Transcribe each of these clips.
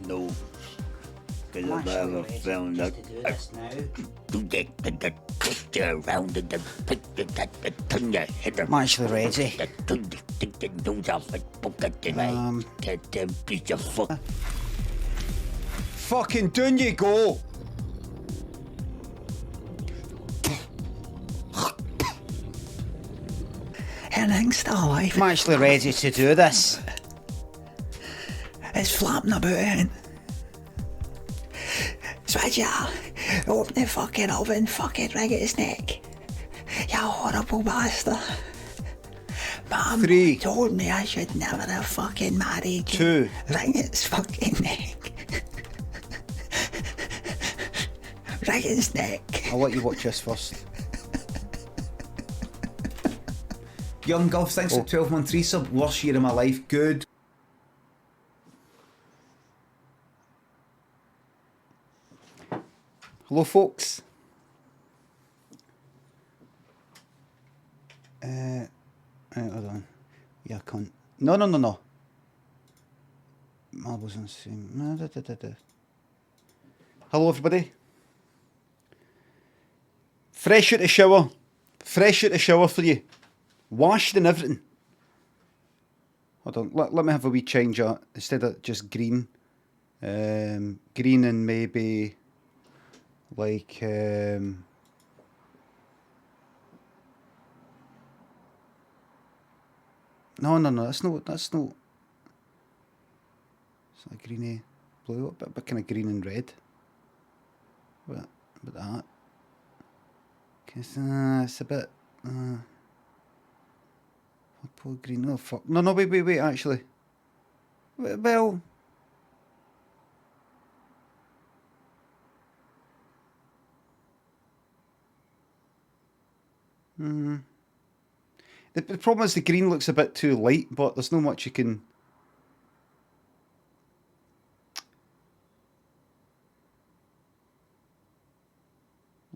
nose. Because I've ever found that around the tongue hit I'm actually ready. Piece of fuck. Fucking down you go! Everything's still alive. I'm actually ready to do this. It's flapping about it. Roger, open the fucking oven, fucking ring its neck. You horrible bastard. Mum 3 told me I should never have fucking married you. 2 Ring its fucking neck. Ring its neck. I'll let you watch this first. Young Golf, thanks for 12-month resub. Worst year of my life. Good. Hello, folks. Right, hold on. Yeah, I can't. No. Marbles on the same. Hello, everybody. Fresh out the shower. Fresh out the shower for you. Washed and everything. Hold on. Let me have a wee change instead of just green. Green and maybe like no, that's not it's like greeny blue, but kind of green and red. What about that? Cause it's a bit purple green. Oh fuck! No, wait. Actually, well. The problem is the green looks a bit too light, but there's not much you can.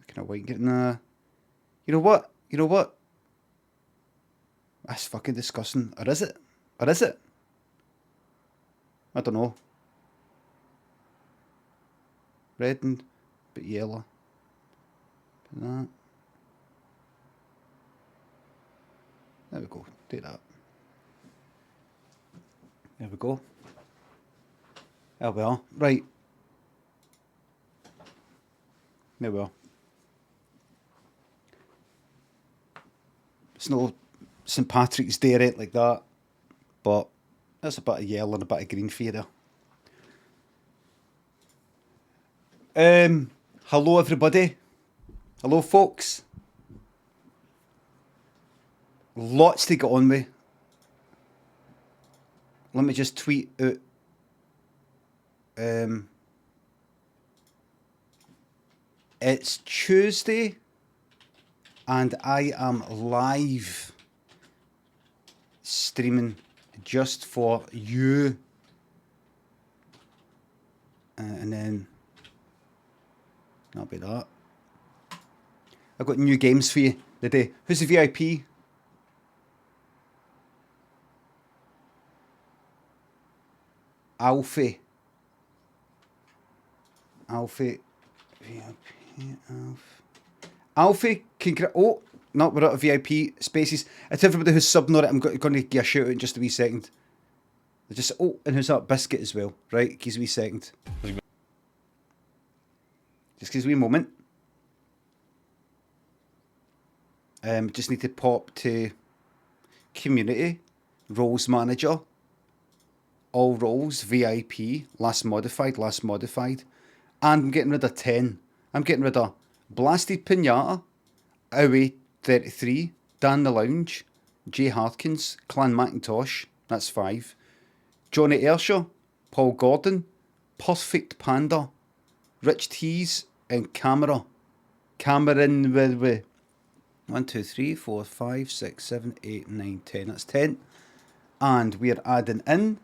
Kind of white getting You know what? That's fucking disgusting. Or is it? I don't know. Red and but yellow. But that. There we go. Do that. There we go. There we are. Right. There we are. It's no St. Patrick's Day or anything like that, but there's a bit of yellow and a bit of green for you there. Hello everybody. Hello folks. Lots to get on with. Let me just tweet out. It's Tuesday, and I am live streaming just for you. And then that'll be that. I've got new games for you today. Who's the VIP? Alfie. VIP. Alfie, oh, no, we're out of VIP spaces. It's everybody who's subbing on it. I'm going to give a shout out in just a wee second. Just and who's that? Biscuit as well, right? Give us a wee second. Just give us a wee moment. Just need to pop to community, roles manager, all roles, VIP, last modified, and I'm getting rid of 10. I'm getting rid of Blasted Pinata, Owie 33, Dan the Lounge, Jay Harkins, Clan Macintosh, that's 5, Johnny Ershaw, Paul Gordon, Perfect Panda, Rich Tees, and Cameron with 1, 2, 3, 4, 5, 6, 7, 8, 9, 10. That's 10. And we're adding in.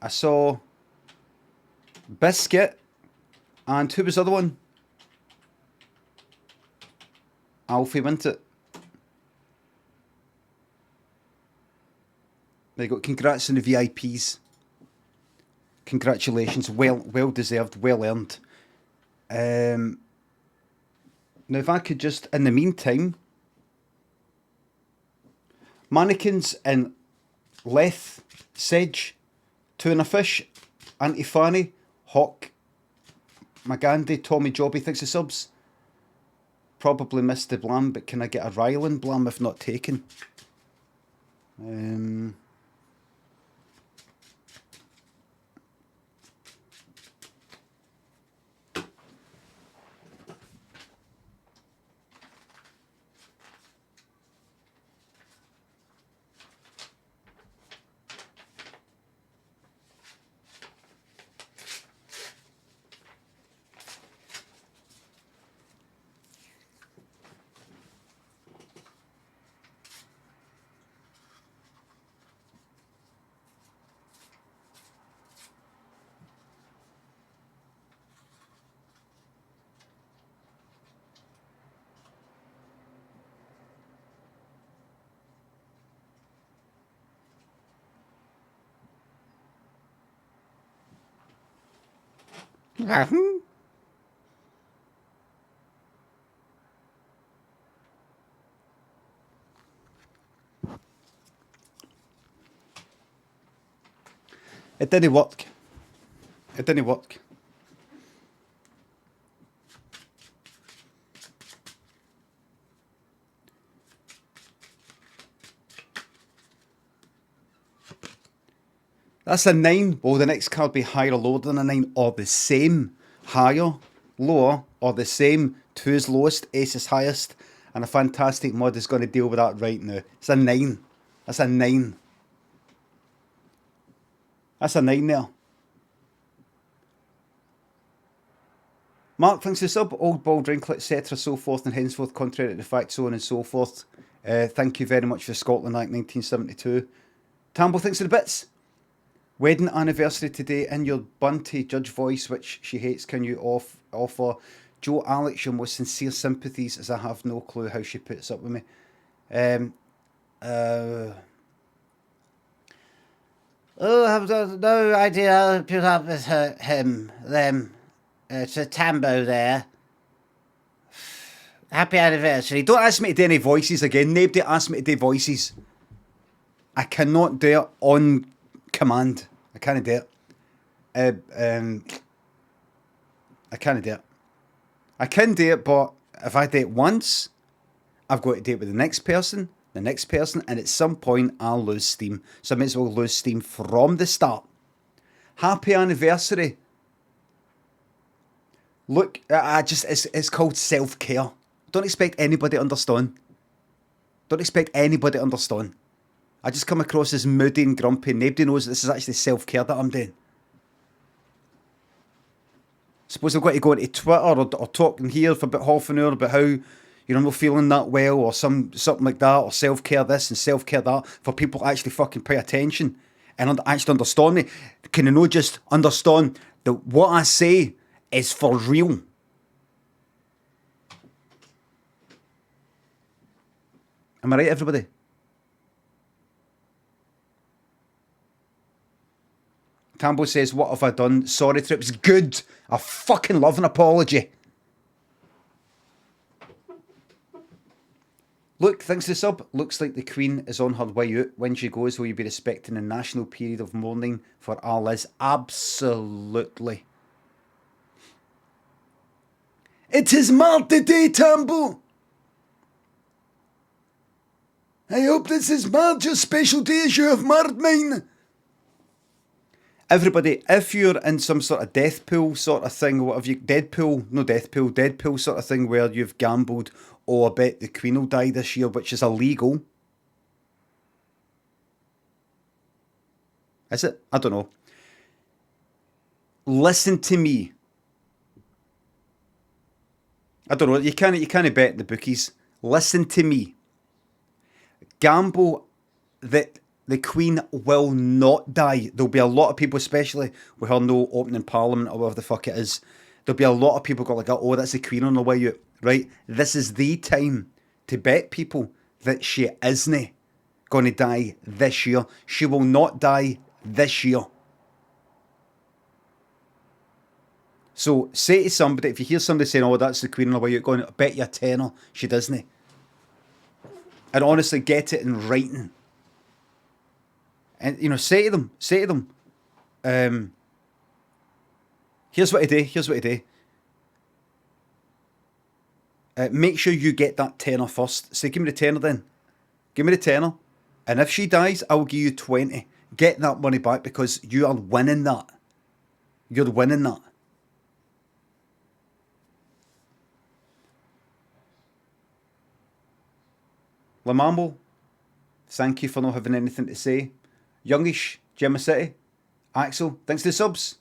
I saw Biscuit, and who was the other one? Alfie, wasn't it? There you go. Congrats on the VIPs. Congratulations. Well deserved. Well earned. Now, if I could just, in the meantime, mannequins in Leth, Sedge, Tuna Fish, Auntie Fanny, Hawk, Magandhi, Tommy Jobby, thanks for subs. Probably missed the blam, but can I get a Ryland blam if not taken? It didn't work. It didn't work. That's a 9. Will the next card be higher or lower than a 9? Or the same? Higher, lower, or the same? 2 is lowest, ace is highest. And a fantastic mod is going to deal with that right now. It's a 9. That's a 9. That's a 9 there. Mark, thanks for the sub. Old ball drink, etc. So forth and henceforth, contrary to the fact, so on and so forth. Thank you very much for Scotland Act 1972. Tambo, thanks for the bits. Wedding anniversary today in your bunty judge voice, which she hates. Can you offer Joe Alex your most sincere sympathies, as I have no clue how she puts up with me. I have no idea how to put up with them. It's a Tambo there. Happy anniversary. Don't ask me to do any voices again. Nobody asked me to do voices. I cannot do it on command. I can't do it. I can't do it. I can do it, but if I do it once, I've got to do it with the next person, and at some point I'll lose steam. So I might as well lose steam from the start. Happy anniversary. Look, it's called self-care. Don't expect anybody to understand. Don't expect anybody to understand. I just come across as moody and grumpy. Nobody knows that this is actually self-care that I'm doing. Suppose I've got to go into Twitter or talk in here for about half an hour about how you're not feeling that well or something like that, or self-care this and self-care that, for people to actually fucking pay attention and actually understand me. Can you not just understand that what I say is for real? Am I right, everybody? Tambo says, what have I done? Sorry, Trips. Good. I fucking love an apology. Look, thanks to the sub. Looks like the Queen is on her way out. When she goes, will you be respecting a national period of mourning for our Liz? Absolutely. It is Martha Day, Tambo. I hope this is marred your special day as you have marred mine. Everybody, if you're in some sort of death pool sort of thing, what have you, Deadpool sort of thing where you've gambled, oh, I bet the Queen will die this year, which is illegal. Is it? I don't know. Listen to me. I don't know. You can't bet the bookies. Listen to me. Gamble that the Queen will not die. There'll be a lot of people, especially with her no opening Parliament or whatever the fuck it is. There'll be a lot of people going like, oh, that's the Queen on the way out. Right? This is the time to bet people that she isn't. going to die this year. She will not die this year. So say to somebody, if you hear somebody saying, oh, that's the Queen on the way, you're going, I bet you a tenner she doesn't. And honestly, get it in writing. And, you know, say to them, here's what I do. Make sure you get that tenner first. Say, give me the tenner then. Give me the tenner. And if she dies, I'll give you 20. Get that money back because you are winning that. You're winning that. Lamambo, thank you for not having anything to say. Youngish, Gemma City. Axel, thanks to the subs.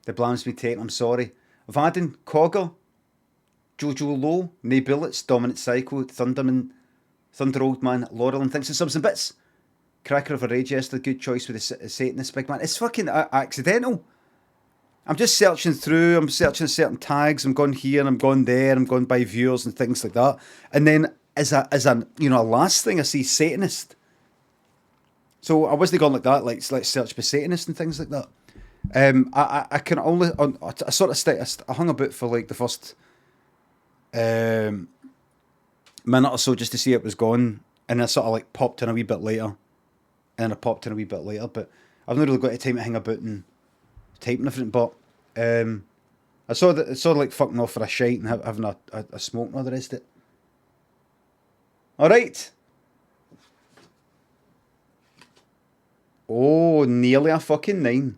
The blame's been taken, I'm sorry. Vaden, Cogger, Jojo Low, Nay Bullets, Dominant Psycho, Thunderman, Thunder Old Man, Laurel, and thanks to subs and bits. Cracker of a Rage yesterday, good choice with the Satanist, big man. It's fucking accidental. I'm just searching through, I'm searching certain tags, I'm going here and I'm going there, I'm going by viewers and things like that. And then as a you know, a last thing I see Satanist. So I wasn't going like that, like let's search for Satanist and things like that. I can only I sort of I hung about for like the first minute or so just to see it was gone, and I sort of like popped in a wee bit later, and I popped in a wee bit later, but I've not really got the time to hang about and type and everything. But I saw that it's sort of like fucking off for a shite and having a smoke and all the rest of it. All right. Oh, nearly a fucking 9.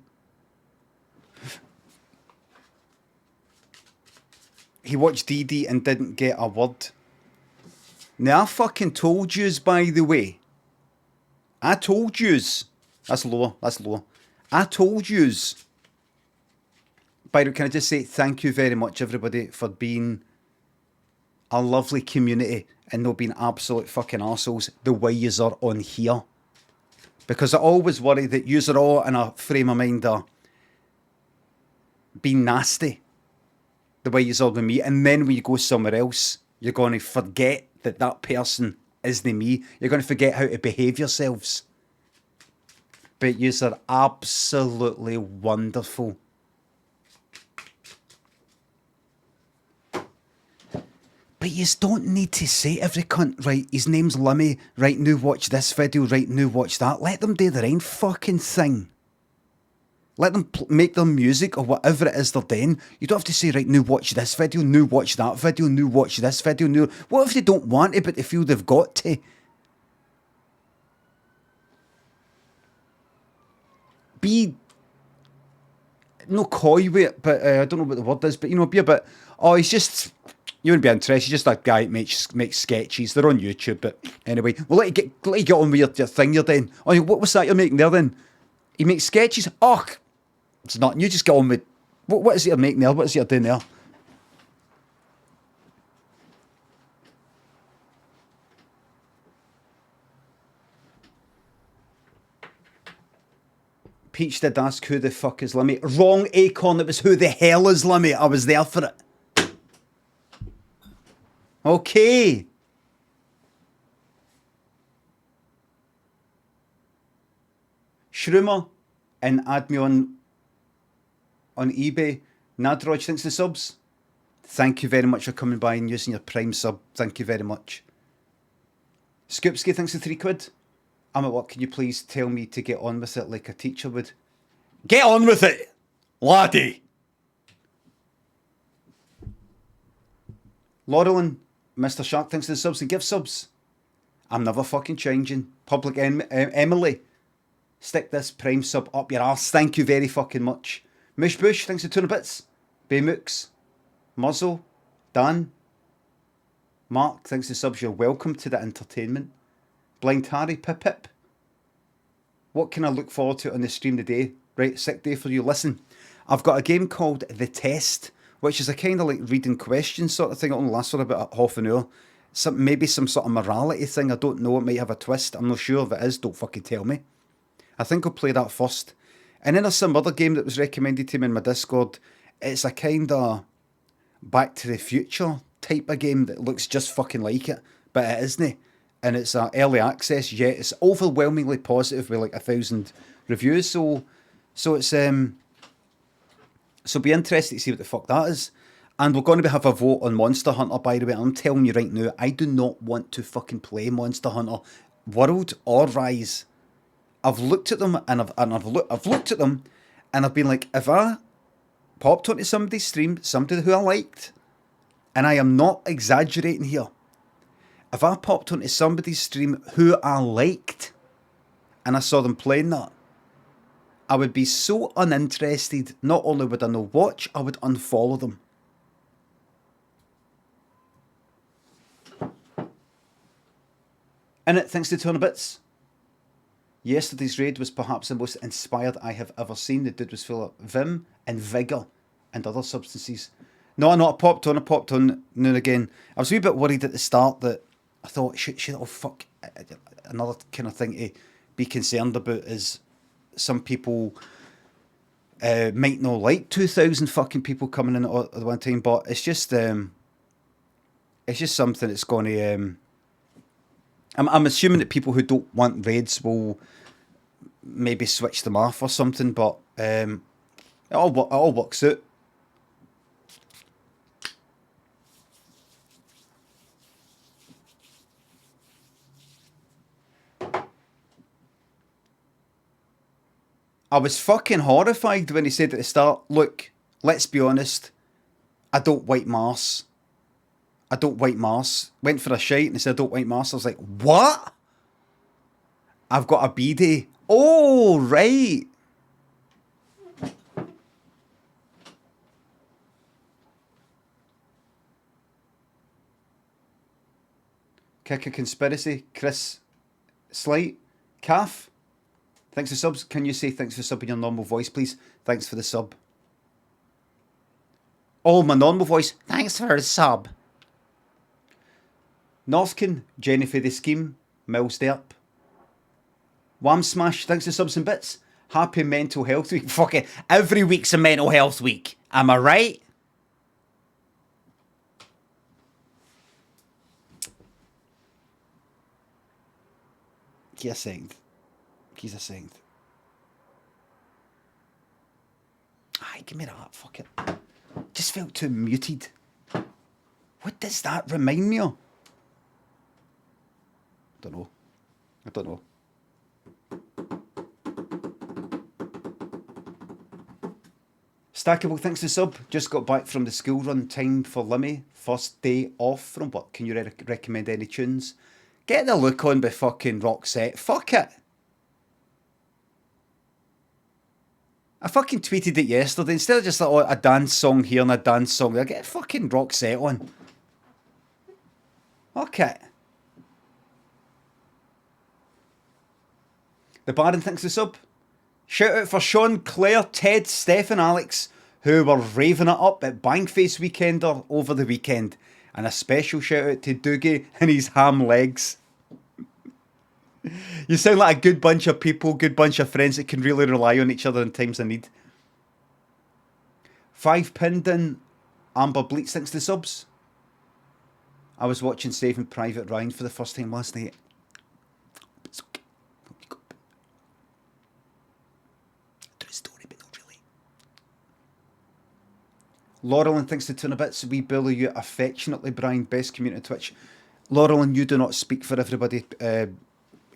He watched DD and didn't get a word. Now, I fucking told yous, by the way. I told yous. That's lower. I told yous. By the way, can I just say thank you very much, everybody, for being a lovely community and not being absolute fucking arseholes the way yous are on here. Because I always worry that yous are all in a frame of mind of being nasty the way yous are with me, and then when you go somewhere else, you're going to forget that that person isn't me. You're going to forget how to behave yourselves. But yous are absolutely wonderful. But yous don't need to say every cunt, right, his name's Limmy, right, now watch this video, right, now watch that. Let them do their own fucking thing. Let them make their music or whatever it is they're doing. You don't have to say, right, now watch this video, now watch that video, now watch this video, now... What if they don't want to, but they feel they've got to? Be... no coy with it, but I don't know what the word is, but, you know, be a bit... Oh, he's just... You wouldn't be interested. Just that guy that makes sketches. They're on YouTube, but anyway, we'll let you get on with your thing you're doing. Oh, what was that you're making there then? He makes sketches? Oh, it's nothing. You just get on with... What is it you're making there? What is it you're doing there? Peach did ask who the fuck is Limmy. Wrong, Acorn. It was who the hell is Limmy. I was there for it. Okay. Shroomer and add me on eBay. Nadroj, thanks for the subs. Thank you very much for coming by and using your Prime sub. Thank you very much. Scoopski, thanks for £3. I'm at work. Can you please tell me to get on with it like a teacher would? Get on with it, laddie. Laurelin, Mr. Shark, thanks for the subs and gift subs. I'm never fucking changing. Public Emily, stick this Prime sub up your arse. Thank you very fucking much. Mish Bush, thanks for 200 bits. Baymooks, Muzzle, Dan, Mark, thanks for the subs. You're welcome to the entertainment. Blind Harry, Pip Pip. What can I look forward to on the stream today? Right, sick day for you. Listen, I've got a game called The Test, which is a kind of like reading questions sort of thing. It'll only last for about half an hour. Maybe some sort of morality thing. I don't know. It might have a twist. I'm not sure if it is. Don't fucking tell me. I think I'll play that first. And then there's some other game that was recommended to me in my Discord. It's a kind of Back to the Future type of game that looks just fucking like it, but it isn't. and it's early access, yet it's overwhelmingly positive with like 1,000 reviews. So it's so be interested to see what the fuck that is. And we're going to have a vote on Monster Hunter, by the way. I'm telling you right now, I do not want to fucking play Monster Hunter World or Rise. I've looked at them and I've looked at them and I've been like, if I popped onto somebody's stream, somebody who I liked, and I am not exaggerating here, if I popped onto somebody's stream who I liked and I saw them playing that, I would be so uninterested. Not only would I not watch, I would unfollow them. In it, thanks to 200 bits. Yesterday's raid was perhaps the most inspired I have ever seen. The dude was full of vim and vigour and other substances. No, I popped on now and again. I was a wee bit worried at the start that I thought, another kind of thing to be concerned about is some people might not like 2,000 fucking people coming in at one time, but it's just something that's going to... I'm assuming that people who don't want raids will maybe switch them off or something, but it all works out. I was fucking horrified when he said at the start, look, let's be honest, I don't wipe Mars. Went for a shite and he said, I don't wipe Mars. I was like, what? I've got a B-day. Oh, right. Kick a conspiracy. Chris Slight. Calf. Thanks for subs. Can you say thanks for subbing your normal voice, please? Thanks for the sub. Oh, my normal voice. Thanks for the sub. Northkin, Jennifer the Scheme, Miles Derp. Wham Smash, thanks for subs and bits. Happy Mental Health Week. Fuck it, every week's a Mental Health Week. Am I right? He's a saint. Aye, give me that, fuck it. Just felt too muted. What does that remind me of? I don't know. Stackable, thanks to sub. Just got back from the school run. Time for Limmy. First day off from work. Can you recommend any tunes? Get the look on by fucking Roxette. Fuck it. I fucking tweeted it yesterday. Instead of just like a dance song here and a dance song there, get fucking Roxette on. Okay. The Baron thinks the sub. Shout out for Sean, Claire, Ted, Steph and Alex, who were raving it up at Bankface Weekender over the weekend. And a special shout out to Doogie and his ham legs. You sound like a good bunch of people, good bunch of friends that can really rely on each other in times of need. 5 pinned in. Amber Bleats thinks the subs. I was watching Saving Private Ryan for the first time last night. It's okay. Do a story, but not really. Laurelyn thinks the tune a bits. We bully you affectionately, Brian. Best community Twitch. Laurelyn, you do not speak for everybody.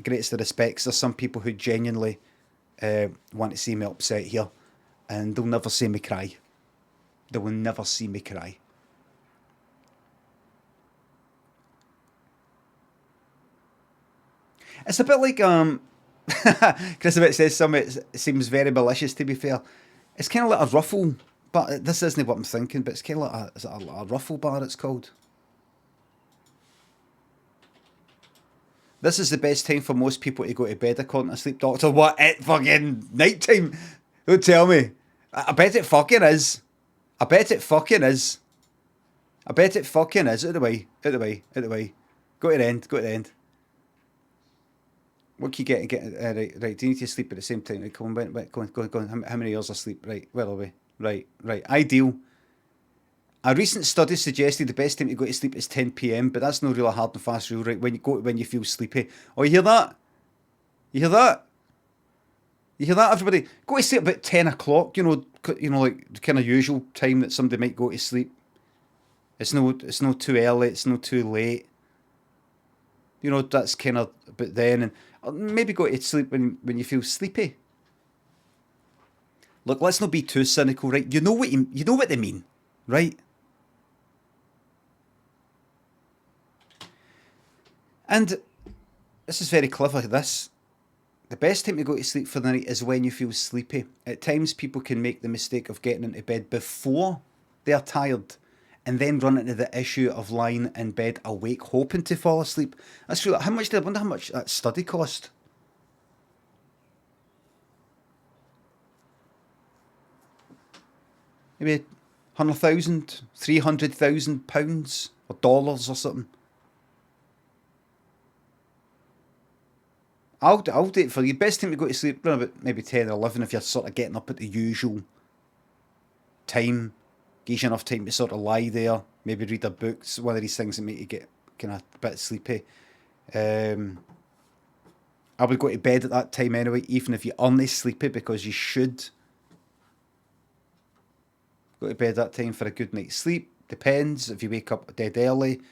Greatest of respects. There's some people who genuinely want to see me upset here, and they'll never see me cry. They will never see me cry. It's a bit like Chris Abit says something. It seems very malicious. To be fair, it's kind of like a ruffle, but this isn't what I'm thinking. But it's kind of like a ruffle bar. It's called. This is the best time for most people to go to bed according to Sleep Doctor. What? At fucking night time? Don't tell me. I bet it fucking is. I bet it fucking is. Out of the way. Go to the end. What can you get? Right. Do you need to sleep at the same time? Right, go on. How many hours of sleep? Right, where are we? Right. Ideal. A recent study suggested the best time to go to sleep is 10 p.m, but that's not really a hard and fast rule, right? When you feel sleepy. Oh, you hear that? You hear that? You hear that, everybody? Go to sleep about 10 o'clock. You know, like the kind of usual time that somebody might go to sleep. It's not too early. It's not too late. You know, that's kind of about then, and maybe go to sleep when you feel sleepy. Look, let's not be too cynical, right? You know what they mean, right? And this is very clever, this. The best time to go to sleep for the night is when you feel sleepy. At times, people can make the mistake of getting into bed before they're tired and then run into the issue of lying in bed awake, hoping to fall asleep. That's really, I wonder how much that study cost. Maybe £100,000, £300,000 or dollars or something. I'll do it for you. Best time to go to sleep around about maybe 10 or 11 if you're sort of getting up at the usual time. Gives you enough time to sort of lie there, maybe read a book. It's one of these things that make you get kind of a bit sleepy. I would go to bed at that time anyway, even if you aren't sleepy, because you should go to bed that time for a good night's sleep. Depends if you wake up dead early.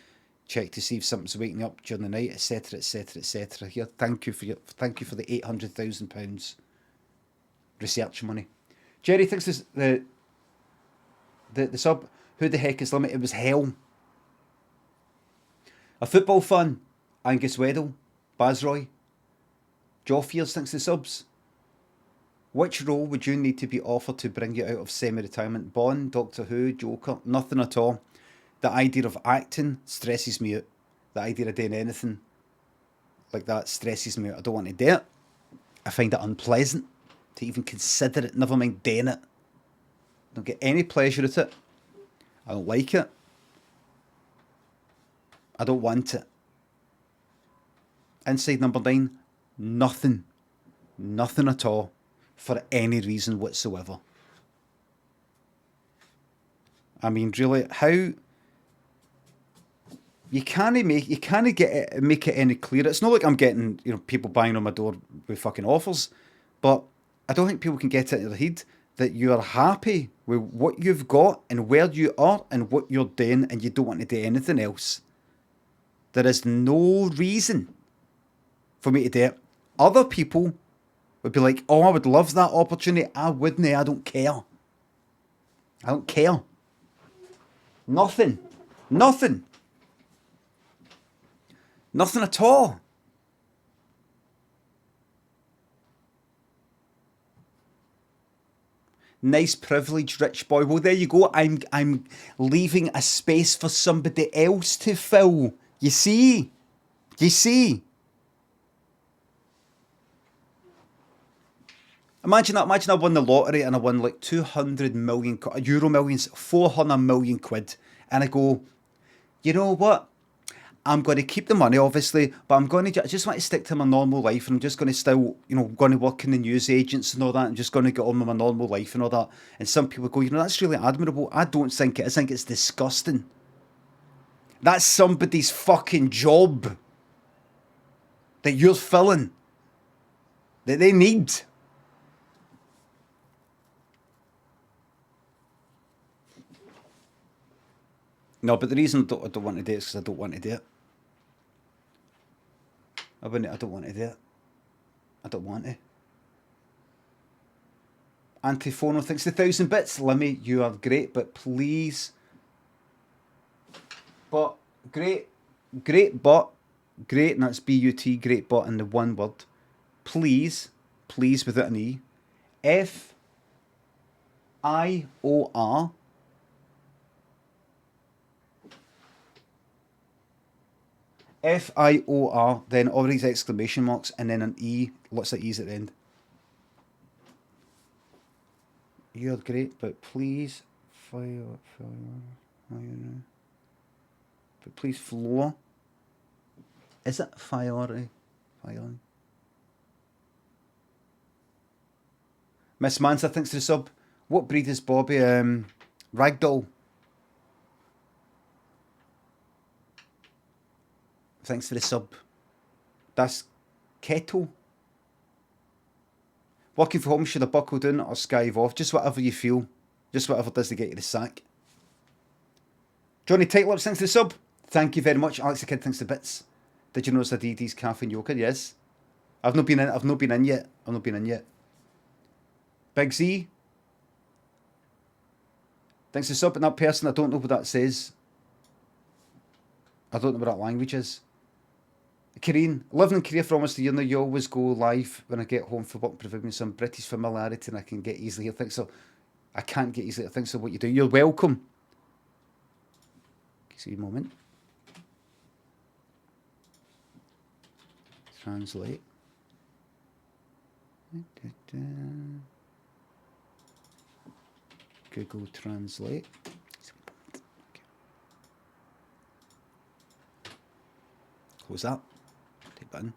Check to see if something's waking you up during the night, etc., etc., etc. Here, thank you for the £800,000 research money. Jerry thinks this, the sub, who the heck is Limit? It was hell. A football fan, Angus Weddell, Bazroy. Joe Fears thinks the subs. Which role would you need to be offered to bring you out of semi-retirement? Bond, Doctor Who, Joker, nothing at all. The idea of acting stresses me out. The idea of doing anything like that stresses me out. I don't want to do it. I find it unpleasant to even consider it, never mind doing it. I don't get any pleasure at it. I don't like it. I don't want it. Inside number 9, nothing. Nothing at all. For any reason whatsoever. I mean, really, how... You can't make it any clearer. It's not like I'm getting, people banging on my door with fucking offers, but I don't think people can get it in their head that you are happy with what you've got and where you are and what you're doing, and you don't want to do anything else. There is no reason for me to do it. Other people would be like, oh, I would love that opportunity. I wouldn't. I don't care. I don't care. Nothing. Nothing. Nothing at all. Nice privilege, rich boy. Well, there you go. I'm leaving a space for somebody else to fill. You see? You see? Imagine that. Imagine I won the lottery and I won like 200 million euro millions, 400 million quid, and I go, you know what? I'm going to keep the money, obviously, but I just want to stick to my normal life, and I'm just going to still, going to work in the news agents and all that, and just going to get on with my normal life and all that. And some people go, that's really admirable. I don't think it is. I think it's disgusting. That's somebody's fucking job that you're filling, that they need. No, but the reason I don't want to do it is because I don't want to do it. I don't want to do it. I don't want to. Antiphono thinks 1,000 bits. Limmy, you are great, but please. But great, and that's B-U-T, great but in the one word. Please without an E. F-I-O-R. F-I-O-R, then all these exclamation marks, and then an E, lots of E's at the end. You're great, but please, but please, Flora. Is it Fiore? Miss Mansa thinks to the sub, what breed is Bobby? Ragdoll. thanks for the sub. That's Keto. Working from home, should I buckle down or skive off? Just whatever you feel. Just whatever does to get you the sack. Johnny Tightlips, thanks for the sub. Thank you very much. Alex the Kid, thanks to bits. Did you notice the DD's Cafe and Yoga? Yes. I've not been in yet. Big Z. Thanks for sub. And that person, I don't know what that says. I don't know what that language is. Kareen, living in Korea for almost a year now, you always go live when I get home for work, providing me some British familiarity and I can get easily. I think so. I can't get easily. I think so. What you do, you're welcome. See a moment. Translate. Google Translate. Close that. Take that in.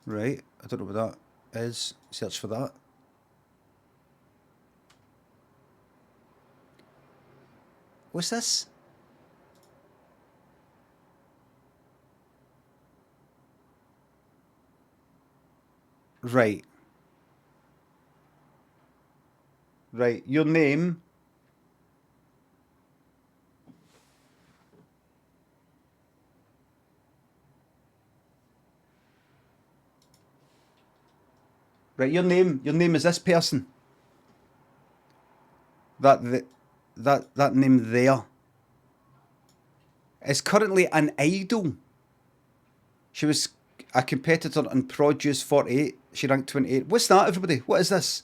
Right. I don't know what that is. Search for that. What's this? Right. Right. Your name. Right. Your name is this person. That name there is currently an idol. She was a competitor in Produce 48. She ranked 28. What's that, everybody? What is this?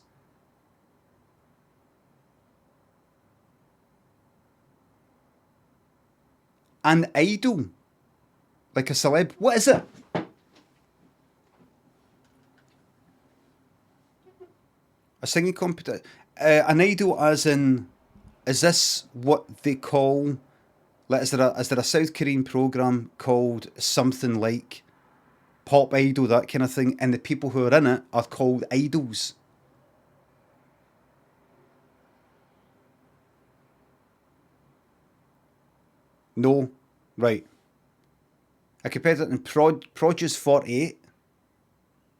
An idol? Like a celeb? What is it? A singing competition? An idol as in... Is this what they call... Like, is there a South Korean programme called something like Pop Idol, that kind of thing, and the people who are in it are called idols? No? Right. A competitor in Produce 48.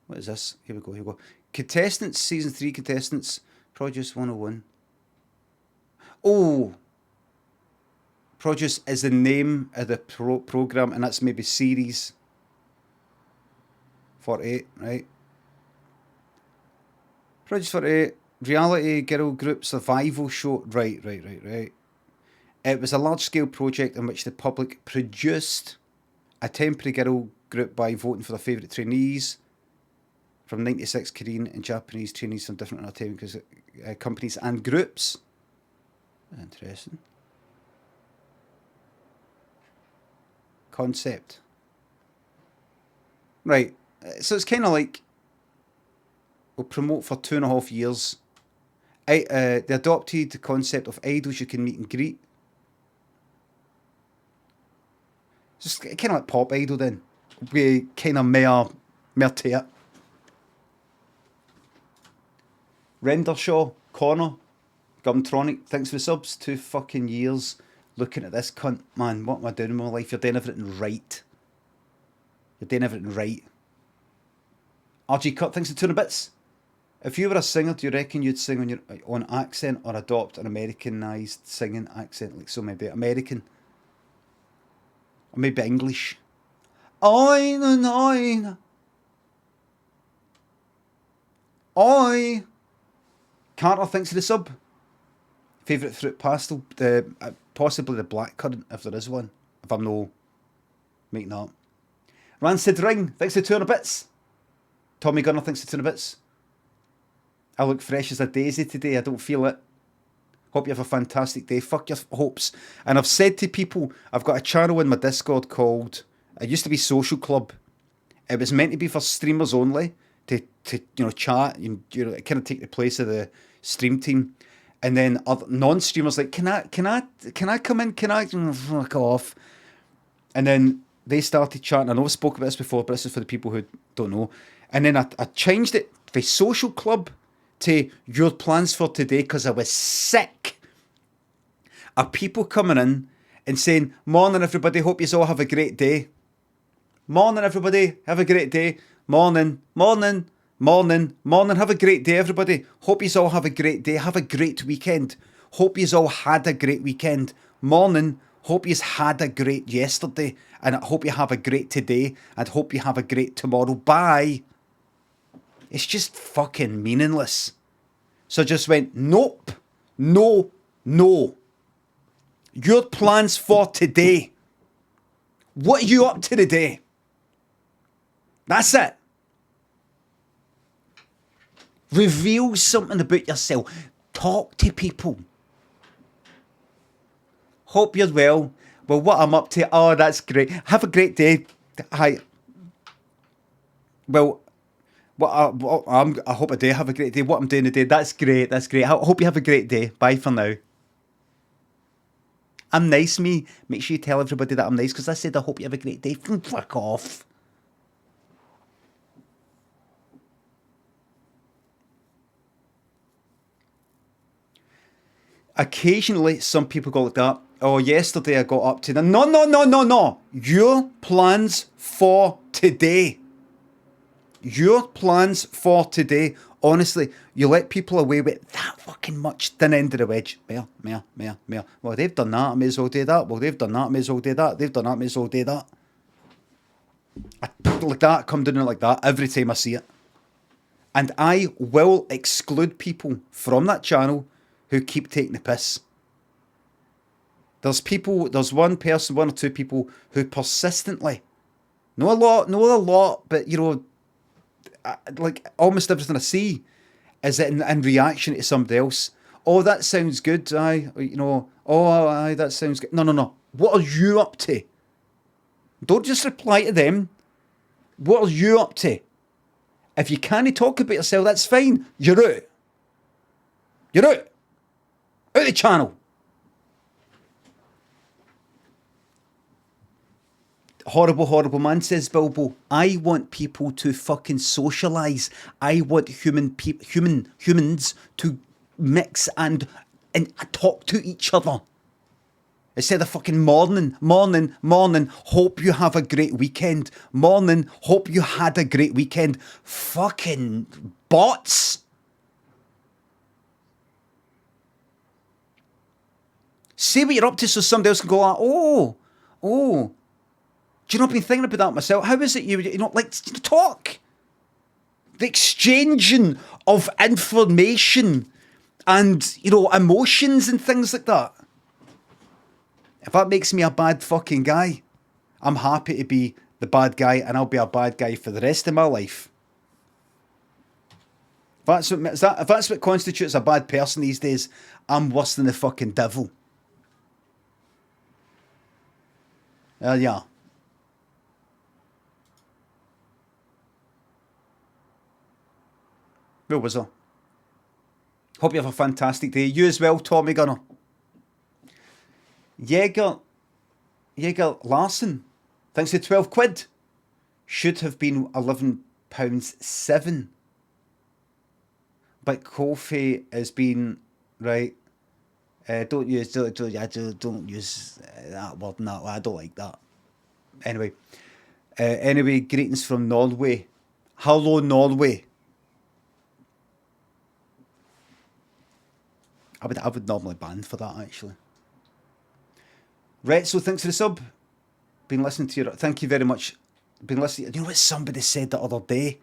What is this? Here we go. Contestants, Season 3 contestants, Produce 101. Oh! Produce is the name of the programme, and that's maybe Series 48, right? Produce 48, reality girl group survival show. Right. It was a large-scale project in which the public produced a temporary girl group by voting for their favourite trainees from 96 Korean and Japanese trainees from different entertainment companies and groups. Interesting. Concept. Right. So it's kind of like we'll promote for 2.5 years. They adopted the concept of idols you can meet and greet. Just kind of like Pop Idol then. We kind of more to it. Rendershaw, Connor, Gumtronic, thanks for the subs. 2 fucking years looking at this cunt. Man, what am I doing in my life? You're doing everything right. RG Cut, thanks for 200 bits. If you were a singer, do you reckon you'd sing on your own accent or adopt an Americanized singing accent? Like, so maybe American. Or maybe English. Oi. Carter, thanks for the sub. Favourite fruit pastel? Possibly the blackcurrant, if there is one. If I'm no making that up. Rancid Ring, thanks for 200 bits. Tommy Gunner, thanks for 200 bits. I look fresh as a daisy today. I don't feel it. Hope you have a fantastic day. Fuck your hopes. And I've said to people, I've got a channel in my Discord called, it used to be Social Club. It was meant to be for streamers only, to chat and kind of take the place of the stream team. And then other non-streamers like, can I come in? Can I fuck off? And then they started chatting. I know I spoke about this before, but this is for the people who don't know. And then I changed it from Social Club to your plans for today because I was sick of people coming in and saying, morning everybody, hope you all have a great day. Morning everybody, have a great day. Morning, morning, morning, morning, have a great day everybody. Hope you all have a great day, have a great weekend. Hope you all had a great weekend. Morning, hope you had a great yesterday, and I hope you have a great today, and hope you have a great tomorrow. Bye. It's just fucking meaningless. So I just went, nope, no, no. Your plans for today. What are you up to today? That's it. Reveal something about yourself. Talk to people. Hope you're well. Well, what I'm up to, oh, that's great. Have a great day. Hi. Well, I hope I do have a great day. What I'm doing today, that's great, that's great. I hope you have a great day. Bye for now. I'm nice, me. Make sure you tell everybody that I'm nice, because I said I hope you have a great day. Fuck off. Occasionally, some people go like that. Oh, yesterday I got up to... No, no, no, no, no. Your plans for today. Your plans for today. Honestly, you let people away with that fucking much thin end of the wedge. Well, well, they've done that, I may as well do that. Well, they've done that, I may as well do that. They've done that, I may as well do that. Like that, come down like that every time I see it. And I will exclude people from that channel who keep taking the piss. There's one person, one or two people who persistently, not a lot, but you know, like almost everything I see is in reaction to somebody else. Oh, that sounds good. Aye, you know. Oh, aye, that sounds good. No. What are you up to? Don't just reply to them. What are you up to? If you can't talk about yourself, that's fine. You're out. You're out. Out of the channel. Horrible man, says Bilbo. I want people to fucking socialise. I want humans to mix and talk to each other. Instead of fucking morning, hope you have a great weekend. Morning, hope you had a great weekend. Fucking bots. Say what you're up to so somebody else can go, oh. Do you know, I've been thinking about that myself. How is it you know, like, talk? The exchanging of information and, you know, emotions and things like that. If that makes me a bad fucking guy, I'm happy to be the bad guy, and I'll be a bad guy for the rest of my life. If that's what constitutes a bad person these days, I'm worse than the fucking devil. Yeah. Where was I? Hope you have a fantastic day. You as well, Tommy Gunner. Jäger Larson, thanks to 12 quid. Should have been £11.7. But Kofi has been, right, don't use that word. No, I don't like that. Anyway, greetings from Norway. Hello, Norway. I would normally ban for that, actually. Retso, thanks for the sub. Been listening to your... Thank you very much. Been listening... You know what somebody said the other day?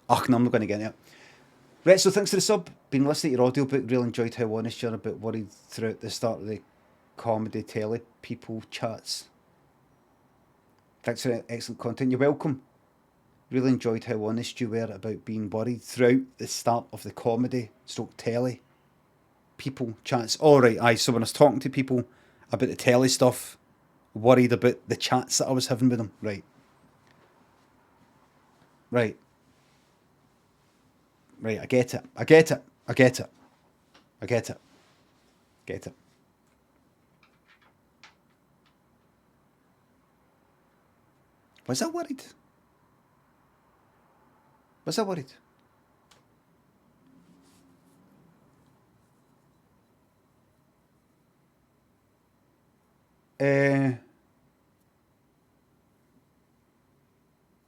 Oh, no, I'm not going to get it. Retso, thanks for the sub. Been listening to your audiobook. Really enjoyed how honest you're, a bit worried throughout the start of the comedy telly people chats. Thanks for the excellent content. You're welcome. Really enjoyed how honest you were about being worried throughout the start of the comedy stroke telly people chats. Alright, aye, so when I was talking to people about the telly stuff, worried about the chats that I was having with them. Right, I get it. Was I worried?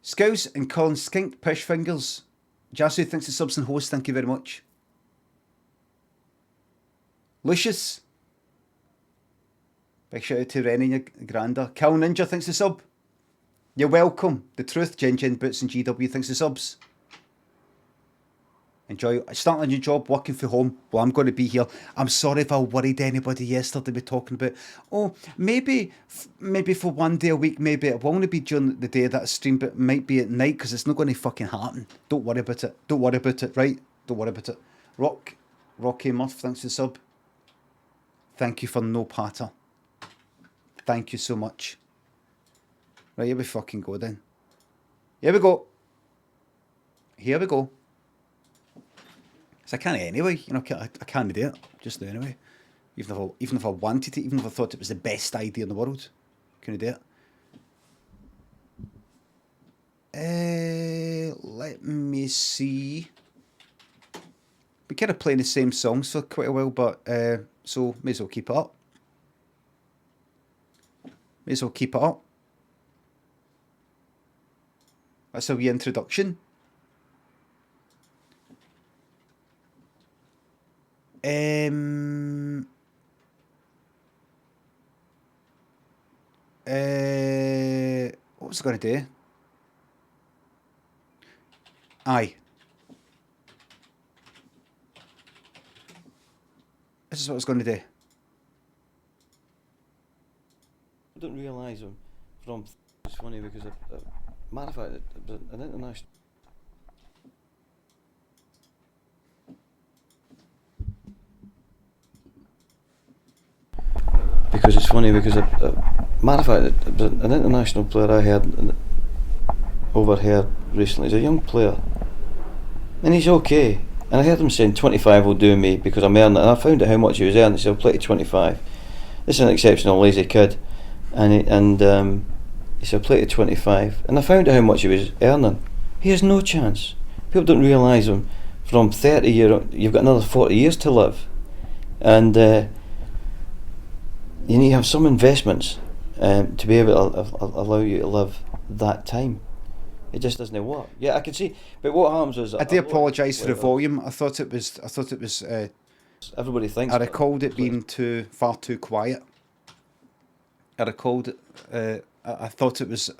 Scouse and Colin Skink Pish Fingers. Jasu thinks the subs and host, thank you very much. Lucius. Big shout out to Rennie, your granda. Cal Ninja thinks the sub. You're welcome. The Truth, Jin Boots and GW thinks the subs. Enjoy starting a new job, working from home. Well, I'm going to be here. I'm sorry if I worried anybody yesterday with talking about, oh, maybe for one day a week, maybe it won't be during the day that I stream, but it might be at night because it's not going to fucking happen. Don't worry about it. Don't worry about it, right? Don't worry about it. Rocky Murph, thanks for the sub. Thank you for no patter. Thank you so much. Right, here we fucking go then. Here we go. Here we go. So I can't anyway, you know, I can't do it. Just do it anyway. Even if I wanted it, even if I thought it was the best idea in the world, couldn't do it. Let me see. We kind of playing the same songs for quite a while, but so may as well keep it up. May as well keep it up. That's a wee introduction. What was I going to do? Aye. This is what I was going to do. I didn't realise them from. It's funny because, matter of fact, it was an international. Because it's funny because, matter of fact, it was an international player I heard over here recently. He's a young player, and he's okay. And I heard him saying 25 will do me because I'm earning it. And I found out how much he was earning. He said, I'll play to 25. This is an exceptional lazy kid. And he said, I'll play to 25. And I found out how much he was earning. He has no chance. People don't realise him. From 30 years, you've got another 40 years to live. And you need to have some investments to be able to allow you to live that time. It just doesn't work. Yeah, I can see. But what happens is, I do apologise for the volume. I thought it was. Everybody thinks. I recalled it being far too quiet. I recalled it. I thought it was.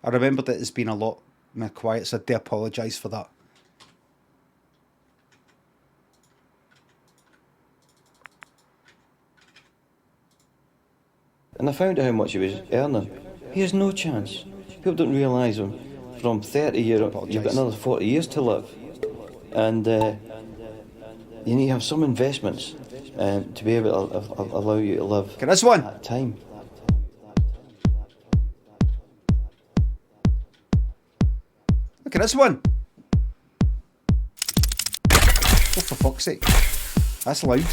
I remembered it as being a lot more quiet, so I do apologise for that. And I found out how much he was earning. He has no chance. People don't realise him. From 30 years, you've got another 40 years to live. And you need to have some investments to be able to allow you to live this one. that time. Look at this one. Oh, for fuck's sake. That's loud.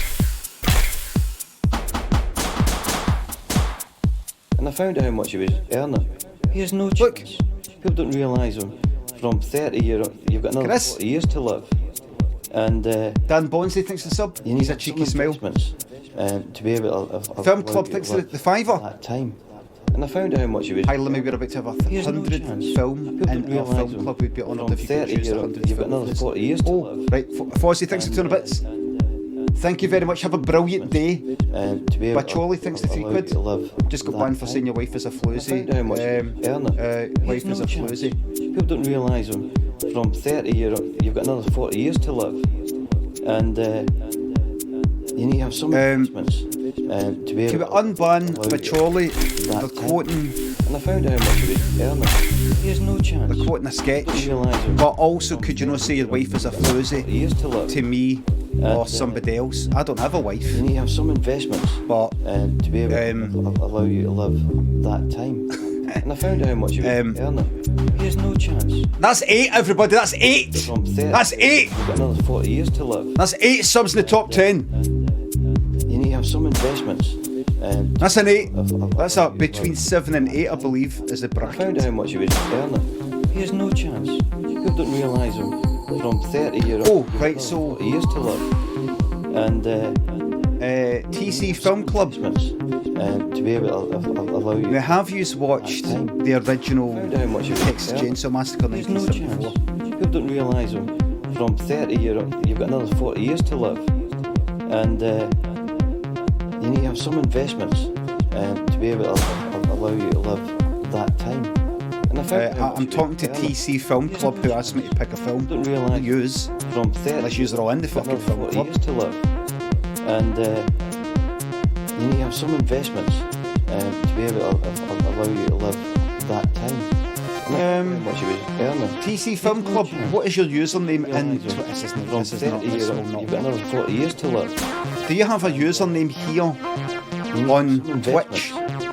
And I found out how much he was earning. He has no chance. Look. People don't realise him. From 30 years, you've got another 40 years to live. And Dan Bonsley thinks the sub. You need He's a cheeky smile. To be able to Film Club thinks the fiver. That time. And I found out how much he was. Hi, Lemmy, we're about to have 100 film in our film club. We'd be honoured if you could choose 100 You've got another 40 years to live. Right, Fozzie thinks the 200 bits. Thank you very much. Have a brilliant day. Bacholi thinks the £3. Just got banned for saying your wife is a floozy. Wife is a floozy. People don't realise him. From 30 years, you've got another 40 years to live. And you need to have some investments to be able to unban Bacholi. They're quoting. And I found out how much he was earning. He has no chance. They're quoting a sketch. But also, could you not say your wife is a floozy to me? Or somebody else. I don't have a wife. You need to have some investments, but to be able to allow you to live that time. And I found out how much you were earning. He has no chance. That's 8, everybody. That's 8. That's 8. You've got another 40 years to live. That's 8 subs in the top 10. You need to have some investments. That's an 8. That's a between 7 and 8, I believe, is the bracket. I found out how much you were earning. He has no chance. People don't realise him. From 30 years, oh, right, so 40 years to live. And TC Film Club. To be able to allow you. Now, have you watched the original Texas Chainsaw Massacre There's no 1974? chance. People don't realise from 30 you've got another 40 years to live, and you need to have some investments to be able to allow you to live that time. And I found I'm talking to TC Film Club, who asked me to pick a film don't to realise use. from 30 Unless you're all in the fucking another film 40 club. years to live, and you need to have some investments to be able to allow you to live that time. What you was earning. TC Film Club, what is your username in From this is 30 not, years, this will not you've got another 40 years to live. Do you have a username here on Twitch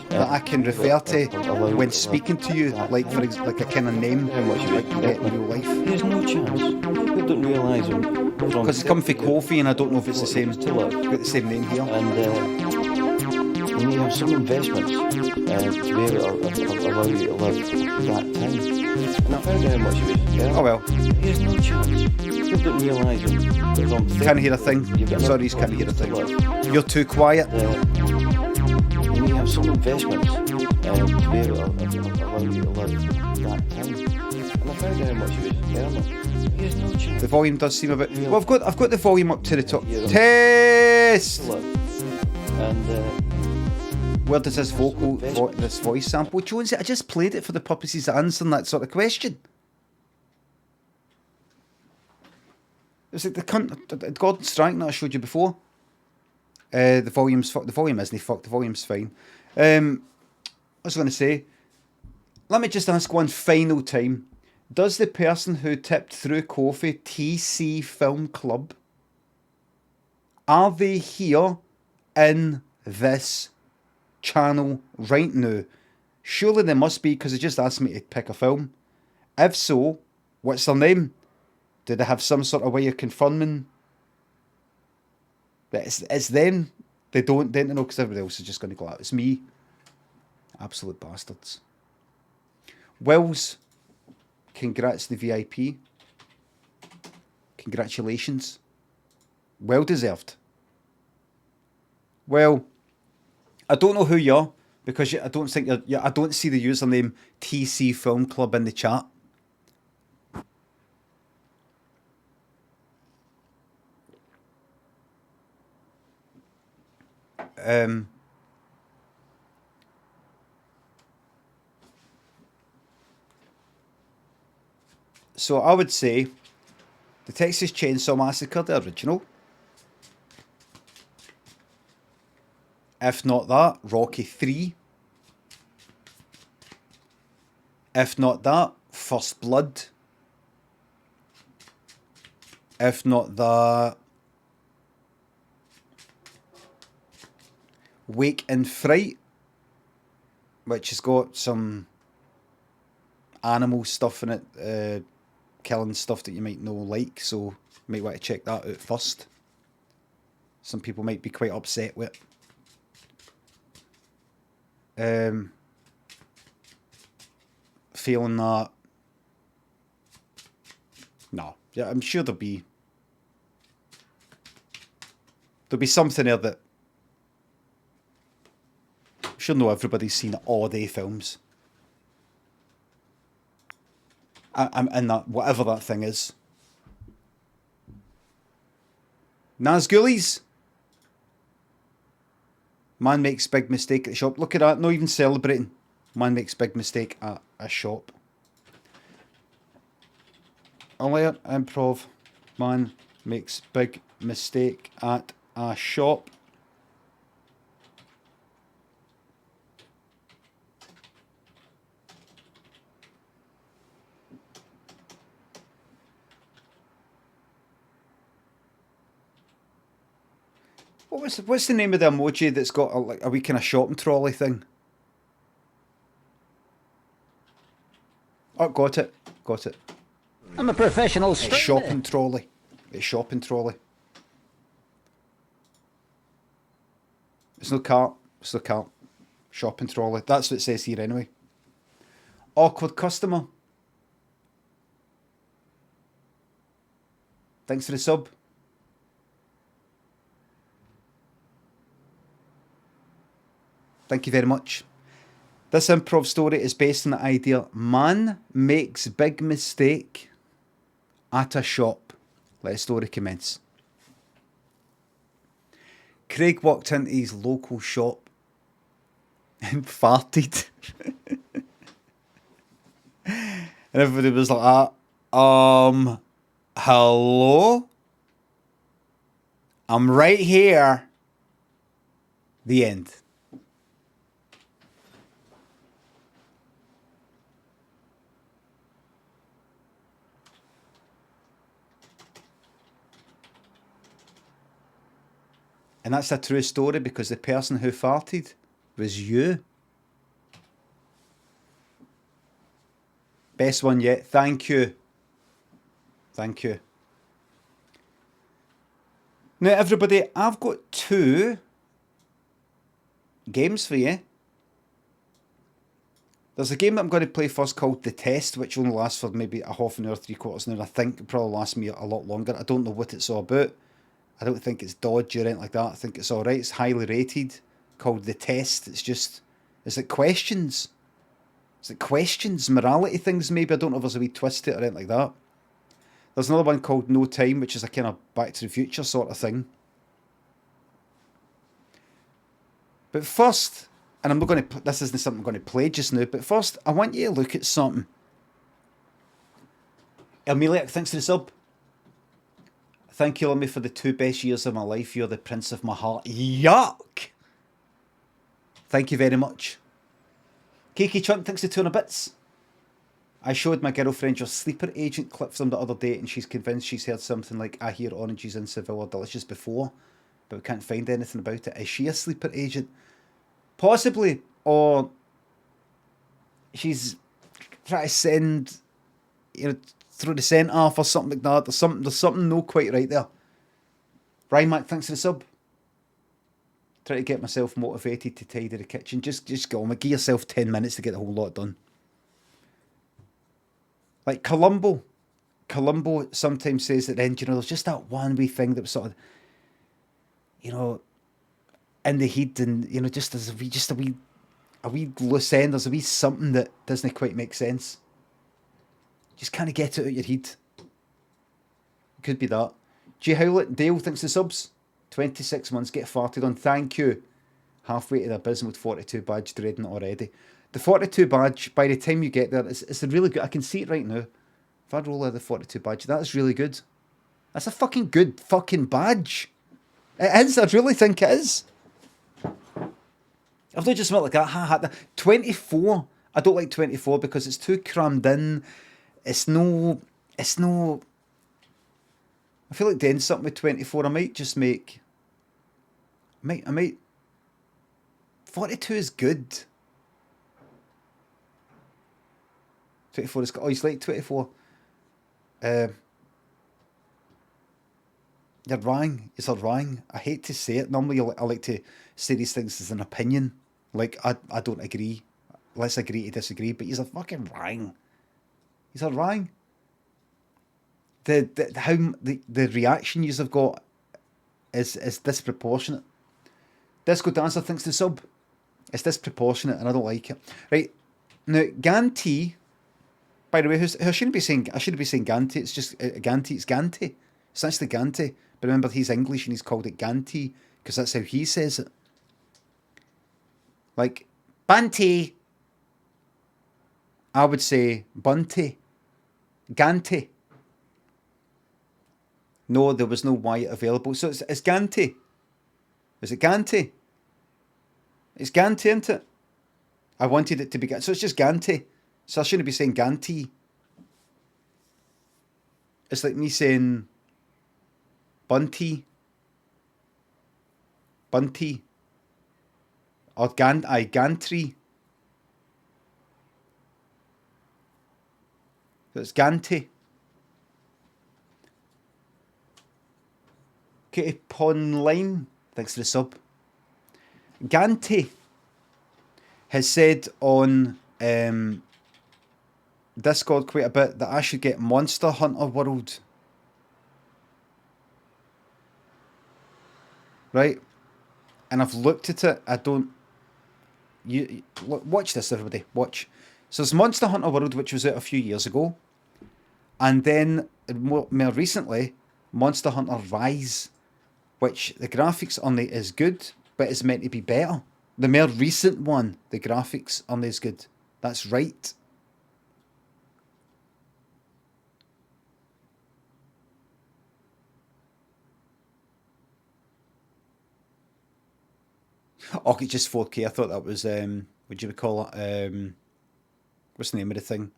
that I can refer to when speaking to you, like for like a kind of name, like you get in real life? There's no chance. People don't realise Because it's come from Kofi, and I don't know if it's the same. to live. Got the same name here. And you need to have some investments to be able to allow you to live that time. And I found out how much you was earning. Oh well, There's no chance. People don't realise from 30 can't hear a thing. you've got Sorry, another can't hear a 40 thing. years to live. You're too quiet. You need to have some investments to be able to allow you to live that time. And I found out how much you was earning. There's no chance. The volume does seem a bit. Well, I've got the volume up to the top. Test. to live. And Where does this this voice sample? Jonesy, I just played it for the purposes of answering that sort of question. It's like the cunt, Gordon Strike that I showed you before. The volume isn't fucked. The volume's fine. I was going to say, let me just ask one final time. Does the person who tipped through Kofi TC Film Club, are they here in this channel right now? Surely they must be, because they just asked me to pick a film. If so, what's their name? Do they have some sort of way of confirming that it's them? They don't know, because everybody else is just going to go out. It's me. Absolute bastards. Wills, congrats to the VIP. Congratulations. Well deserved. Well, I don't know who you're, because I don't think I don't see the username TC Film Club in the chat. So I would say the Texas Chainsaw Massacre, the original. If not that, Rocky 3. If not that, First Blood. If not that, Wake in Fright, which has got some animal stuff in it, killing stuff that you might not like, so you might want to check that out first. Some people might be quite upset with it. Feeling that, no, yeah, I'm sure there'll be something there that I'm sure not everybody's seen all day films. And that whatever that thing is. Nazgulies. Man makes big mistake at the shop. Look at that, not even celebrating. Man makes big mistake at a shop. Alert, improv. Man makes big mistake at a shop. What's the name of the emoji that's got a wee kind of shopping trolley thing? Oh, got it. I'm a professional It's shopping trolley. It's shopping trolley. It's no cart. It's no cart. Shopping trolley. That's what it says here anyway. Awkward customer. Thanks for the sub. Thank you very much. This improv story is based on the idea, man makes big mistake at a shop. Let the story commence. Craig walked into his local shop and farted. And everybody was like, hello? I'm right here. The end. And that's a true story because the person who farted was you. Best one yet. Thank you. Thank you. Now, everybody, I've got 2 games for you. There's a game that I'm going to play first called The Test, which only lasts for maybe a half an hour, 3/4 an hour. I think it'll probably last me a lot longer. I don't know what it's all about. I don't think it's dodgy or anything like that. I think it's alright. It's highly rated. Called The Test. It's like questions. It's like questions, morality things maybe. I don't know if there's a wee twist to it or anything like that. There's another one called No Time, which is a kind of Back to the Future sort of thing. But first, and I'm not going to, this isn't something I'm going to play just now, but first, I want you to look at something. Amelia, thanks for the sub. Thank you, Lummy, for the 2 best years of my life. You're the prince of my heart. Yuck! Thank you very much. Kiki Chunk, thanks for 200 bits. I showed my girlfriend your sleeper agent clip from the other day and she's convinced she's heard something like, I hear oranges in Seville are delicious before, but we can't find anything about it. Is she a sleeper agent? Possibly. Or she's trying to send, through the centre off or something like that. There's something not quite right there. Ryan Mac, thanks for the sub. Try to get myself motivated to tidy the kitchen. Just go on. Give yourself 10 minutes to get the whole lot done. Like Columbo sometimes says at the end, there's just that one wee thing that was sort of, in the heat and, just as a wee loose end, there's a wee something that doesn't quite make sense. Just kind of get it out of your head. Could be that. G Howlett, Dale, thanks for the subs. 26 months, get farted on. Thank you. Halfway to the abysmal 42 badge, dreading it already. The 42 badge, by the time you get there, it's a really good. I can see it right now. If I roll out the 42 badge, that is really good. That's a fucking good fucking badge. It is. I really think it is. I've not just smelled like that. Ha ha. 24. I don't like 24 because it's too crammed in. It's no. I feel like doing something with 24. I might just make. I might. 42 is good. 24 is. Oh, he's like 24. You're wrong. It's a wrong. I hate to say it. Normally, I like to say these things as an opinion. Like, I don't agree. Let's agree to disagree. But he's a fucking wrong. He's a wrong. The reaction you've got is disproportionate. Disco Dancer thinks the sub. It's disproportionate and I don't like it. Right. Now, Gantee, by the way, I shouldn't be saying Gantee. It's just Gantee. It's Gantee. It's actually Gantee. But remember, he's English and he's called it Gantee because that's how he says it. Like, Banty. I would say Bunty. Gantee. No, there was no Y available. So it's Gantee. Is it Gantee? It's Gantee, isn't it? I wanted it to be... So it's just Gantee. So I shouldn't be saying Gantee. It's like me saying... Bunty. Bunty. Or Gantry. So it's Gantee. Katie Ponline, thanks for the sub. Gantee has said on Discord quite a bit that I should get Monster Hunter World. Right? And I've looked at it. I don't watch this, everybody. Watch. So there's Monster Hunter World, which was out a few years ago, and then more recently, Monster Hunter Rise, which the graphics on it is good, but it's meant to be better. The more recent one, the graphics on it is good. That's right. Oh, it's just 4K. I thought that was, what do you call it? What's the name of the thing?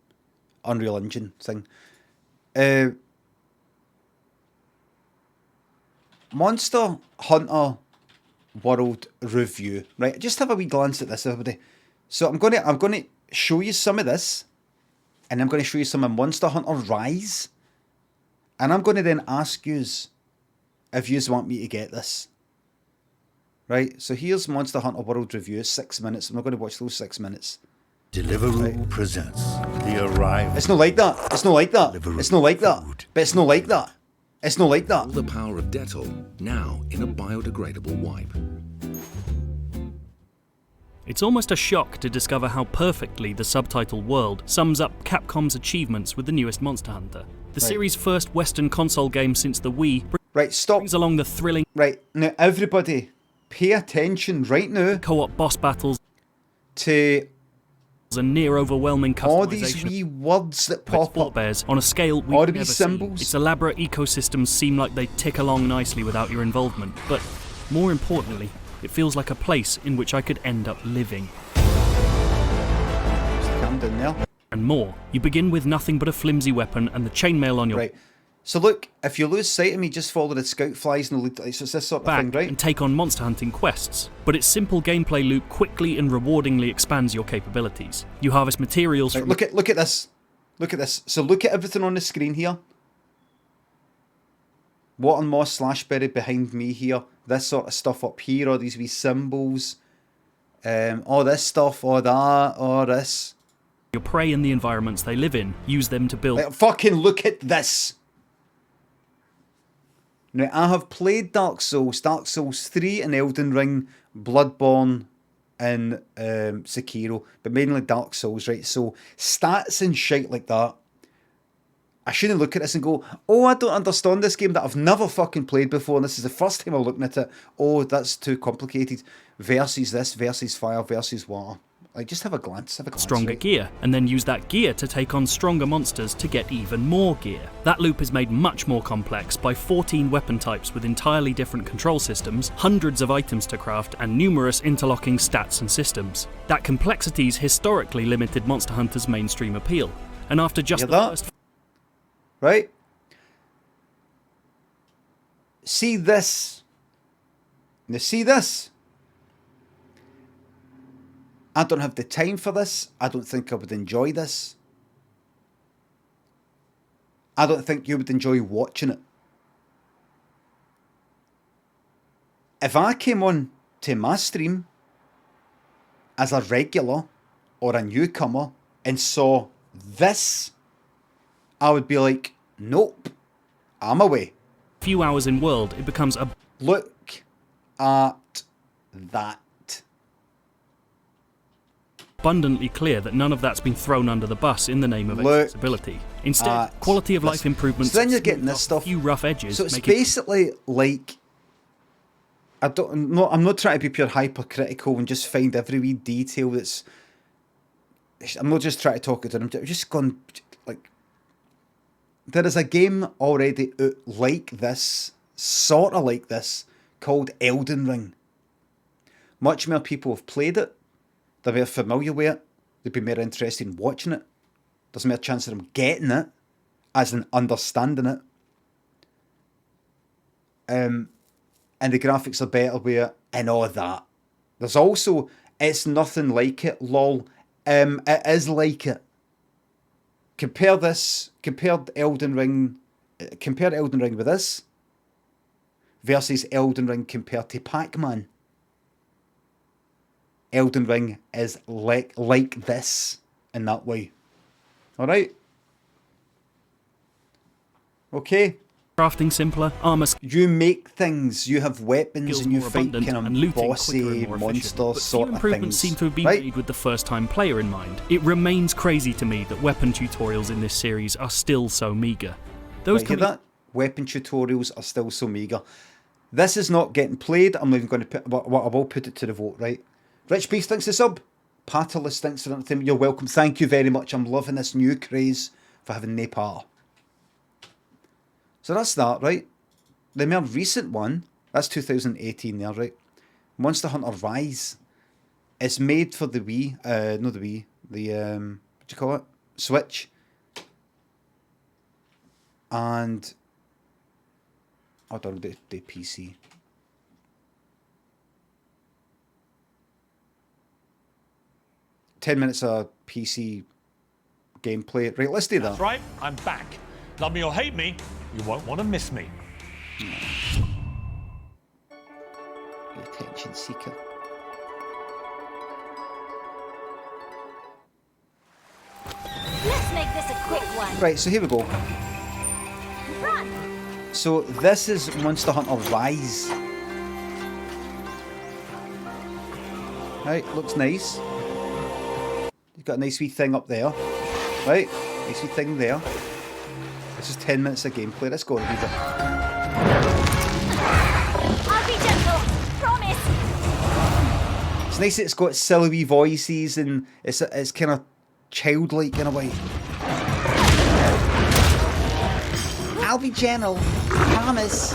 Unreal Engine thing. Monster Hunter World Review. Right, just have a wee glance at this, everybody. So I'm gonna show you some of this, and I'm gonna show you some of Monster Hunter Rise, and I'm gonna then ask yous if yous want me to get this. Right, so here's Monster Hunter World Review, 6 minutes. I'm not going to watch those 6 minutes. Deliveroo presents the arrival. It's not like that. It's not like that. Deliveroo It's not like that. food. But it's not like that. It's not like that. The power of Dettol, now in a biodegradable wipe. It's almost a shock to discover how perfectly the subtitled world sums up Capcom's achievements with the newest Monster Hunter. The series' first Western console game since the Wii Right, stop. brings along the thrilling Right, now everybody, pay attention right now co-op boss battles to and near overwhelming all these customization wee words that of pop sport up. bears on a scale All we've the never wee seen. symbols. Its elaborate ecosystems seem like they tick along nicely without your involvement, but more importantly, it feels like a place in which I could end up living. Just calm down there. And more. You begin with nothing but a flimsy weapon and the chainmail on your Right. So look, if you lose sight of me, just follow the scout flies and lead. So it's this sort of back thing, right? and take on monster hunting quests, but its simple gameplay loop quickly and rewardingly expands your capabilities. You harvest materials Right, from look at this. Look at this. So look at everything on the screen here. Water moss slashberry behind me here. This sort of stuff up here. All these wee symbols. All this stuff. All that. All this. your prey and the environments they live in. Use them to build Like, fucking look at this. Now, I have played Dark Souls 3 and Elden Ring, Bloodborne and Sekiro, but mainly Dark Souls, right? So, stats and shit like that, I shouldn't look at this and go, oh, I don't understand this game that I've never fucking played before, and this is the first time I'm looking at it. Oh, that's too complicated. Versus this, versus fire, versus water. Like, just have a glance, stronger right? gear, and then use that gear to take on stronger monsters to get even more gear. That loop is made much more complex by 14 weapon types with entirely different control systems, hundreds of items to craft, and numerous interlocking stats and systems. That complexity's historically limited Monster Hunter's mainstream appeal, and after just Hear the that? first Right? See this. Now see this. I don't have the time for this. I don't think I would enjoy this. I don't think you would enjoy watching it. If I came on to my stream as a regular or a newcomer and saw this, I would be like, nope, I'm away. few hours in world, it becomes Look at that. abundantly clear that none of that's been thrown under the bus in the name of Look accessibility. Instead, at quality of life this. improvements, So then you're smooth getting this off stuff. a few rough edges, So it's make it basically like, I'm not trying to be pure hypercritical and just find every wee detail that's. I'm not just trying to talk it down. I'm just going like. There is a game already out like this, sort of like this, called Elden Ring. Much more people have played it. They're more familiar with it. They'd be more interested in watching it. There's more chance of them getting it, as in understanding it. And the graphics are better with it, and all that. There's also, it's nothing like it, lol. It is like it. Compare Elden Ring with this versus Elden Ring compared to Pac-Man. Elden Ring is like this in that way. Alright? Okay. crafting simpler, armor You make things, you have weapons, skills and you more fight abundant, kind and of looting quicker bossy and more efficient. monster But few sort of improvements things. seem to have been right? made with the first-time player in mind. It remains crazy to me that weapon tutorials in this series are still so meagre. Those Right, can hear be that? Weapon tutorials are still so meagre. This is not getting played. I'm not even going to put. Well, I will put it to the vote, right? Rich Beast thanks the sub. Paterless thanks for that. You're welcome. Thank you very much. I'm loving this new craze for having no power. So that's that, right? The more recent one, that's 2018 there, right? Monster Hunter Rise. It's made for the Wii, not the Wii, the, what do you call it? Switch. And, I don't know, the PC. $10 of PC gameplay. Right, let's do that. That's right, I'm back. Love me or hate me, you won't want to miss me. The attention seeker. Let's make this a quick one. Right, so here we go. Run! So this is Monster Hunter Rise. Right, looks nice. You've got a nice wee thing up there. Right, nice wee thing there. This is 10 minutes of gameplay. Let's go a wee bit. I'll be gentle, promise. It's nice that it's got silly wee voices and it's kind of childlike in a way. I'll be gentle, promise.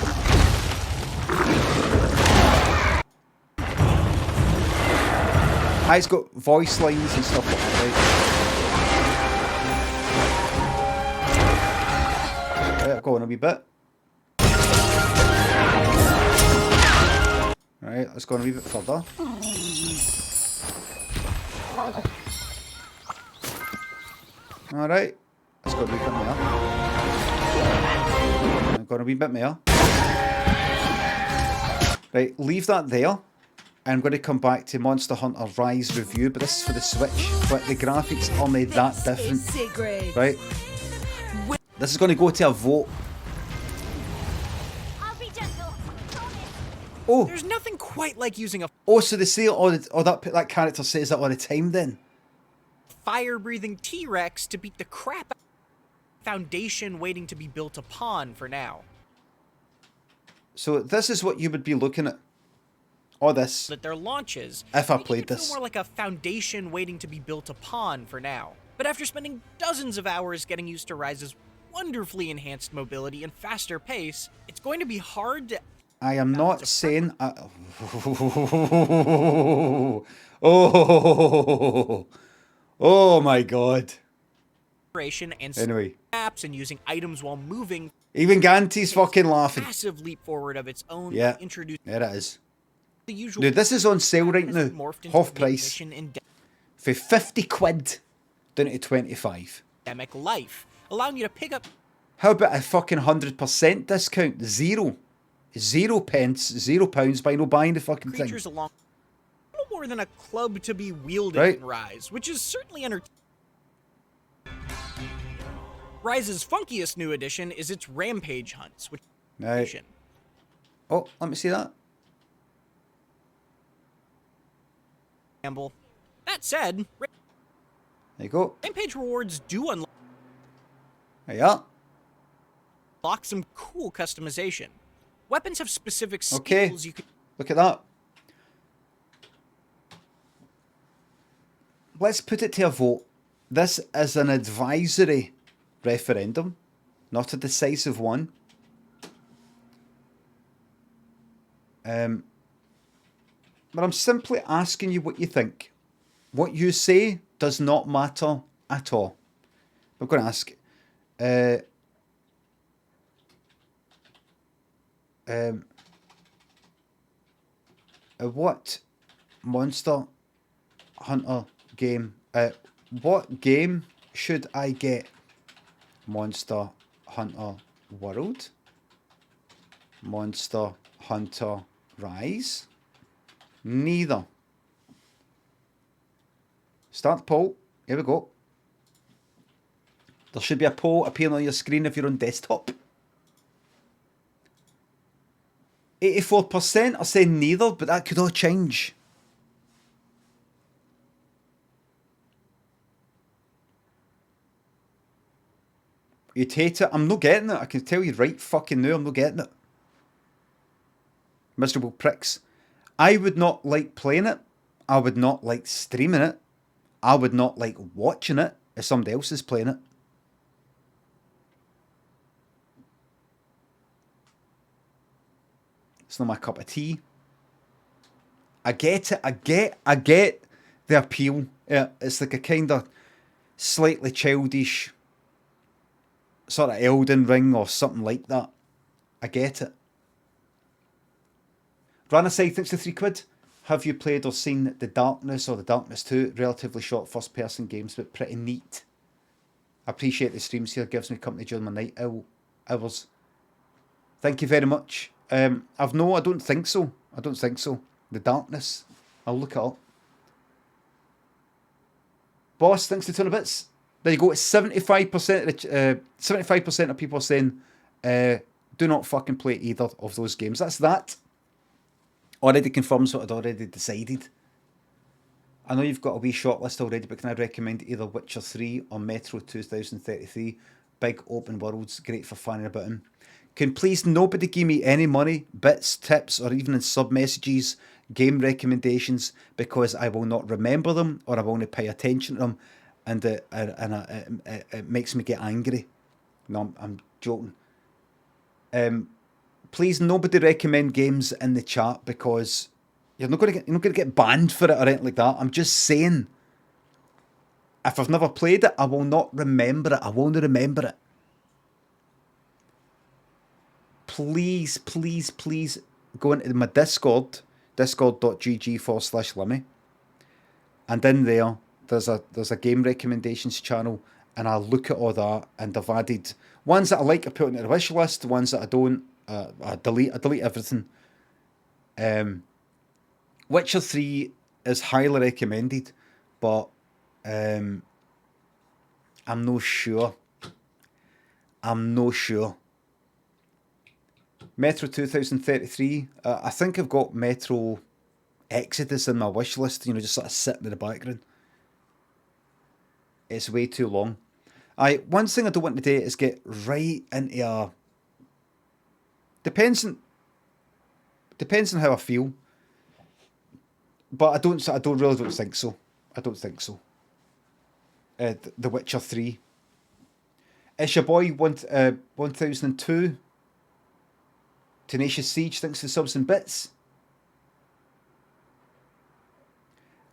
It's got voice lines and stuff like that, right? Right, go on a wee bit. Right, let's go on a wee bit further. Alright, let's go a wee bit more. I've got a wee bit more. Right, leave that there. I'm going to come back to Monster Hunter Rise review, but this is for the Switch. But the graphics are made that different. Right? This is going to go to a vote. I'll be gentle, promise. Oh, There's nothing quite like using a oh, so they say it all the, that character says that all the time then. fire-breathing T-Rex to beat the crap out of the foundation waiting to be built upon for now. So this is what you would be looking at. All this. That their launches, If I making played it feel this. more like a foundation waiting to be built upon for now. But after spending dozens of hours getting used to Rise's wonderfully enhanced mobility and faster pace, it's going to be hard to... I am not saying... Oh my god. And Anyway. apps and using items while moving. Even Gantee's fucking laughing. Massive leap forward of its own. Yeah, Introduce there it is. the usual. Dude, this is on sale right now. morphed into Half the price. mission in For 50 quid. Down to 25. dynamic life, allowing you to pick up How about a fucking 100% discount? Zero. 0 pence, £0 by no buying the fucking thing. creatures along a little more than a club to be wielded Right. in Rise, which is certainly entertaining. Rise's funkiest new addition is its rampage hunts, which Right. Oh, let me see that. gamble. That said, There you go. rampage rewards do There you are. unlock some cool customization. Weapons have specific skills Okay. you can Look at that. Let's put it to a vote. This is an advisory referendum, not a decisive one. But I'm simply asking you what you think. What you say does not matter at all. I'm going to ask. What Monster Hunter game? What game should I get? Monster Hunter World? Monster Hunter Rise? Neither. Start the poll. Here we go. There should be a poll appearing on your screen if you're on desktop. 84% are saying neither, but that could all change. You'd hate it. I'm not getting it. I can tell you right fucking now, I'm not getting it. Miserable pricks. I would not like playing it. I would not like streaming it. I would not like watching it if somebody else is playing it. It's not my cup of tea. I get it. I get the appeal. Yeah, it's like a kind of slightly childish sort of Elden Ring or something like that. I get it. Ranaside thinks the £3. Have you played or seen The Darkness or The Darkness 2? Relatively short first-person games, but pretty neat. I appreciate the streams here. Gives me company during my night hours. Thank you very much. I don't think so. I don't think so. The Darkness. I'll look it up. Boss, thanks to 200 bits. There you go. 75% of people are saying do not fucking play either of those games. That's that. Already confirms what I'd already decided. I know you've got a wee shortlist already, but can I recommend either Witcher 3 or Metro 2033? Big open worlds, great for fanning about in. Can please nobody give me any money, bits, tips, or even in sub-messages, game recommendations, because I will not remember them or I will not pay attention to them, and it makes me get angry. No, I'm joking. Please nobody recommend games in the chat, because you're not going to get banned for it or anything like that. I'm just saying, if I've never played it, I will not remember it. I won't remember it. Please, please, please go into my Discord, discord.gg/Limmy, and in there's a game recommendations channel, and I look at all that, and I've added ones that I like, I put into the wish list. Ones that I don't, I delete everything. Witcher 3 is highly recommended, but I'm no sure. Metro 2033. I think I've got Metro Exodus in my wish list, just sort of sitting in the background. It's way too long. One thing I don't want to do is get right into a... Depends on how I feel. But I don't think so. I don't think so. The Witcher 3. It's your boy 1002. Tenacious Siege thinks the subs and bits.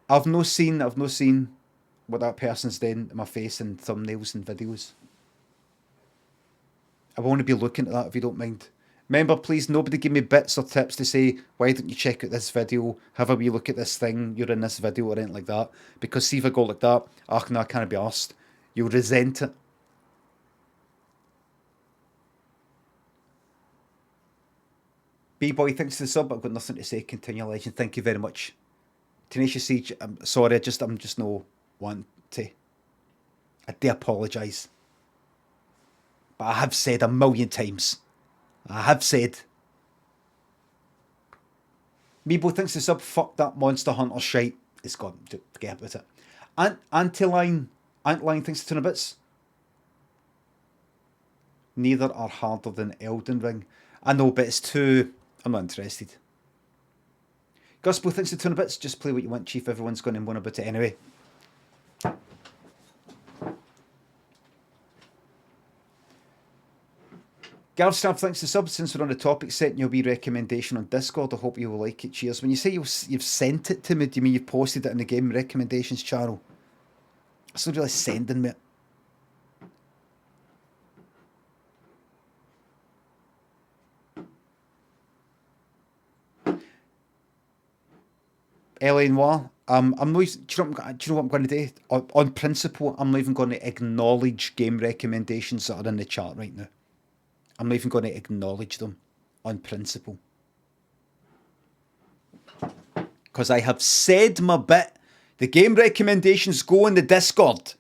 I've no seen what that person's done to my face in thumbnails and videos. I want to be looking at that if you don't mind. Remember, please, nobody give me bits or tips to say, why don't you check out this video, have a wee look at this thing, you're in this video or anything like that. Because see if I go like that, no, I can't be arsed. You'll resent it. B-Boy thinks the sub, I've got nothing to say, continue legend, thank you very much. Tenacious Siege, I'm sorry, I'm just no want to. I do apologise. But I have said a million times. I have said. Meebo thinks the sub, fuck that Monster Hunter shite. It's gone, forget about it. Antline thinks the 200 bits. Neither are harder than Elden Ring. I know, but it's too... I'm not interested. Guspo thinks the 200 bits. Just play what you want, Chief. Everyone's going to moan about it anyway. Garvstaff thanks the sub. Since we're on the topic, sent you a wee recommendation on Discord. I hope you will like it. Cheers. When you say you've sent it to me, do you mean you've posted it in the game recommendations channel? It's not really sending me it. Noir, I'm not. Do you know what I'm going to do? On principle, I'm not even going to acknowledge game recommendations that are in the chat right now. I'm not even going to acknowledge them on principle. Because I have said my bit. The game recommendations go in the Discord.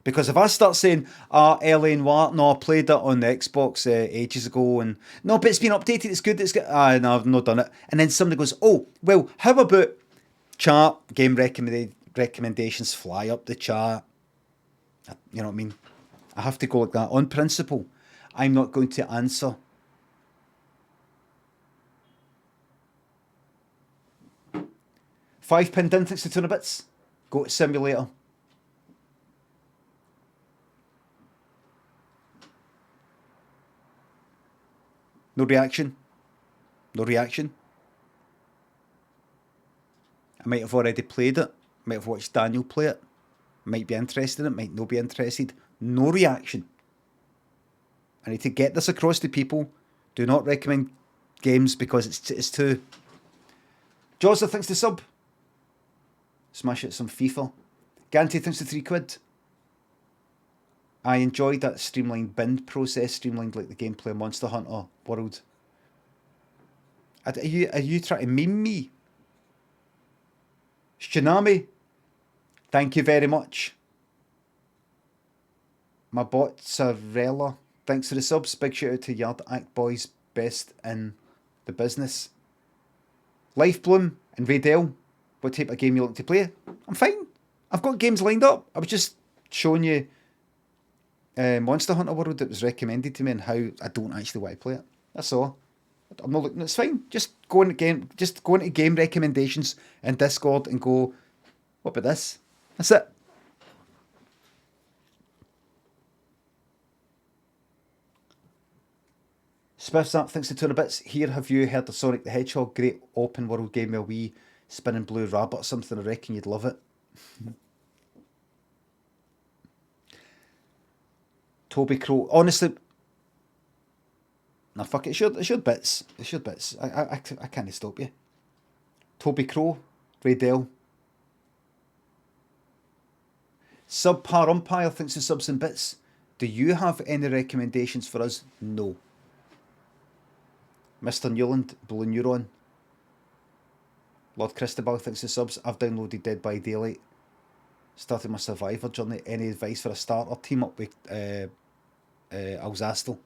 Because if I start saying, L.A. Noire, no, I played it on the Xbox ages ago, and no, but it's been updated, it's good, no, I've not done it. And then somebody goes, oh, well, how about chat, game recommendations fly up the chat? You know what I mean? I have to go like that. On principle, I'm not going to answer. £5 down, thanks to 200 bits. Go to Simulator. No reaction. No reaction. I might have already played it. Might have watched Daniel play it. Might be interested in it. Might not be interested. No reaction. I need to get this across to people. Do not recommend games because it's too... Josler, thanks to sub. Smash it some FIFA. Gantee, thanks to £3. I enjoyed that streamlined bind process, streamlined like the gameplay of Monster Hunter World. Are you trying to meme me? Shinami, thank you very much. My Botsarella, thanks for the subs. Big shout out to Yard Act Boys, best in the business. Life Bloom and Raydell, what type of game you like to play? I'm fine. I've got games lined up. I was just showing you Monster Hunter World that was recommended to me and how I don't actually want to play it. That's all. I'm not looking. It's fine. Just go into game recommendations in Discord and go, what about this? That's it. Spiffs up, thanks to 200 bits. Here, have you heard of Sonic the Hedgehog? Great open world game with a wee spinning blue rabbit or something. I reckon you'd love it. Toby Crow. Honestly, nah, fuck it. It should bits. It should bits. I can't stop you. Toby Crow, Raydell. Subpar Umpire thinks the subs and bits. Do you have any recommendations for us? No. Mr. Newland, Blue Neuron. Lord Christabel thinks the subs. I've downloaded Dead by Daylight. Started my Survivor journey. Any advice for a starter? Team up with Alzastel.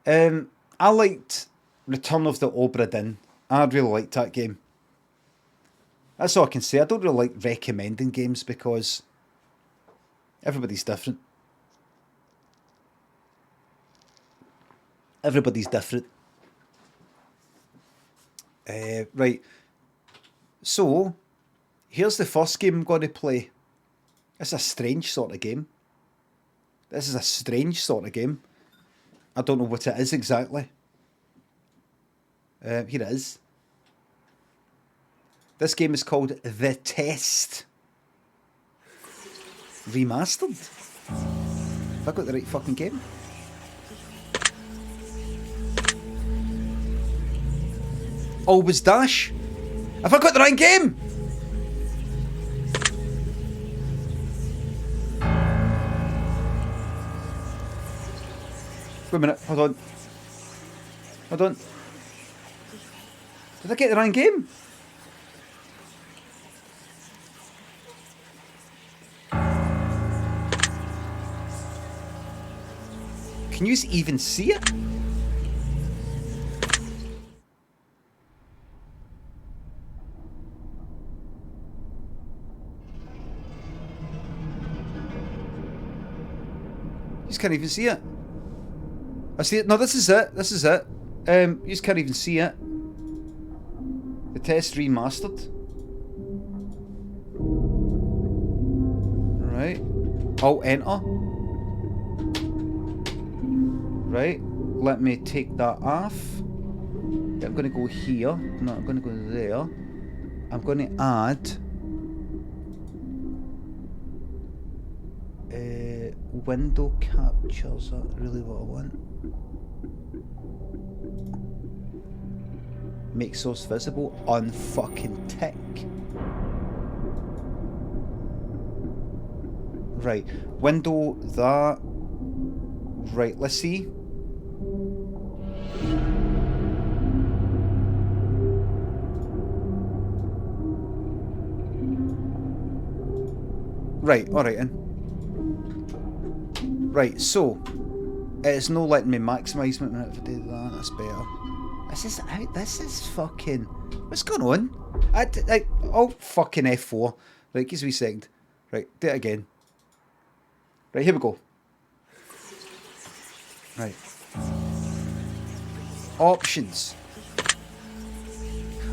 I liked Return of the Obra Dinn. I really liked that game. That's all I can say. I don't really like recommending games because everybody's different. Everybody's different. Right. So, here's the first game I'm going to play. It's a strange sort of game. This is a strange sort of game. I don't know what it is exactly. Here it is. This game is called The Test. Remastered. Have I got the right fucking game? Always Dash. Have I got the right game? Wait a minute, hold on. Hold on. Did I get the right game? Can you even see it? You just can't even see it. I see it. No, this is it. This is it. You just can't even see it. The Test Remastered. Right. Alt Enter. Right. Let me take that off. Yeah, I'm going to go here. No, I'm going to go there. I'm going to add... window captures. Is that really what I want? Make source visible. Unfucking tick. Right. Window that. Right, let's see. Right, alright then. Right, so it's no letting me maximise my minute if I do that, that's better. This is fucking... What's going on? Oh, fucking F4. Right, give us a wee second. Right, do it again. Right, here we go. Right. Options.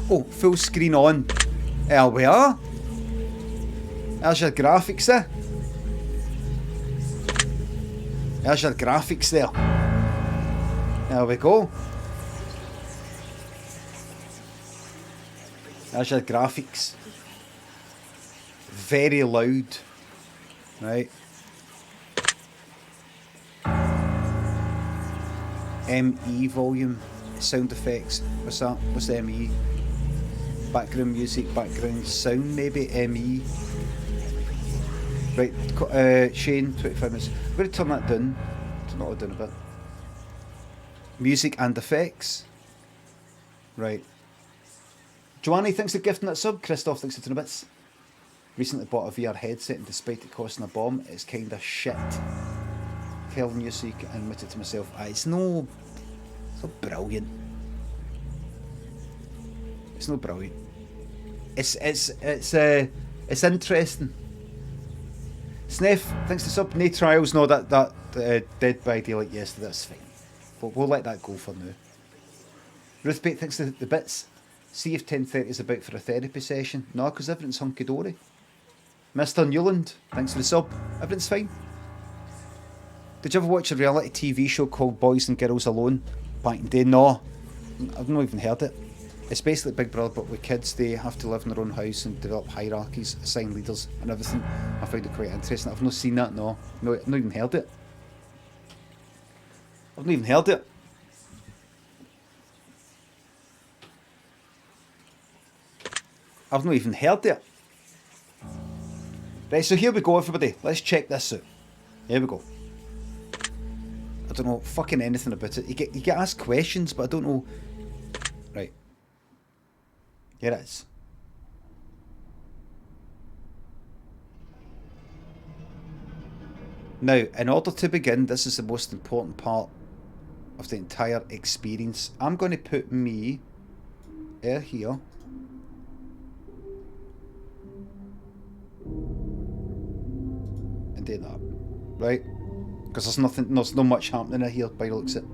Oh, full screen on. There we are. There's your graphics there. There's your graphics there. There we go. There's your graphics. Very loud. Right. ME volume. Sound effects. What's that? What's the ME? Background music, background sound maybe? ME. Right, Shane, 25 minutes. I'm going to turn that down. Turn that all down a bit. Music and effects. Right. Joanny thinks of gifting that sub. Christoph thinks of 10 bits. Recently bought a VR headset and despite it costing a bomb, it's kind of shit. Telling you so you can admit it to myself. It's no brilliant. It's not brilliant. It's interesting. Sniff, thanks to sub. No trials, no that Dead by Daylight yesterday, that's fine. But we'll let that go for now. Ruth Bate thinks the bits. See if 10:30 is about for a therapy session. No, because everything's hunky-dory. Mr. Newland, thanks for the sub. Everything's fine. Did you ever watch a reality TV show called Boys and Girls Alone back in the day? No, I've not even heard it. It's basically Big Brother, but with kids, they have to live in their own house and develop hierarchies, assign leaders and everything. I found it quite interesting. I've not seen that, no. No, I've not even heard it. I've not even heard it. I've not even heard it. Right, so here we go, everybody. Let's check this out. Here we go. I don't know fucking anything about it. You get asked questions, but I don't know. Right. Here it is. Now, in order to begin, this is the most important part of the entire experience. I'm going to put me here. And do that. Right? Because there's not much happening in here by the looks of it.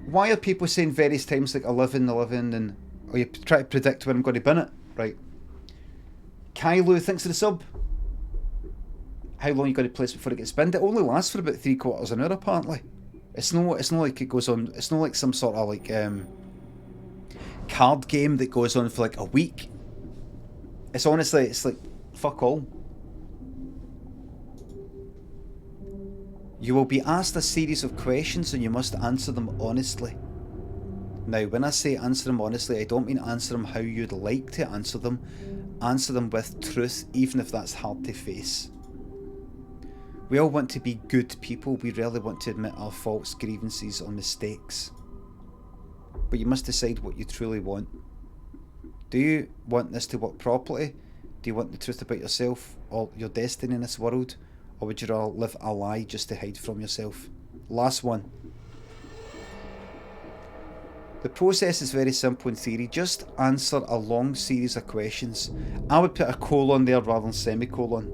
Why are people saying various times like 11, and or you try to predict when I'm going to bin it? Right. Kylo thinks of the sub. How long you got to place before it gets binned? It only lasts for about 3/4 an hour apparently. It's not like it goes on. It's not like some sort of like card game that goes on for like a week. It's honestly, it's like fuck all. You will be asked a series of questions and you must answer them honestly. Now, when I say answer them honestly, I don't mean answer them how you'd like to answer them. Answer them with truth, even if that's hard to face. We all want to be good people. We rarely want to admit our faults, grievances, or mistakes. But you must decide what you truly want. Do you want this to work properly? Do you want the truth about yourself or your destiny in this world? Or would you rather live a lie just to hide from yourself? Last one. The process is very simple in theory. Just answer a long series of questions. I would put a colon there rather than semicolon.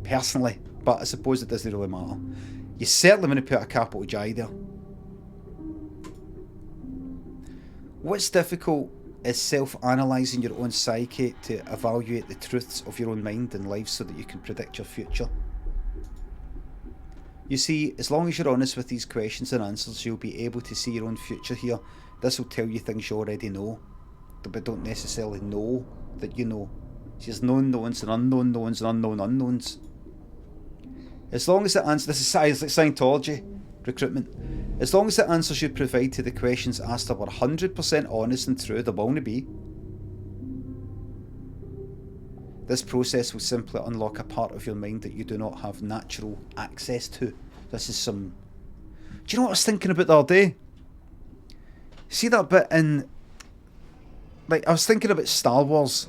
Personally. But I suppose it doesn't really matter. You certainly want to put a capital J there. What's difficult is self-analysing your own psyche to evaluate the truths of your own mind and life so that you can predict your future. You see, as long as you're honest with these questions and answers, you'll be able to see your own future here. This will tell you things you already know, but don't necessarily know that you know. There's known knowns and unknown knowns and unknown unknowns. As long as the answer, this is like Scientology recruitment. As long as the answers you provide to the questions asked are 100% honest and true, there will only be. This process will simply unlock a part of your mind that you do not have natural access to. This is some... Do you know what I was thinking about the other day? See that bit in... like, I was thinking about Star Wars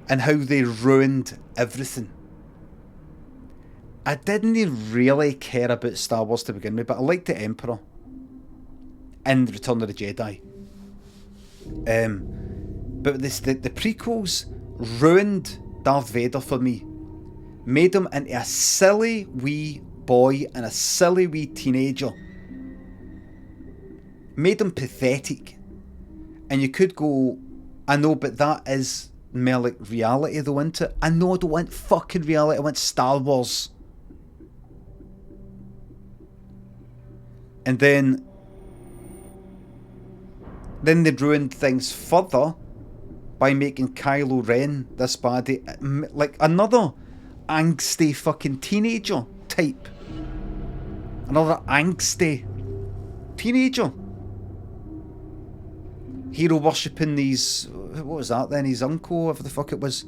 and how they ruined everything. I didn't really care about Star Wars to begin with, but I liked the Emperor and Return of the Jedi. But the prequels ruined Darth Vader for me. Made him into a silly wee boy and a silly wee teenager. Made him pathetic. And you could go, I know, but that is more like reality though, isn't it? I know I don't want fucking reality, I want Star Wars. And then they ruined things further by making Kylo Ren this baddie, like another angsty fucking teenager type. Another angsty teenager. Hero worshipping these, what was that then? His uncle, whatever the fuck it was.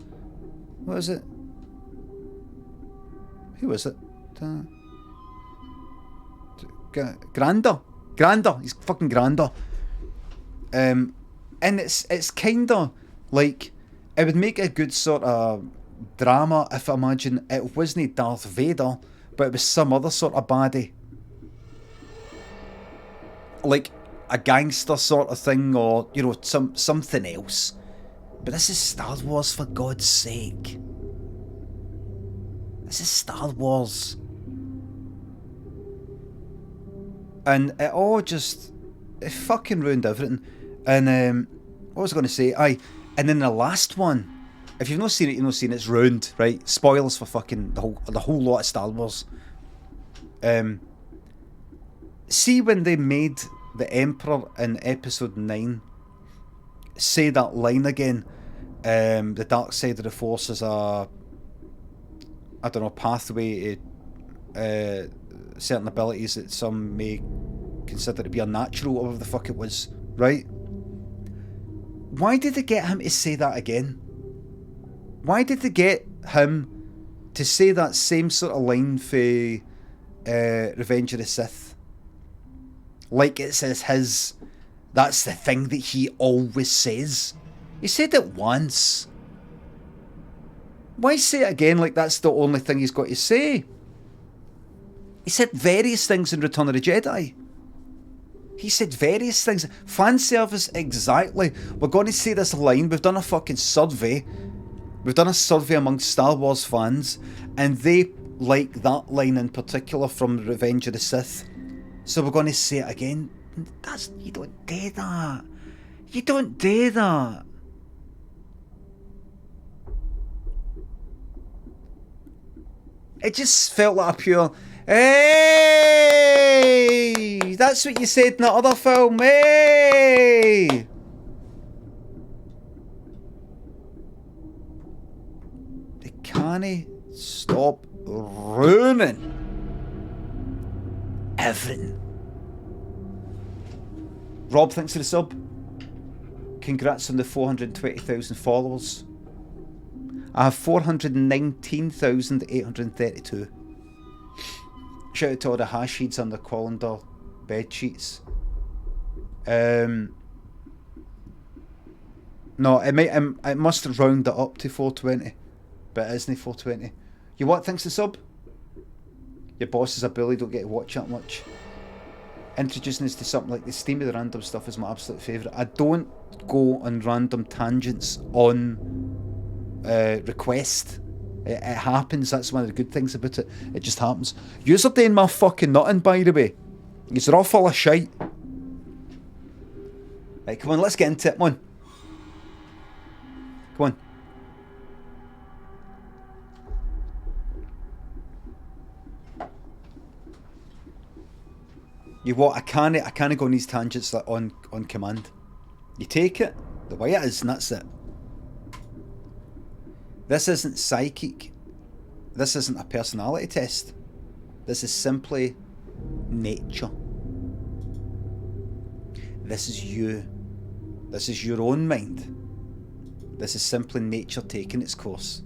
What was it? Who was it? Grander. He's fucking Grander. And it's kinda like, it would make a good sort of drama if I imagine it wasn't Darth Vader, but it was some other sort of baddie. Like a gangster sort of thing, or, you know, something else. But this is Star Wars, for God's sake. This is Star Wars. And it all just, it fucking ruined everything. And what was I going to say? And then the last one, if you've not seen it, you've not seen it. It's ruined, right? Spoilers for fucking the whole lot of Star Wars. See when they made the Emperor in Episode 9 say that line again, the dark side of the Force is a, I don't know, pathway to certain abilities that some may consider to be unnatural, or whatever the fuck it was, right? Why did they get him to say that again? Why did they get him to say that same sort of line for Revenge of the Sith? Like it says his, that's the thing that he always says. He said it once. Why say it again like that's the only thing he's got to say? He said various things in Return of the Jedi. He said various things. Fan service, exactly. We're going to say this line. We've done a fucking survey. We've done a survey amongst Star Wars fans, and they like that line in particular from Revenge of the Sith. So we're going to say it again. You don't do that. You don't do that. It just felt like a pure, hey, that's what you said in that other film, hey. They can't stop ruining everything. Rob, thanks for the sub. Congrats on the 420,000 followers. I have 419,832. Shout out to all the hash heads on the colander bed sheets. No, it must round it up to 420, but it isn't 420. You what? Thanks to sub. Your boss is a bully. Don't get to watch that much. Introducing us to something like the Steam of the Random stuff is my absolute favourite. I don't go on random tangents on request. It happens. That's one of the good things about it. It just happens. Yous are doing my fucking nothing, by the way. Yous are all full of shite. Right, come on, let's get into it, come on. Come on. You what? I can't go on these tangents like on command. You take it the way it is, and that's it. This isn't psychic. This isn't a personality test. This is simply nature. This is you. This is your own mind. This is simply nature taking its course.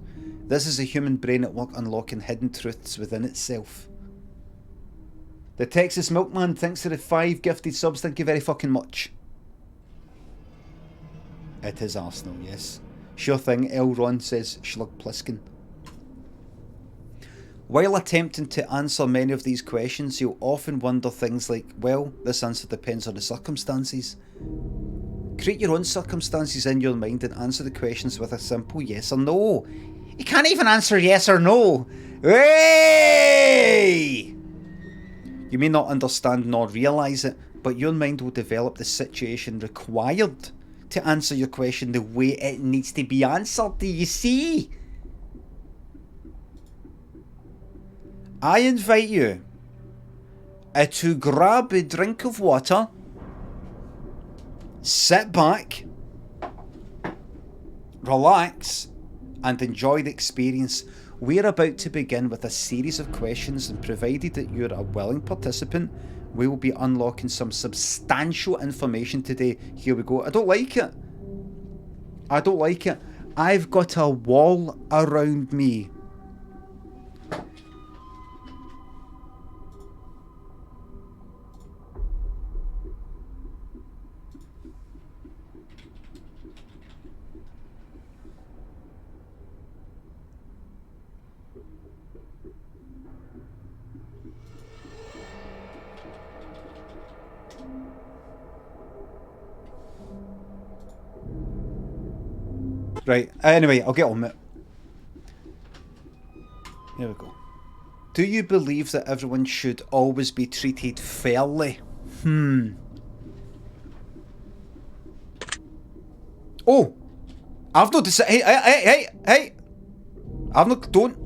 This is a human brain at work unlocking hidden truths within itself. The Texas Milkman, thanks for the 5 gifted subs. Thank you very fucking much. It is Arsenal, yes. Sure thing, Elron says Schlug Pliskin. While attempting to answer many of these questions, you'll often wonder things like, well, this answer depends on the circumstances. Create your own circumstances in your mind and answer the questions with a simple yes or no. You can't even answer yes or no. Hey! You may not understand nor realise it, but your mind will develop the situation required to answer your question the way it needs to be answered. Do you see? I invite you to grab a drink of water, sit back, relax, and enjoy the experience. We're about to begin with a series of questions, and provided that you're a willing participant, we will be unlocking some substantial information today. Here we go. I don't like it. I don't like it. I've got a wall around me. Right, anyway, I'll get on with it. Here we go. Do you believe that everyone should always be treated fairly? Oh! I've not decided. Hey! I've not. Don't.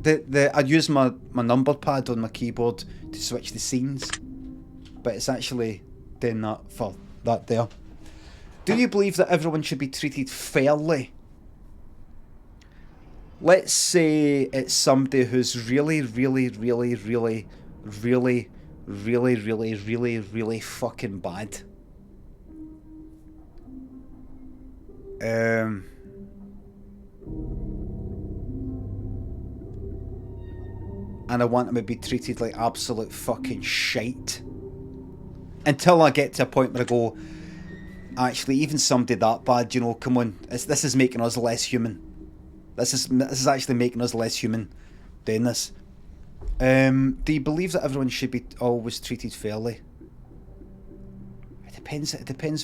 I use my number pad on my keyboard to switch the scenes, but it's actually doing that for that there. Do you believe that everyone should be treated fairly? Let's say it's somebody who's really fucking bad. And I want them to be treated like absolute fucking shite. Until I get to a point where I go, actually, even somebody that bad, you know, come on, this is making us less human. This is actually making us less human doing this. Do you believe that everyone should be always treated fairly? It depends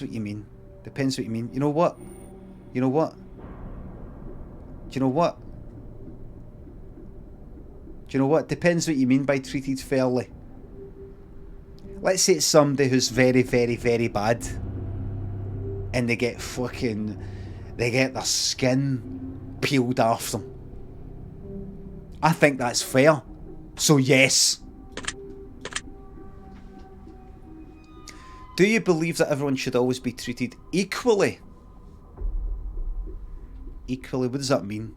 what you mean. Depends what you mean. You know what? Depends what you mean by treated fairly. Let's say it's somebody who's very bad, and they get their skin peeled off them. I think that's fair. So yes. Do you believe that everyone should always be treated equally? Equally, what does that mean?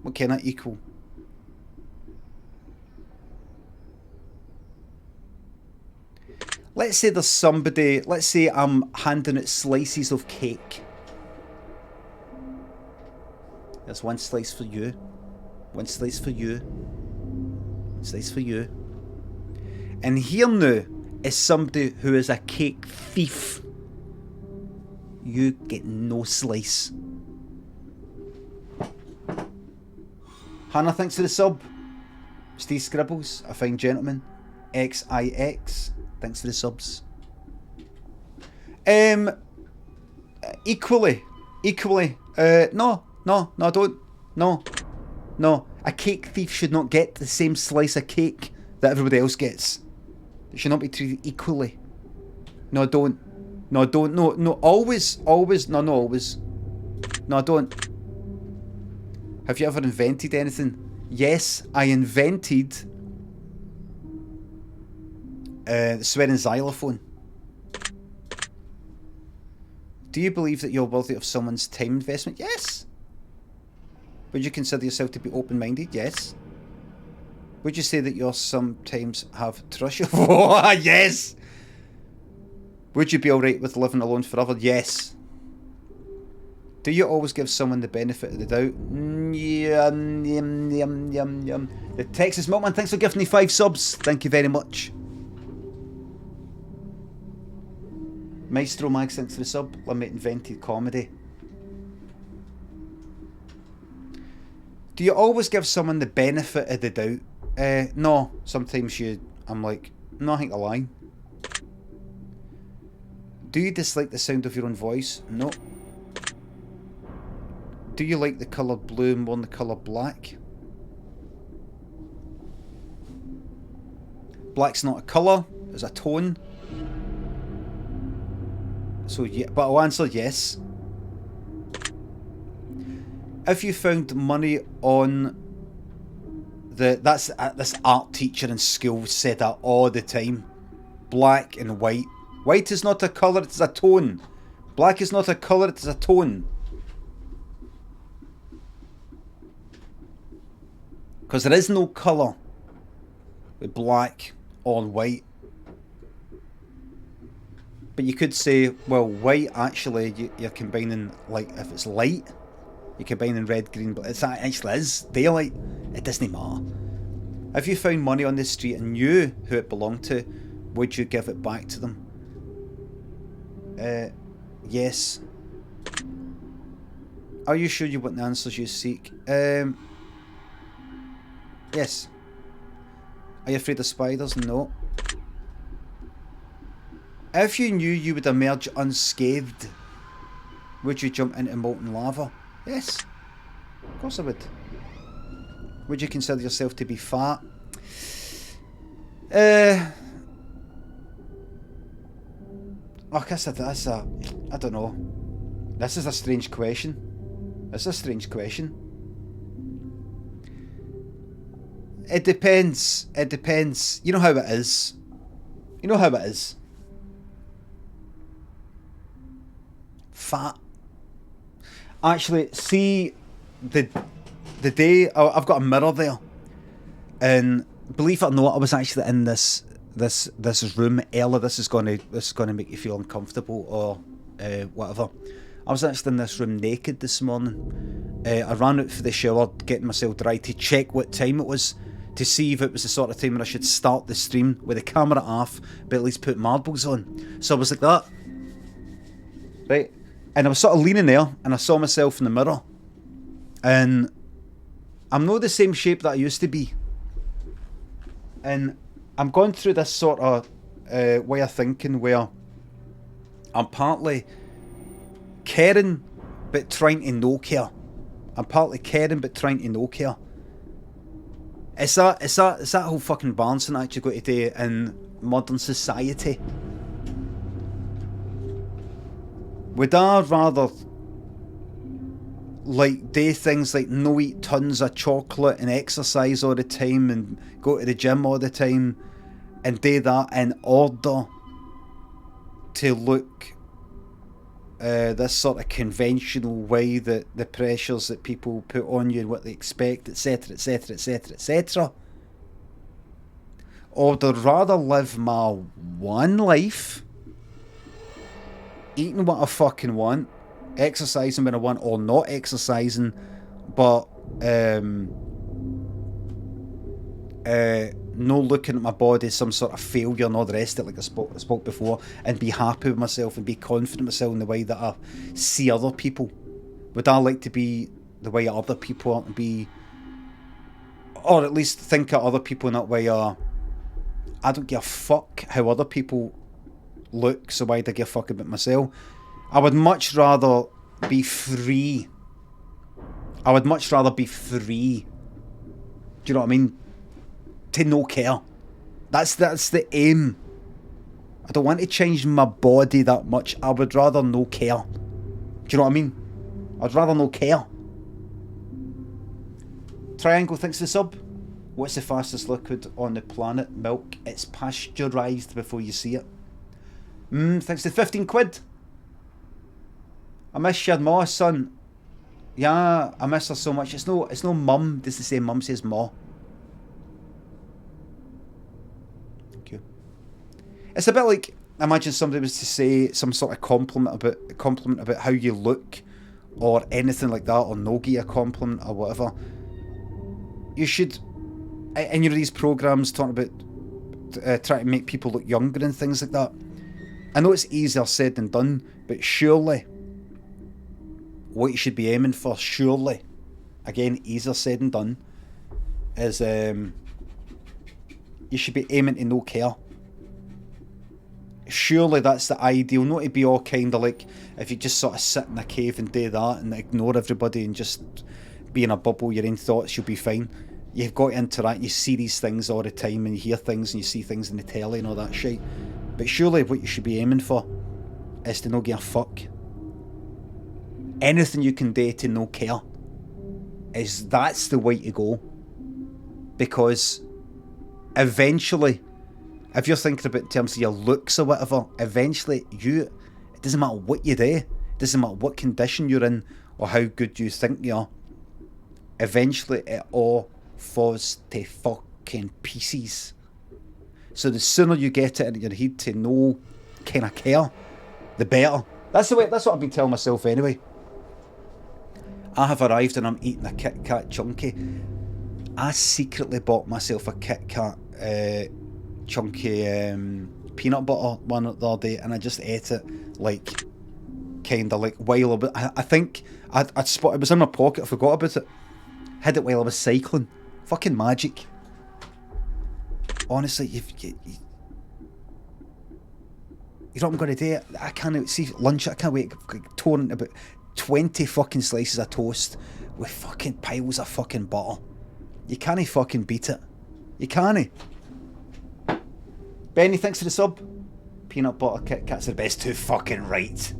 What kind of equal? Let's say there's somebody, let's say I'm handing out slices of cake. There's one slice for you. One slice for you. One slice for you. And here now is somebody who is a cake thief. You get no slice. Hannah, thanks for the sub. Steve Scribbles, a fine gentleman. XIX, thanks for the subs. Equally. No, don't. No. A cake thief should not get the same slice of cake that everybody else gets. They should not be treated equally. No, don't. No, always. No, always. No, don't. Have you ever invented anything? Yes, I invented the swearing xylophone. Do you believe that you're worthy of someone's time investment? Yes. Would you consider yourself to be open-minded? Yes. Would you say that you sometimes have trust? Oh, yes. Would you be alright with living alone forever? Yes. Do you always give someone the benefit of the doubt? The Texas Milkman, thanks for gifting me 5 subs. Thank you very much. Maestro Mag, thanks for the sub. Limit invented comedy. Do you always give someone the benefit of the doubt? No. Sometimes I'm like, no, I think they're lying. Do you dislike the sound of your own voice? No. Do you like the colour blue more than the colour black? Black's not a colour, it's a tone. So yeah, but I'll answer yes. If you found money on that's this art teacher in school said that all the time. Black and white. White is not a colour, it is a tone. Black is not a colour, it is a tone. Because there is no colour with black or white. But you could say, well, white actually, you're combining, like, if it's light, you're combining red, green, but it actually is daylight. It doesn't matter. If you found money on the street and knew who it belonged to, would you give it back to them? Yes. Are you sure you want the answers you seek? Yes. Are you afraid of spiders? No. If you knew you would emerge unscathed, would you jump into molten lava? Yes. Of course I would. Would you consider yourself to be fat? I guess that's a... I don't know. This is a strange question. It's a strange question. It depends. It depends. You know how it is. You know how it is. Fat. Actually, see the day I've got a mirror there, and believe it or not, I was actually in this room earlier. This is gonna make you feel uncomfortable or whatever. I was actually in this room naked this morning. I ran out for the shower, getting myself dry to check what time it was, to see if it was the sort of time when I should start the stream with the camera off, but at least put marbles on. So I was like that, right? And I was sort of leaning there, and I saw myself in the mirror, and I'm not the same shape that I used to be. And I'm going through this sort of way of thinking where I'm partly caring but trying to no care. I'm partly caring but trying to no care. It's that whole fucking balancing act you got to do in modern society. Would I rather like do things like no eat tons of chocolate and exercise all the time and go to the gym all the time and do that in order to look this sort of conventional way, that the pressures that people put on you and what they expect, etc, etc, etc, etc, or would I rather live my one life, eating what I fucking want, exercising when I want or not exercising, but no looking at my body as some sort of failure and all the rest of it, like I spoke before, and be happy with myself and be confident in myself in the way that I see other people? Would I like to be the way other people are, to be, or at least think of other people in that way? I don't give a fuck how other people look, so why do I give a fuck about myself? I would much rather be free. I would much rather be free. Do you know what I mean? To no care. That's the aim. I don't want to change my body that much. I would rather no care. Do you know what I mean? I'd rather no care. Triangle thinks the sub. What's the fastest liquid on the planet? Milk. It's pasteurised before you see it. Thanks to 15 quid. I miss your ma, son. Yeah, I miss her so much. It's no mum. Does the same mum says ma. Thank you. It's a bit like, imagine somebody was to say some sort of compliment about how you look, or anything like that, or no give a compliment or whatever. You should, and you know these programs talking about trying to make people look younger and things like that. I know it's easier said than done, but surely what you should be aiming for, surely, again, easier said than done, is you should be aiming to no care. Surely that's the ideal, not to be all kind of like, if you just sort of sit in a cave and do that and ignore everybody and just be in a bubble, your own thoughts, you'll be fine. You've got to interact, you see these things all the time and you hear things and you see things in the telly and all that shit. But surely what you should be aiming for is to not give a fuck. Anything you can do to no care, that's the way to go. Because eventually, if you're thinking about in terms of your looks or whatever, eventually it doesn't matter what you do, it doesn't matter what condition you're in or how good you think you are, eventually it all falls to fucking pieces. So the sooner you get it into your head to no kind of care, the better. That's what I've been telling myself anyway. I have arrived and I'm eating a Kit Kat chunky. I secretly bought myself a Kit Kat chunky peanut butter one the other day, and I just ate it like kind of like while I was, I think I'd spot it was in my pocket, I forgot about it, had it while I was cycling. Fucking magic. Honestly, you know what I'm going to do? I can't see lunch. I can't wait. Torn about 20 fucking slices of toast with fucking piles of fucking butter. You can't fucking beat it. You can't. Benny, thanks for the sub. Peanut butter Kit Kat's the best. Too fucking right.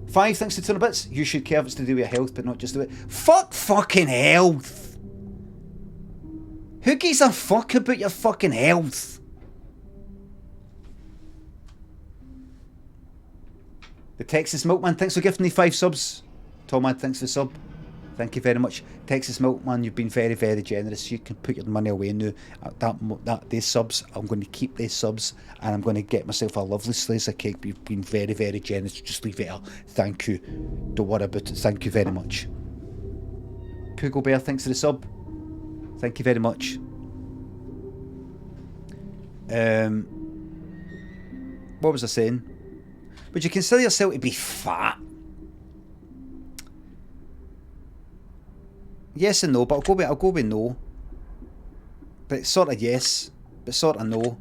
5, thanks to 2 bits. You should care if it's to do with your health, but not just do it. Fuck fucking health. Who gives a fuck about your fucking health? The Texas Milkman, thanks for gifting me 5 subs. Tomad, thanks for the sub. Thank you very much. Texas Milkman, you've been very, very generous. You can put your money away now. These subs, I'm going to keep these subs and I'm going to get myself a lovely slice of cake. You've been very, very generous. Just leave it there. Thank you. Don't worry about it. Thank you very much. Poogle Bear, thanks for the sub. Thank you very much. What was I saying? Would you consider yourself to be fat? Yes and no, but I'll go with no. But sort of yes, but sort of no.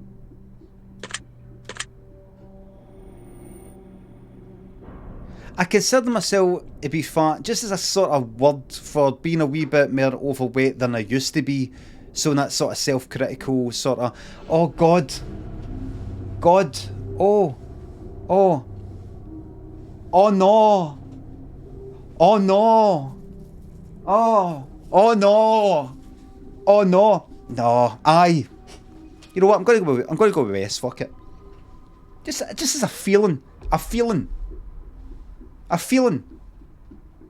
I consider myself to be fat just as a sort of word for being a wee bit more overweight than I used to be. So in that sort of self-critical sort of, oh God, oh no, oh no, oh no, aye. You know what? I'm going to go with yes. Fuck it. Just as a feeling.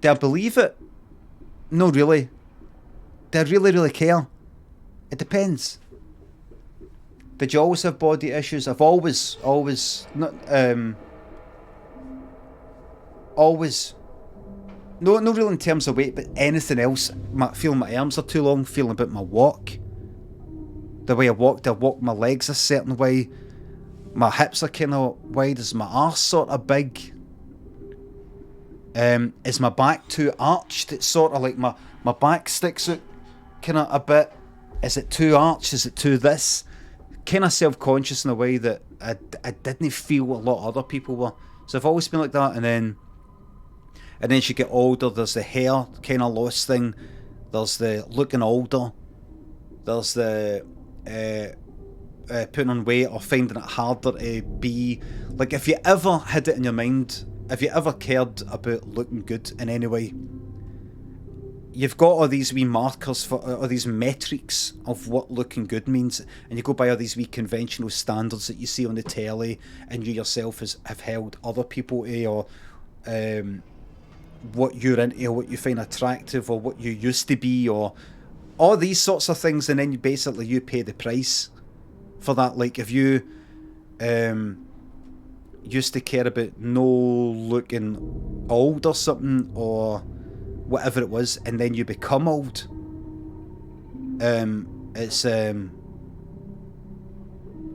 Do I believe it? No, really. Do I really care? It depends. Did you always have body issues? I've always not always. No real in terms of weight, but anything else. Feeling my arms are too long. Feeling about my walk. The way I walk my legs a certain way. My hips are kind of wide. Is my arse sort of big? Is my back too arched? It's sort of like my back sticks out kind of a bit. Is it too arched? Is it too this? Kind of self-conscious in a way that I didn't feel a lot of other people were. So I've always been like that. And then as you get older, there's the hair kind of loss thing. There's the looking older. There's the putting on weight or finding it harder to be. Like, if you ever had it in your mind, if you ever cared about looking good in any way, you've got all these wee markers for all these metrics of what looking good means, and you go by all these wee conventional standards that you see on the telly, and you yourself have held other people to, or what you're into, or what you find attractive, or what you used to be, or all these sorts of things, and then you pay the price for that. Like, if you used to care about no looking old or something, or whatever it was, and then you become old, it's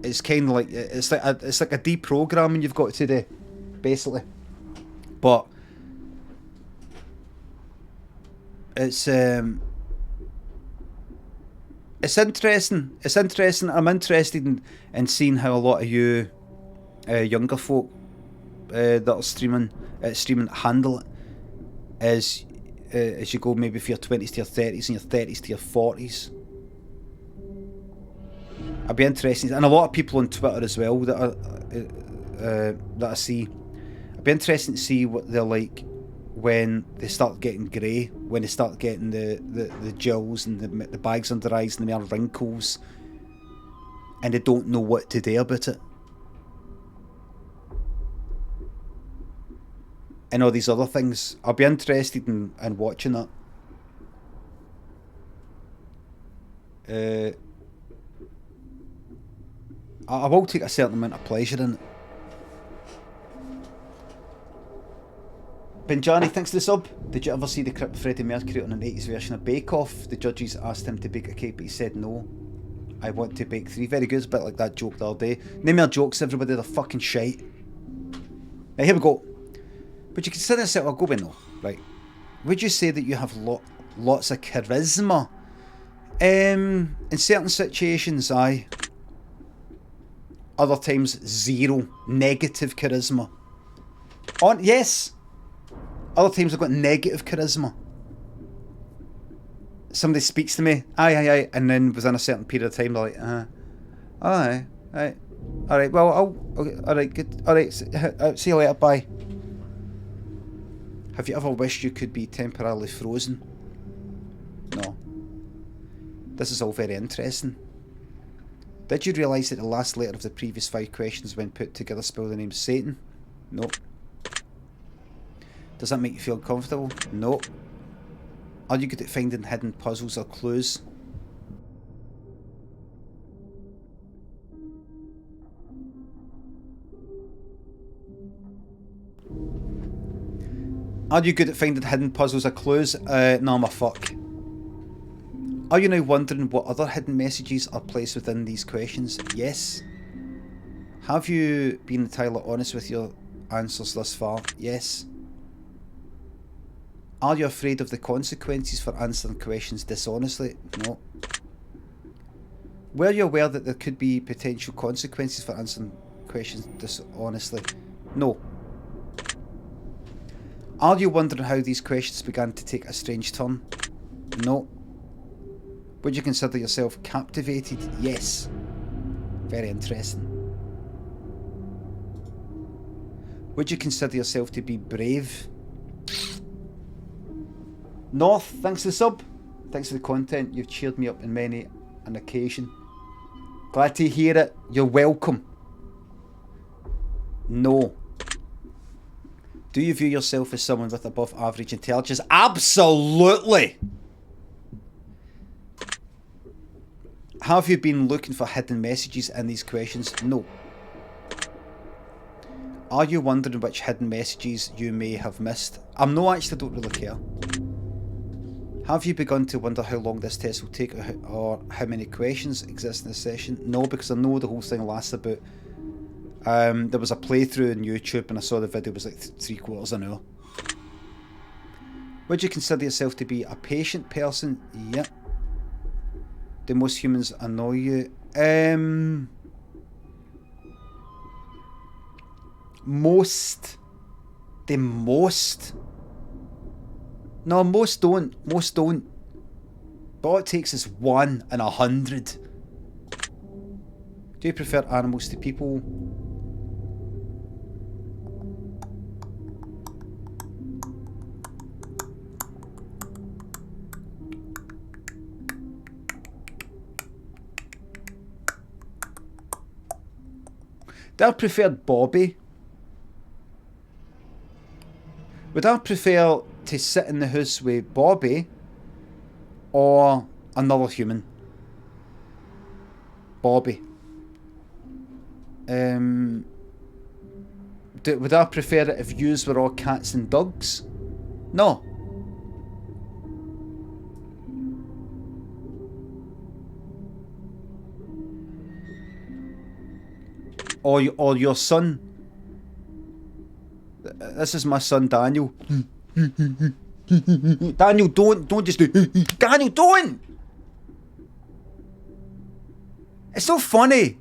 it's kind of like it's like a deprogramming you've got to do, basically. But it's interesting. It's interesting. I'm interested in seeing how a lot of you younger folk that are streaming handle it as you go maybe from your 20s to your 30s and your 30s to your 40s. I'd be interested, and a lot of people on Twitter as well that I see. I'd be interested to see what they're like when they start getting grey, when they start getting the jowls and the bags under their eyes and the mere wrinkles, and they don't know what to do about it. And all these other things. I'll be interested in watching that. I will take a certain amount of pleasure in it. Benjani, thanks for the sub. Did you ever see the clip of Freddie Mercury on an 80s version of Bake Off? The judges asked him to bake a cake, but he said no. I want to bake 3. Very good. It's a bit like that joke the other day. Name your jokes, everybody. They're fucking shite. Now, here we go. But you consider yourself, I'll go with no. Right. Would you say that you have lots of charisma? In certain situations, aye. Other times, 0. Negative charisma. Yes. Other times I've got negative charisma. Somebody speaks to me, aye, and then within a certain period of time they're like, aye, alright, well, alright, good, alright, see you later, bye. Have you ever wished you could be temporarily frozen? No. This is all very interesting. Did you realise that the last letter of the previous 5 questions when put together spell the name Satan? No. Does that make you feel comfortable? No. Are you good at finding hidden puzzles or clues? Are you good at finding hidden puzzles or clues? No, I'm a fuck. Are you now wondering what other hidden messages are placed within these questions? Yes. Have you been entirely honest with your answers thus far? Yes. Are you afraid of the consequences for answering questions dishonestly? No. Were you aware that there could be potential consequences for answering questions dishonestly? No. Are you wondering how these questions began to take a strange turn? No. Would you consider yourself captivated? Yes. Very interesting. Would you consider yourself to be brave? North, thanks for the sub. Thanks for the content. You've cheered me up on many an occasion. Glad to hear it. You're welcome. No. Do you view yourself as someone with above average intelligence? Absolutely. Have you been looking for hidden messages in these questions? No. Are you wondering which hidden messages you may have missed? I'm no, actually don't really care. Have you begun to wonder how long this test will take or how many questions exist in this session? No, because I know the whole thing lasts about... there was a playthrough on YouTube and I saw the video was like 3/4 an hour. Would you consider yourself to be a patient person? Yeah. Do most humans annoy you? Most. No, most don't. Most don't. But all it takes is 1 in 100. Do you prefer animals to people? Do I prefer Bobby? Would I prefer to sit in the house with Bobby or another human? Bobby. Would I prefer it if yous were all cats and dogs? No. or your son. This is my son Daniel. Daniel, don't just do. Daniel, don't. It's not funny.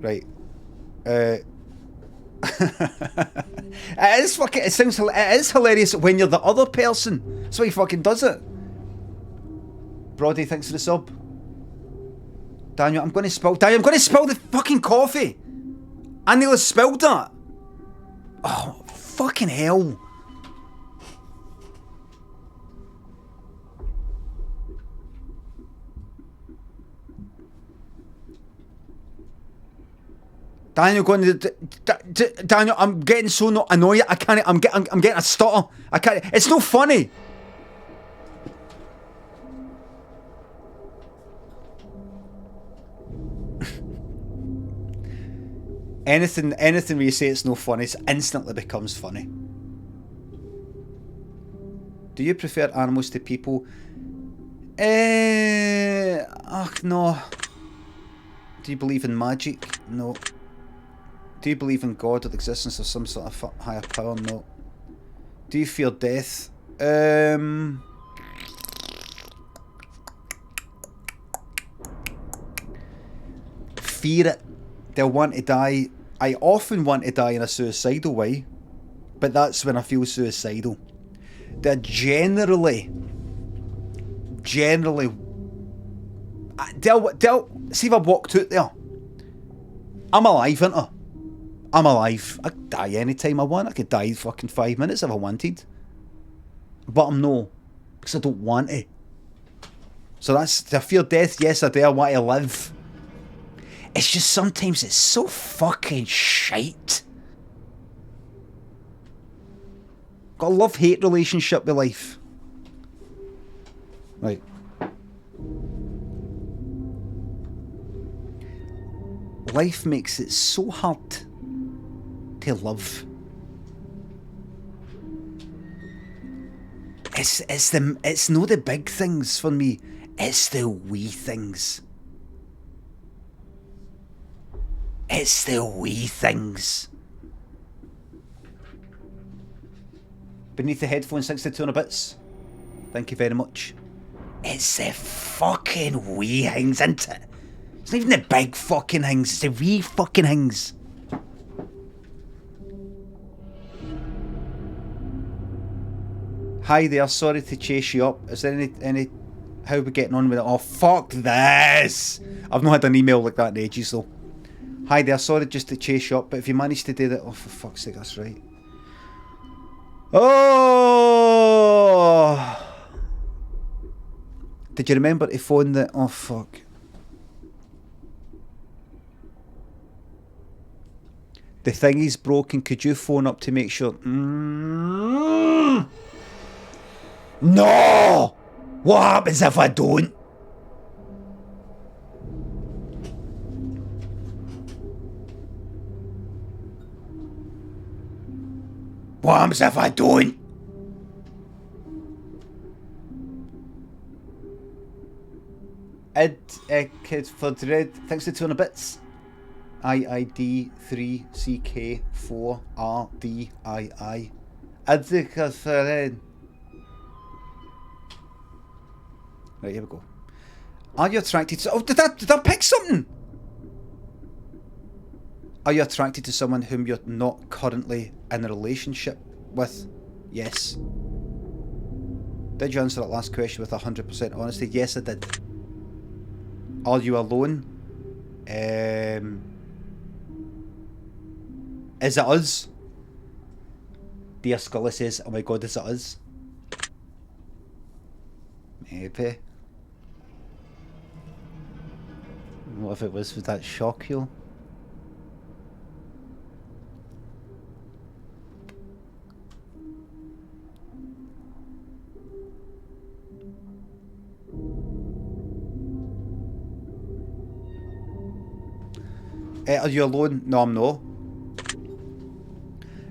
Right. It is fucking. It is hilarious when you're the other person. That's why he fucking does it. Brody, thanks for the sub. Daniel, I'm going to spill the fucking coffee. I nearly spilled that. Oh, fucking hell. Daniel, Daniel, I'm getting so annoyed. I can't. I'm getting a stutter. I can't. It's no funny. anything where you say it's no funny, it instantly becomes funny. Do you prefer animals to people? No. Do you believe in magic? No. Do you believe in God or the existence of some sort of higher power? No. Do you fear death? Fear it. They'll want to die. I often want to die in a suicidal way, but that's when I feel suicidal. They're generally, they'll see if I walked out there. I'm alive, ain't I? I'm alive. I could die anytime I want. I could die in fucking 5 minutes if I wanted. But I'm no. Because I don't want to. So that's, do I fear death? Yes, I do. I want to live. It's just sometimes it's so fucking shite. Got a love-hate relationship with life. Right. Life makes it so hard to love. It's not the big things for me. It's the wee things. It's the wee things. Beneath the headphones, 62 and a bits. Thank you very much. It's the fucking wee things, isn't it? It's not even the big fucking things, it's the wee fucking things. Hi there, sorry to chase you up. Is there any how are we getting on with it? Oh, fuck this! I've not had an email like that in ages though. Hi there, sorry just to chase you up, but if you managed to do that, oh for fuck's sake, that's right. Oh! Did you remember to phone the, oh fuck. The thing is broken, could you phone up to make sure? No! What happens if I don't? What happens if I don't? Kids for Dread, thanks to 200 bits. IID3CK4RDII. Adika Feren. Right, here we go. Are you attracted to... Oh, did I pick something? Are you attracted to someone whom you're not currently in a relationship with? Yes. Did you answer that last question with 100% honesty? Yes, I did. Are you alone? Is it us? Dear Scully says, oh my god, is it us? Maybe. What if it was? Would that shock you? Are you alone? No, I'm not.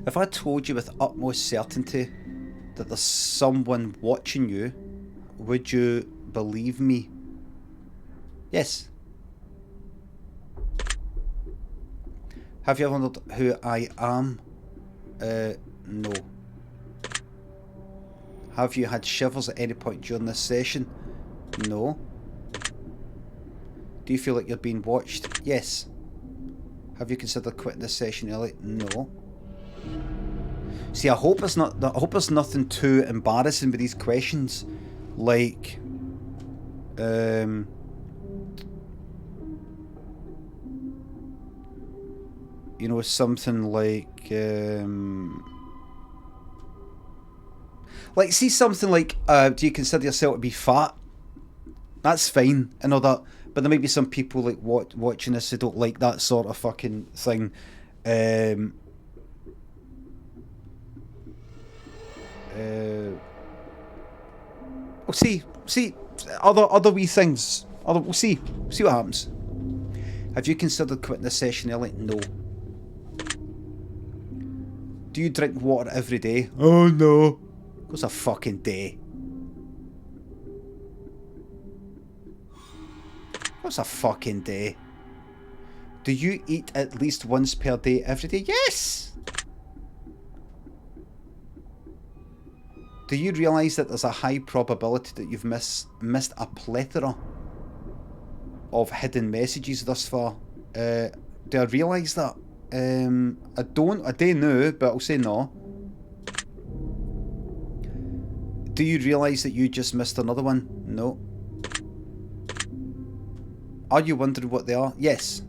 If I told you with utmost certainty that there's someone watching you, Would you believe me? Yes. Have you ever wondered who I am? No. Have you had shivers at any point during this session? No. Do you feel like you're being watched? Yes. Have you considered quitting this session early? No. See, I hope it's not. I hope there's nothing too embarrassing with these questions, like, you know, something like see something like, do you consider yourself to be fat? That's fine, I know that, but there might be some people like watching this who don't like that sort of fucking thing. We'll see other wee things. We'll see what happens. Have you considered quitting this session early? No. Do you drink water every day? Oh no. What's a fucking day? What's a fucking day? Do you eat at least once per day every day? Yes! Do you realise that there's a high probability that you've missed a plethora of hidden messages thus far? Do I realise that? I don't know, but I'll say no. Do you realise that you just missed another one? No. Are you wondering what they are? Yes.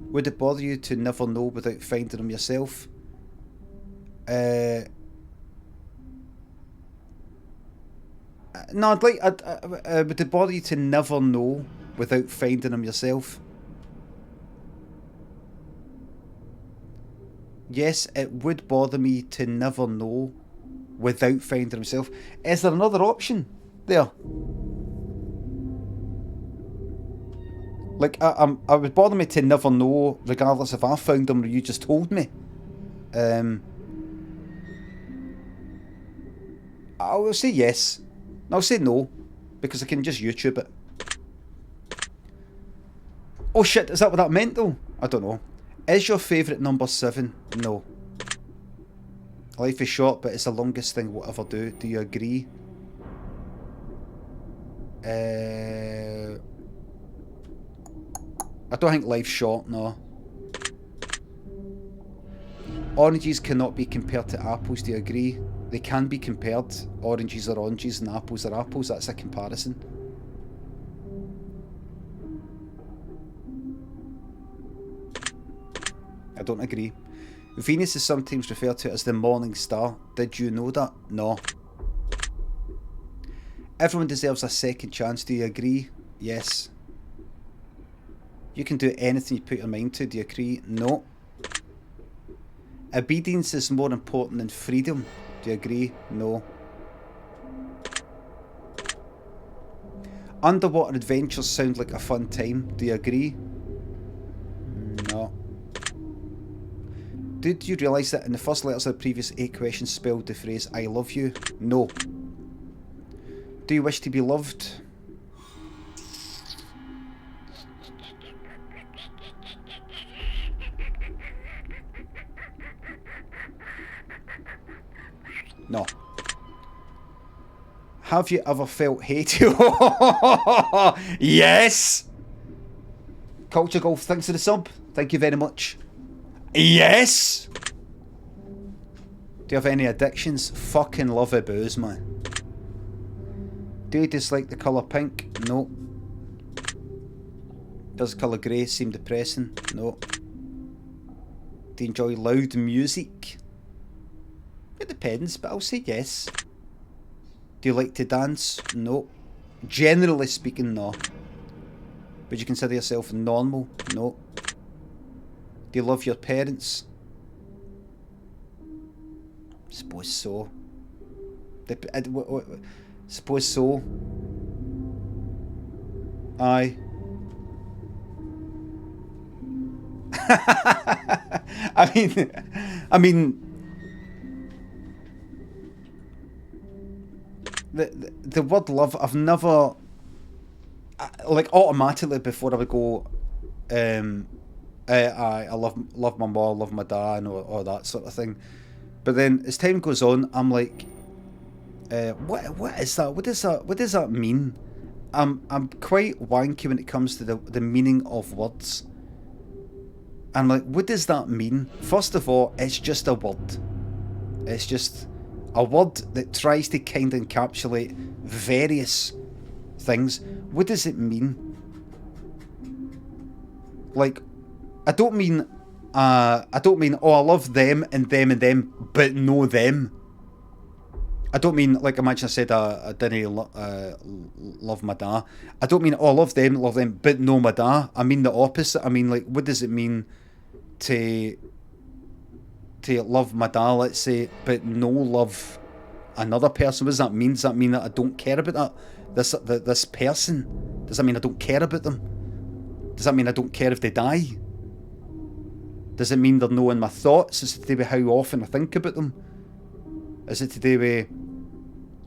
Would it bother you to never know without finding them yourself? No, I'd like. Would it bother you to never know without finding them yourself? Yes, it would bother me to never know without finding myself. Is there another option there? Like, I would bother me to never know, regardless if I found them or you just told me. I will say yes. I'll say no, because I can just YouTube it. Oh shit, is that what that meant though? I don't know. Is your favourite number 7? No. Life is short, but it's the longest thing we'll ever do. Do you agree? I don't think life's short, no. Oranges cannot be compared to apples, do you agree? They can be compared. Oranges are oranges and apples are apples. That's a comparison. I don't agree. Venus is sometimes referred to as the morning star. Did you know that? No. Everyone deserves a second chance. Do you agree? Yes. You can do anything you put your mind to. Do you agree? No. Obedience is more important than freedom. Do you agree? No. Underwater adventures sound like a fun time. Do you agree? No. Did you realise that in the first letters of the previous 8 questions spelled the phrase I love you? No. Do you wish to be loved? No. Have you ever felt hated? Yes! Culture Golf, thanks for the sub. Thank you very much. Yes! Do you have any addictions? Fucking love a booze, man. Do you dislike the colour pink? No. Does the colour grey seem depressing? No. Do you enjoy loud music? It depends, but I'll say yes. Do you like to dance? No. Generally speaking, no. Would you consider yourself normal? No. Do you love your parents? Suppose so. Suppose so. Aye. I mean, the word love, I've never, like, automatically before I would go, I love my mom, love my dad, and all that sort of thing. But then as time goes on, I'm like, what is that? What does that mean? I'm quite wanky when it comes to the meaning of words. I'm like, what does that mean? First of all, it's just a word. It's just a word that tries to kind of encapsulate various things. What does it mean? Like, I don't mean, oh, I love them, but no them. I don't mean, like, imagine I said I didn't love my dad. I don't mean, oh, I love them, but no my dad. I mean the opposite. I mean, like, what does it mean to love my dad, let's say, but no love another person? What does that mean? Does that mean that I don't care about this person? Does that mean I don't care about them? Does that mean I don't care if they die? Does it mean they're not in my thoughts? Is it to do with how often I think about them? Is it to do with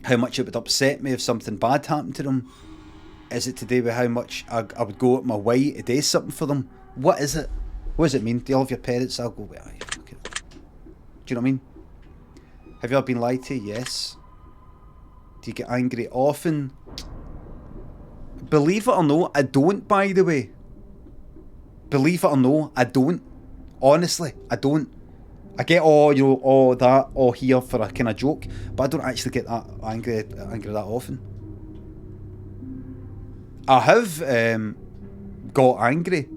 how much it would upset me if something bad happened to them? Is it to do with how much I would go out my way to do something for them? What is it? What does it mean? Do you love your parents? I'll go, well, okay. Do you know what I mean? Have you ever been lied to? Yes. Do you get angry often? Believe it or no, I don't, by the way. Believe it or no, I don't. Honestly, I don't. I get all here for a kind of joke, but I don't actually get that angry that often. I have got angry.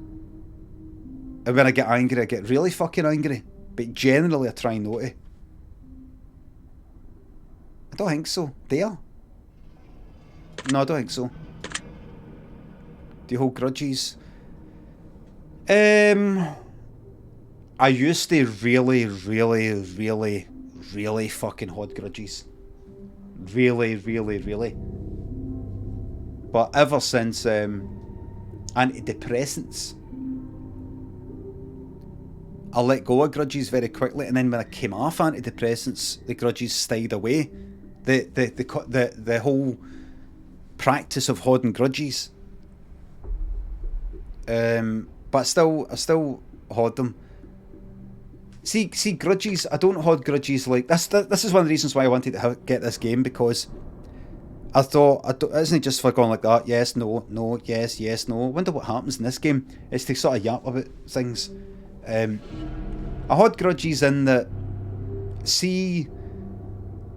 And when I get angry, I get really fucking angry. But generally, I try not to. I don't think so. Do you? No, I don't think so. Do you hold grudges? I used to really fucking hold grudges. Really. But ever since antidepressants, I let go of grudges very quickly, and then when I came off antidepressants, the grudges stayed away. The whole practice of holding grudges. But I still hold them. See, grudges. I don't hold grudges like this. This is one of the reasons why I wanted to get this game, because I thought, isn't it just for going like that? Yes, no, yes, no. I wonder what happens in this game. It's to sort of yap about things. I hold grudges in that, see,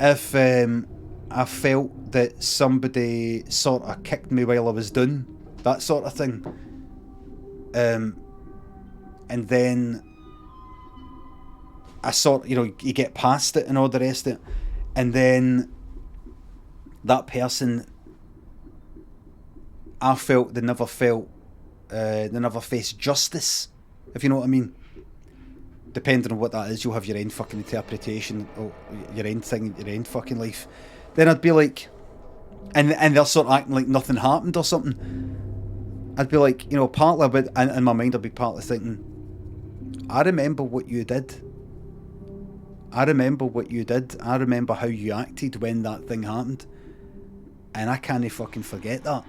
if I felt that somebody sort of kicked me while I was doing that sort of thing, and then I sort, you get past it and all the rest of it, and then that person, I felt they never faced justice, if you know what I mean. Depending on what that is, you'll have your own fucking interpretation, or your own thing, your own fucking life. Then I'd be like, and they're sort of acting like nothing happened or something. I'd be like, partly, but in my mind I'd be partly thinking, I remember what you did. I remember how you acted when that thing happened. And I can't fucking forget that.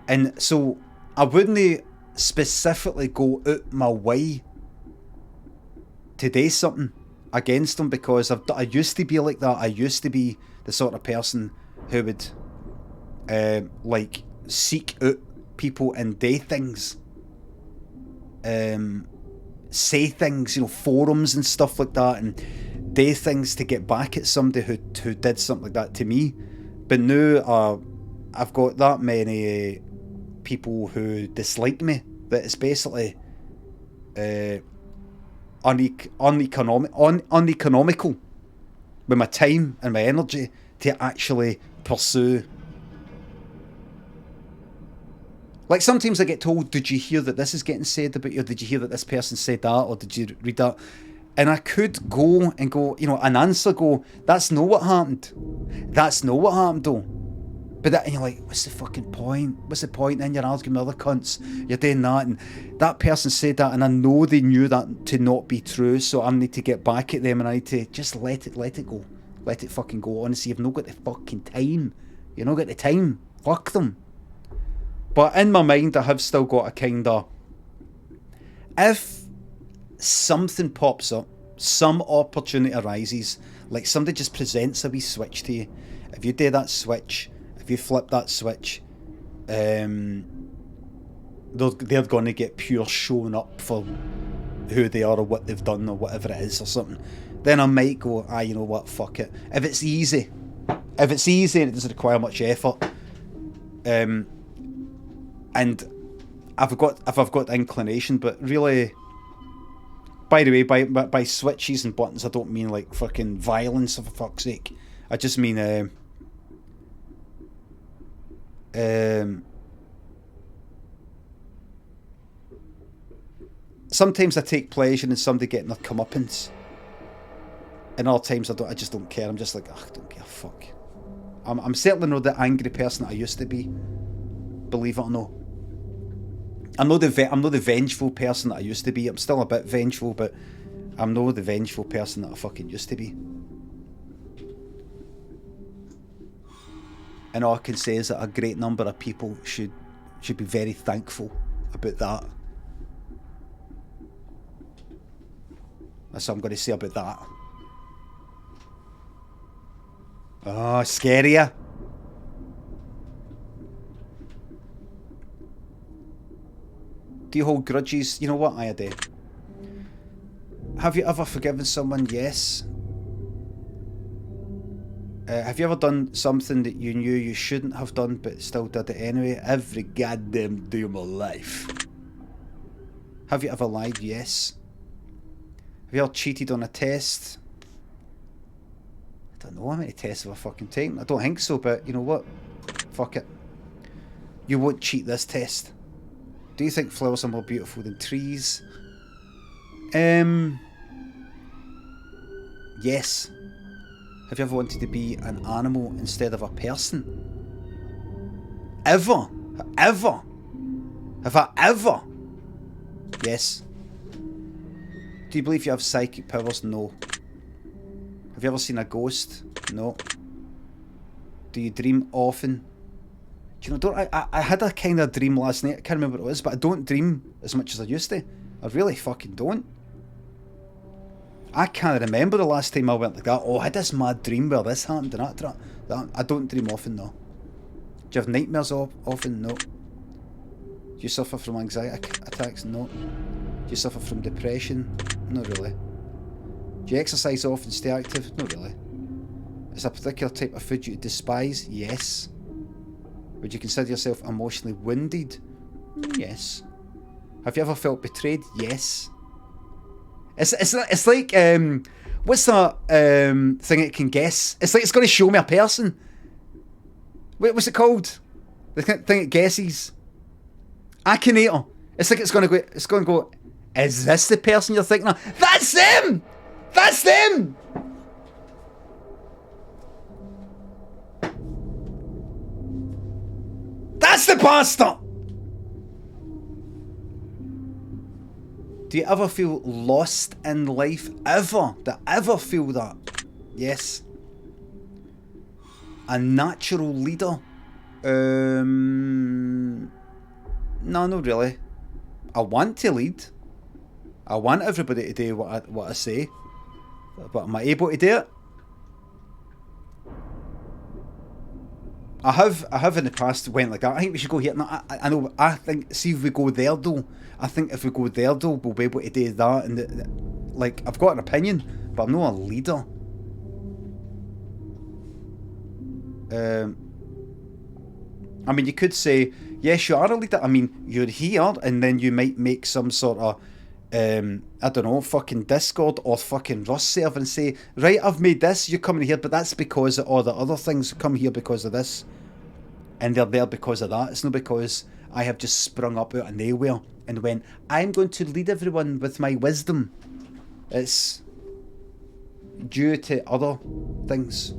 And so I wouldn't specifically go out my way to do something against them, because I used to be like that. I used to be the sort of person who would like seek out people and do things. Say things, forums and stuff like that, and do things to get back at somebody who did something like that to me. But now I've got that many people who dislike me that it's basically uneconomical with my time and my energy to actually pursue. Like, sometimes I get told, did you hear that this is getting said about you? Or did you hear that this person said that? Or did you read that? And I could go, an answer go, that's not what happened. That's not what happened though. But and you're like, what's the fucking point? What's the point? And you're arguing with other cunts. You're doing that, and that person said that, and I know they knew that to not be true, so I need to get back at them, and I need to just let it go. let it fucking go. Honestly, you've not got the fucking time. You've not got the time. Fuck them. But in my mind, I have still got a kind of, if something pops up, some opportunity arises, like somebody just presents a wee switch to you, if you do that switch, if you flip that switch, they're going to get pure shown up for who they are or what they've done or whatever it is or something, then I might go, you know what, fuck it. If it's easy and it doesn't require much effort, and if I've got the inclination, but really, by the way, by switches and buttons, I don't mean like fucking violence, for fuck's sake. I just mean sometimes I take pleasure in somebody getting their comeuppance, and other times I just don't care. I'm just like, I don't give a fuck. I'm certainly not the angry person that I used to be, believe it or not. I'm not the vengeful person that I used to be. I'm still a bit vengeful, but I'm not the vengeful person that I fucking used to be. And all I can say is that a great number of people should be very thankful about that. That's what I'm going to say about that. Oh, scarier. Do you hold grudges? You know what, I do. Have you ever forgiven someone? Yes. Have you ever done something that you knew you shouldn't have done but still did it anyway? Every goddamn day of my life. Have you ever lied? Yes. Have you ever cheated on a test? I don't know how many tests have I fucking taken. I don't think so, but you know what? Fuck it. You won't cheat this test. Do you think flowers are more beautiful than trees? Yes. Have you ever wanted to be an animal instead of a person? Ever? Ever? Have I ever? Yes. Do you believe you have psychic powers? No. Have you ever seen a ghost? No. Do you dream often? Do you know, I had a kind of dream last night. I can't remember what it was, but I don't dream as much as I used to. I really fucking don't. I can't remember the last time I went like that. Oh, I had this mad dream where this happened and that. I don't dream often, no. Do you have nightmares often? No. Do you suffer from anxiety attacks? No. Do you suffer from depression? Not really. Do you exercise often, stay active? Not really. Is there a particular type of food you despise? Yes. Would you consider yourself emotionally wounded? Yes. Have you ever felt betrayed? Yes. It's like what's that thing it can guess? It's like it's going to show me a person. What's it called? The thing it guesses. Akinator. It's like it's going to go. Is this the person you're thinking of? That's them. That's them. That's the bastard. Do you ever feel lost in life? Ever? Do I ever feel that? Yes. A natural leader? No, not really. I want to lead. I want everybody to do what I say. But am I able to do it? I have in the past went like that. I think we should go here. No, I know. I think, see if we go there though. I think if we go there though, we'll be able to do that. And like, I've got an opinion, but I'm not a leader. I mean, you could say, yes, you are a leader. I mean, you're here, and then you might make some sort of, I don't know, fucking Discord or fucking Rust server and say, right, I've made this, you're coming here, but that's because of all the other things come here because of this. And they're there because of that. It's not because I have just sprung up out of nowhere and went, I'm going to lead everyone with my wisdom. It's due to other things.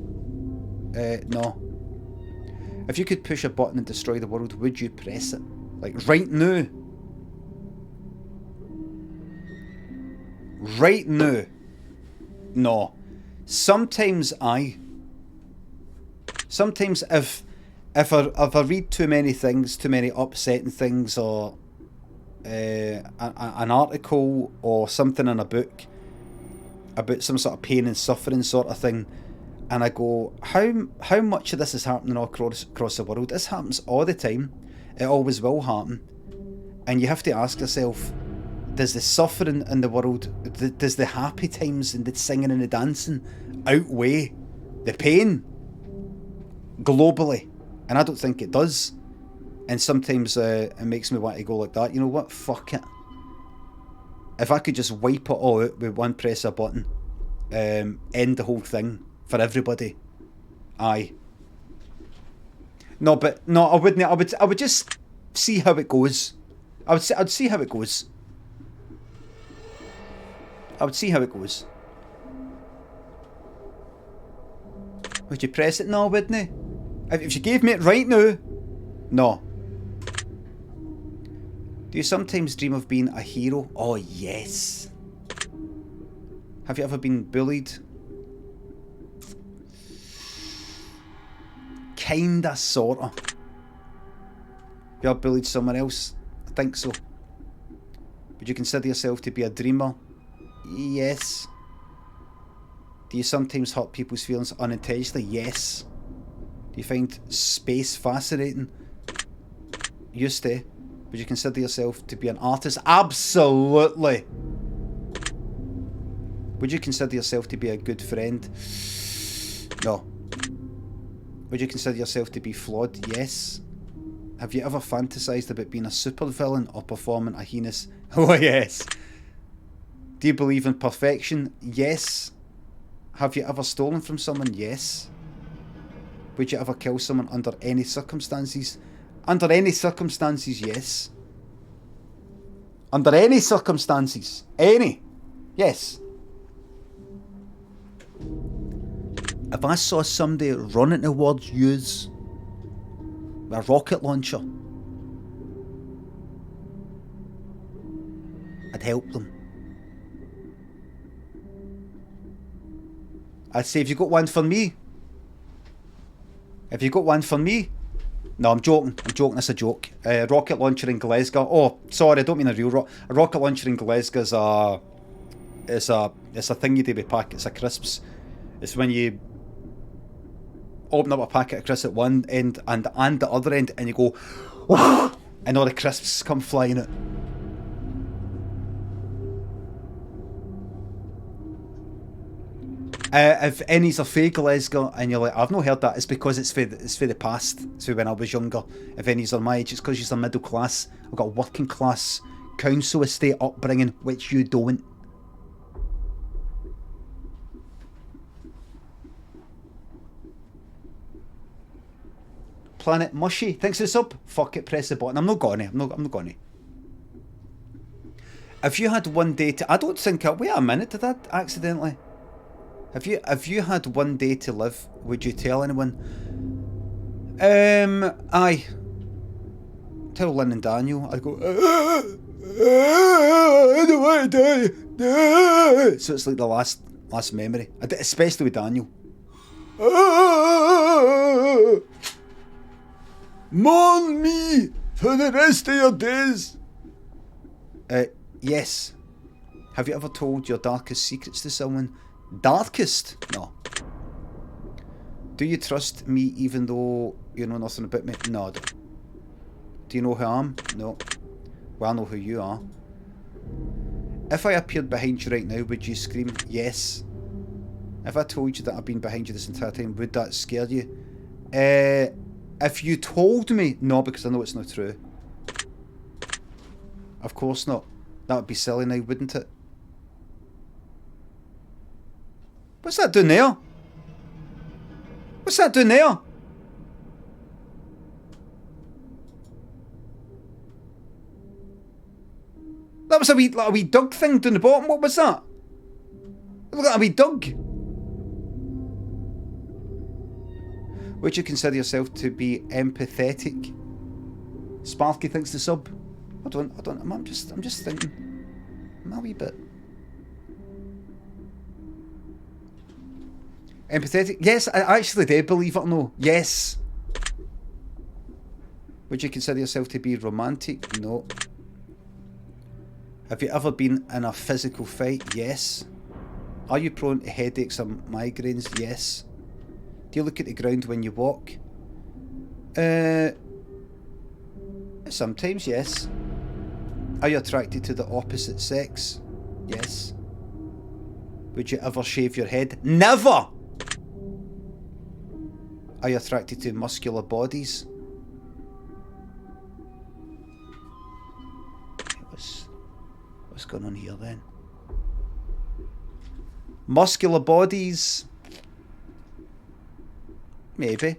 No. If you could push a button and destroy the world, would you press it? Like, right now. Right now. No. Sometimes Sometimes if I read too many things, too many upsetting things, or an article or something in a book about some sort of pain and suffering sort of thing, and I go, how much of this is happening all across the world? This happens all the time. It always will happen. And you have to ask yourself, does the suffering in the world, does the happy times and the singing and the dancing outweigh the pain globally? And I don't think it does. And sometimes it makes me want to go like that. You know what? Fuck it. If I could just wipe it all out with one press of a button, end the whole thing for everybody. Aye. No, I wouldn't. I would just see how it goes. I'd see how it goes. I would see how it goes. Would you press it? No, wouldn't you? If you gave me it right now, no. Do you sometimes dream of being a hero? Oh, yes. Have you ever been bullied? Kinda, sorta. You ever bullied someone else? I think so. Would you consider yourself to be a dreamer? Yes. Do you sometimes hurt people's feelings unintentionally? Yes. Do you find space fascinating? Used to. Would you consider yourself to be an artist? Absolutely. Would you consider yourself to be a good friend? No. Would you consider yourself to be flawed? Yes. Have you ever fantasized about being a supervillain or performing a heinous... Oh, yes. Do you believe in perfection? Yes. Have you ever stolen from someone? Yes. Would you ever kill someone under any circumstances? Under any circumstances, yes. Under any circumstances. Any. Yes. If I saw somebody running towards yous with a rocket launcher, I'd help them. I'd say, have you got one for me? Have you got one for me? No, I'm joking. That's a joke. Rocket launcher in Glasgow. Oh, sorry, I don't mean a real a rocket launcher in Glasgow is a thing you do with packets of crisps. It's when you open up a packet of crisps at one end and the other end, and you go, and all the crisps come flying out. If any's a fake Glasgow and you're like, I've not heard that, it's because it's for the past. It's for when I was younger. If any's are my age, it's because you're middle class. I've got a working class council estate upbringing, which you don't. Planet Mushy, thanks for the sub. Fuck it, press the button. I'm not gonna. If you had one day to... I don't think... Wait a minute, did I accidentally... If you had one day to live, would you tell anyone? Aye. Tell Lynn and Daniel. I'd go, I don't want to die. So it's like the last memory. Especially with Daniel. Mourn me for the rest of your days. Yes. Have you ever told your darkest secrets to someone? Darkest? No. Do you trust me even though you know nothing about me? No, I don't. Do you know who I am? No. Well, I know who you are. If I appeared behind you right now, would you scream? Yes. If I told you that I've been behind you this entire time, would that scare you? If you told me, no, because I know it's not true. Of course not. That would be silly now, wouldn't it? What's that doing there? What's that doing there? That was a wee dog thing down the bottom. What was that? Look at a wee dog. Would you consider yourself to be empathetic? Sparky thinks the sub. I don't. I'm just thinking. I'm a wee bit. Empathetic? Yes, I actually do, believe it or no. Yes. Would you consider yourself to be romantic? No. Have you ever been in a physical fight? Yes. Are you prone to headaches or migraines? Yes. Do you look at the ground when you walk? Sometimes, yes. Are you attracted to the opposite sex? Yes. Would you ever shave your head? Never! Are you attracted to muscular bodies? What's going on here then? Muscular bodies? Maybe.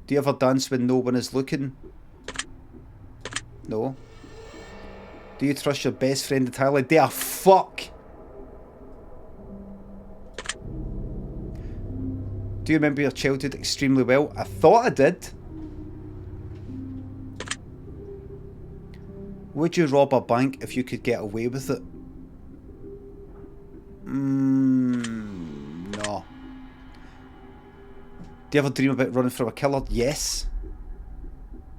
Do you ever dance when no one is looking? No. Do you trust your best friend entirely? They are fuck. Do you remember your childhood extremely well? I thought I did. Would you rob a bank if you could get away with it? No. Do you ever dream about running from a killer? Yes.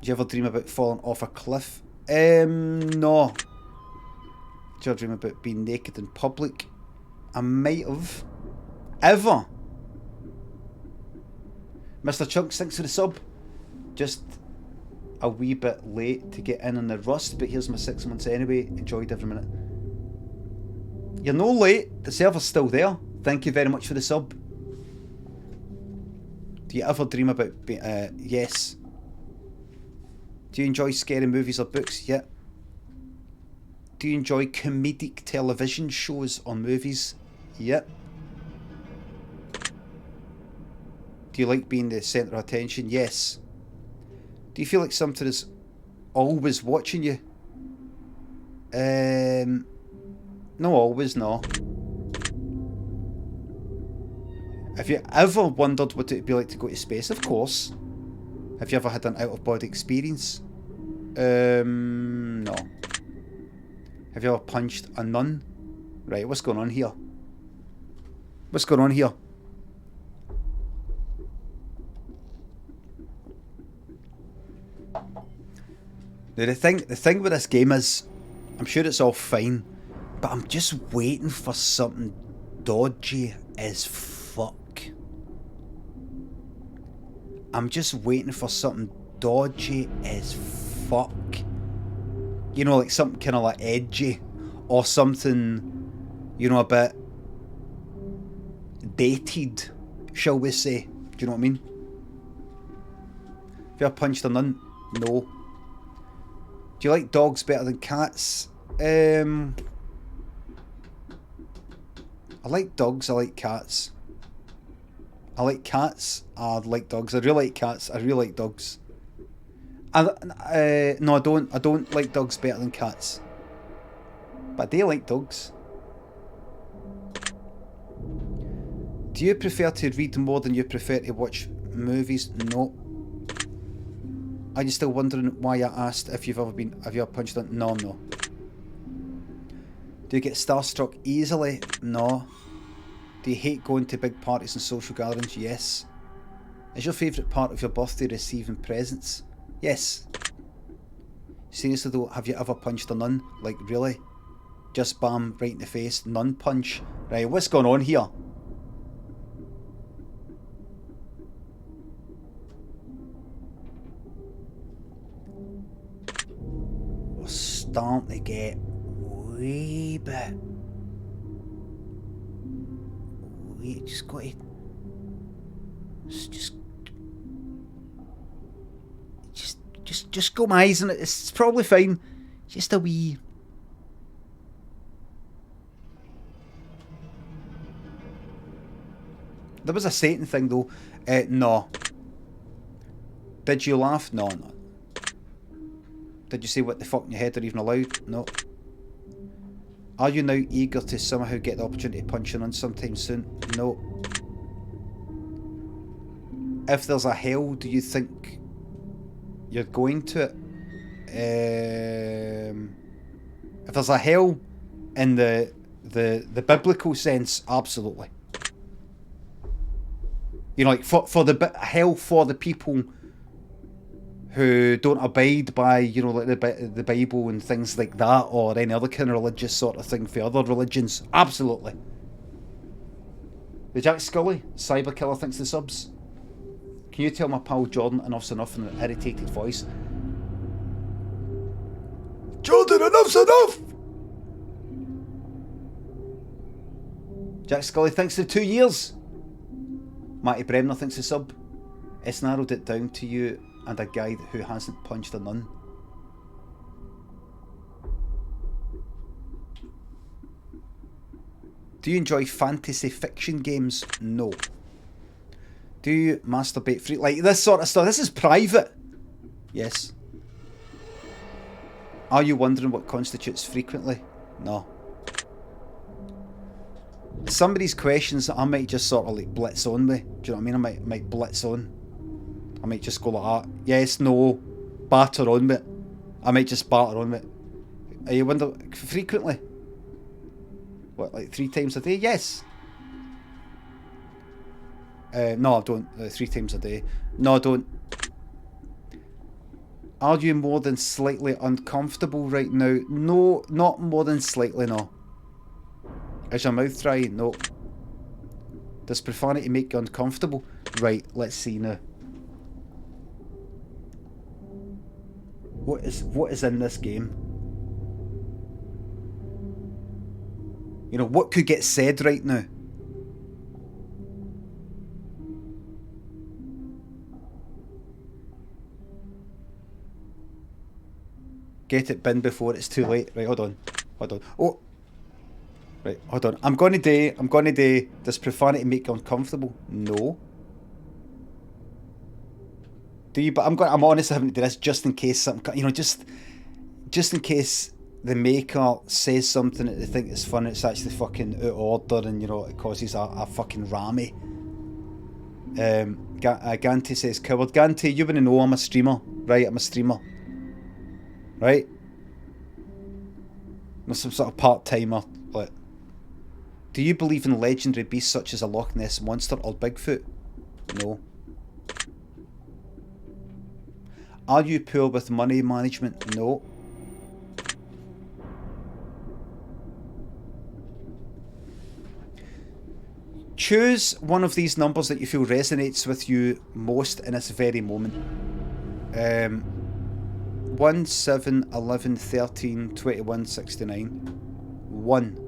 Do you ever dream about falling off a cliff? No. Do you ever dream about being naked in public? I might have. Ever. Mr. Chunks, thanks for the sub. Just a wee bit late to get in on the rust, but here's my 6 months anyway. Enjoyed every minute. You're no late. The server's still there. Thank you very much for the sub. Do you ever dream about... yes. Do you enjoy scary movies or books? Yeah. Do you enjoy comedic television shows or movies? Yeah. Do you like being the centre of attention? Yes. Do you feel like something is always watching you? No, always, no. Have you ever wondered what it would be like to go to space? Of course. Have you ever had an out-of-body experience? No. Have you ever punched a nun? Right, what's going on here? What's going on here? Now the thing with this game is, I'm sure it's all fine, but I'm just waiting for something dodgy as fuck. I'm just waiting for something dodgy as fuck. You know, like something kind of like edgy, or something, you know, a bit dated, shall we say? Do you know what I mean? Have you ever punched a nun? No. Do you like dogs better than cats? I like dogs, I like cats. I like cats, I like dogs. I really like cats, I really like dogs. No, I don't like dogs better than cats. But I do like dogs. Do you prefer to read more than you prefer to watch movies? No. Are you still wondering why I asked if have you ever punched on? No. Do you get starstruck easily? No. Do you hate going to big parties and social gatherings? Yes. Is your favourite part of your birthday receiving presents? Yes. Seriously though, have you ever punched a nun? Like, really? Just bam, right in the face, nun punch. Right, what's going on here? We're starting to get way bit. We just got to... Just got my eyes on it. It's probably fine. Just a wee... There was a Satan thing though. No. Did you laugh? No. Did you say what the fuck in your head are even allowed? No. Are you now eager to somehow get the opportunity to punch in on sometime soon? No. If there's a hell, do you think you're going to it? If there's a hell in the biblical sense, absolutely. You know, like for the hell for the people who don't abide by, you know, like the Bible and things like that, or any other kind of religious sort of thing for other religions. Absolutely. The Jack Scully cyber killer thinks the subs. Can you tell my pal Jordan enough's enough in an irritated voice? Jordan, enough's enough! Jack Scully thinks the 2 years. Matty Bremner thinks the sub. It's narrowed it down to you and a guy who hasn't punched a nun. Do you enjoy fantasy fiction games? No. Do you masturbate free? Like this sort of stuff. This is private. Yes. Are you wondering what constitutes frequently? No. Some of these questions I might just sort of like blitz on with. Do you know what I mean? I might blitz on. I might just go like that. Yes, no. Batter on with it. I might just batter on with it. Are you wondering frequently? What, like 3 times a day? Yes. No, I don't. 3 times a day. No, I don't. Are you more than slightly uncomfortable right now? No, not more than slightly, no. Is your mouth dry? No. Does profanity make you uncomfortable? Right, let's see now. What is in this game? You know, what could get said right now? Get it bin before it's too late. Right, hold on. Hold on. Oh! Right, hold on. I'm gonna do, does profanity make you uncomfortable? No. Do you? But I'm honestly having to do this just in case something, you know, just in case the maker says something that they think is fun, it's actually fucking out of order, and you know it causes a fucking rammy. Gantee says, coward. Gantee, you wouldn't know I'm a streamer, right? I'm a streamer, right? I'm some sort of part-timer. Like, do you believe in legendary beasts such as a Loch Ness monster or Bigfoot? No. Are you poor with money management? No. Choose one of these numbers that you feel resonates with you most in this very moment. 1, 7, 11, 13, 21, 69. 1.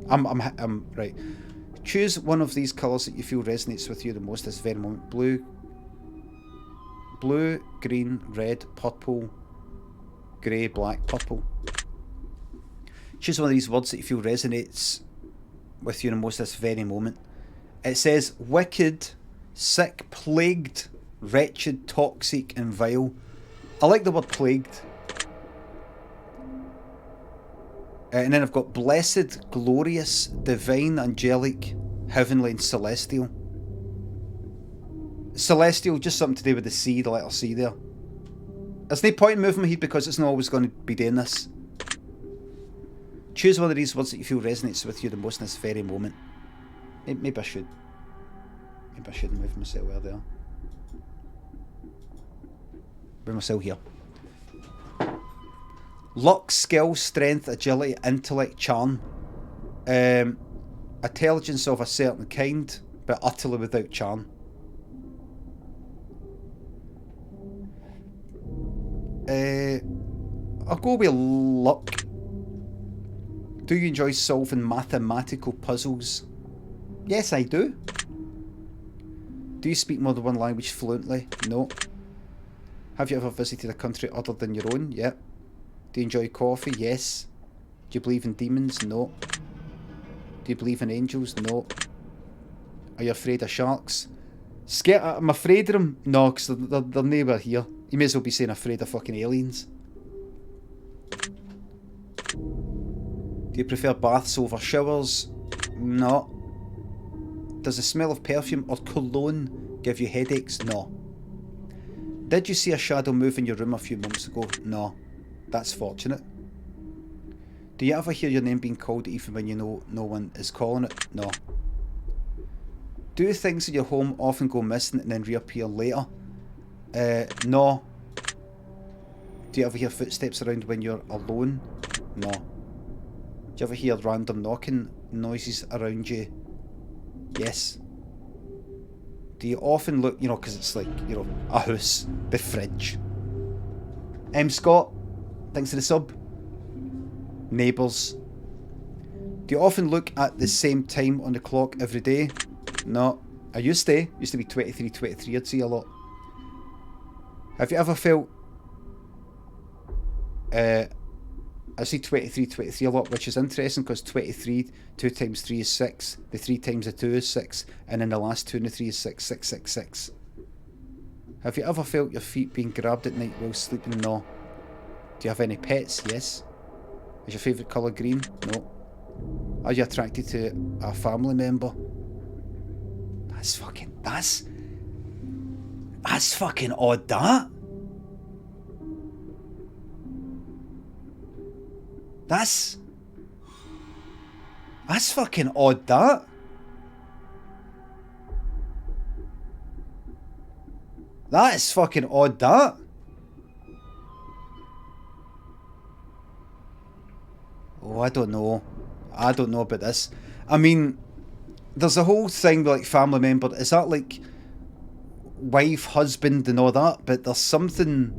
I'm right. Choose one of these colours that you feel resonates with you the most this very moment. Blue, green, red, purple, grey, black, purple. Choose one of these words that you feel resonates with you the most this very moment. It says wicked, sick, plagued, wretched, toxic, and vile. I like the word plagued. And then I've got blessed, glorious, divine, angelic, heavenly, and celestial. Celestial, just something to do with the C, the letter C there. There's no point in moving my head because it's not always going to be doing this. Choose one of these words that you feel resonates with you the most in this very moment. Maybe I should. Maybe I shouldn't move myself where they are. Bring myself here. Luck, skill, strength, agility, intellect, charm. Intelligence of a certain kind, but utterly without charm. I'll go with luck. Do you enjoy solving mathematical puzzles? Yes, I do. Do you speak more than one language fluently? No. Have you ever visited a country other than your own? Yep. Do you enjoy coffee? Yes. Do you believe in demons? No. Do you believe in angels? No. Are you afraid of sharks? Scared? I'm afraid of them? No, because they're nowhere here. You may as well be saying afraid of fucking aliens. Do you prefer baths over showers? No. Does the smell of perfume or cologne give you headaches? No. Did you see a shadow move in your room a few months ago? No. That's fortunate. Do you ever hear your name being called even when you know no one is calling it? No. Do things in your home often go missing and then reappear later? No. Do you ever hear footsteps around when you're alone? No. Do you ever hear random knocking noises around you? Yes. Do you often look, you know, because it's like, you know, a house, the fridge. Scott, thanks for the sub. Neighbours. Do you often look at the same time on the clock every day? No. I used to be 23, I'd see a lot. Have you ever felt... I see 23 a lot, which is interesting because 23, 2 times 3 is 6, the 3 times the 2 is 6, and then the last 2 and the 3 is 6, 6, 6, 6. Have you ever felt your feet being grabbed at night while sleeping? No. Do you have any pets? Yes. Is your favourite colour green? No. Are you attracted to a family member? That's fucking odd, that. That's fucking odd, that. That is fucking odd, that. Oh, I don't know. I don't know about this. I mean, there's a whole thing with, like, family member. Is that, like, wife, husband and all that? But there's something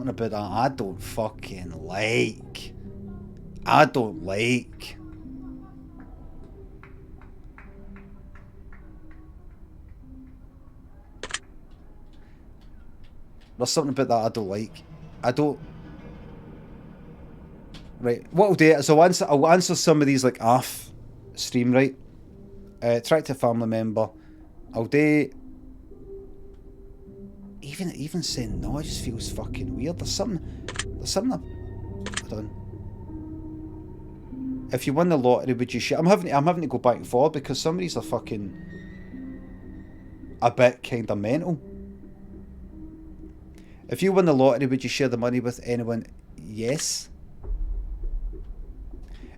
about that I don't fucking like. I don't like. There's something about that I don't like. I don't... Right, what I'll do is I'll answer some of these like off stream, right? Try to family member. I'll do... Even saying no, it just feels fucking weird. There's something I've done. If you won the lottery, would you share? I'm having to go back and forth because some of these are fucking a bit kind of mental. If you won the lottery, would you share the money with anyone? Yes.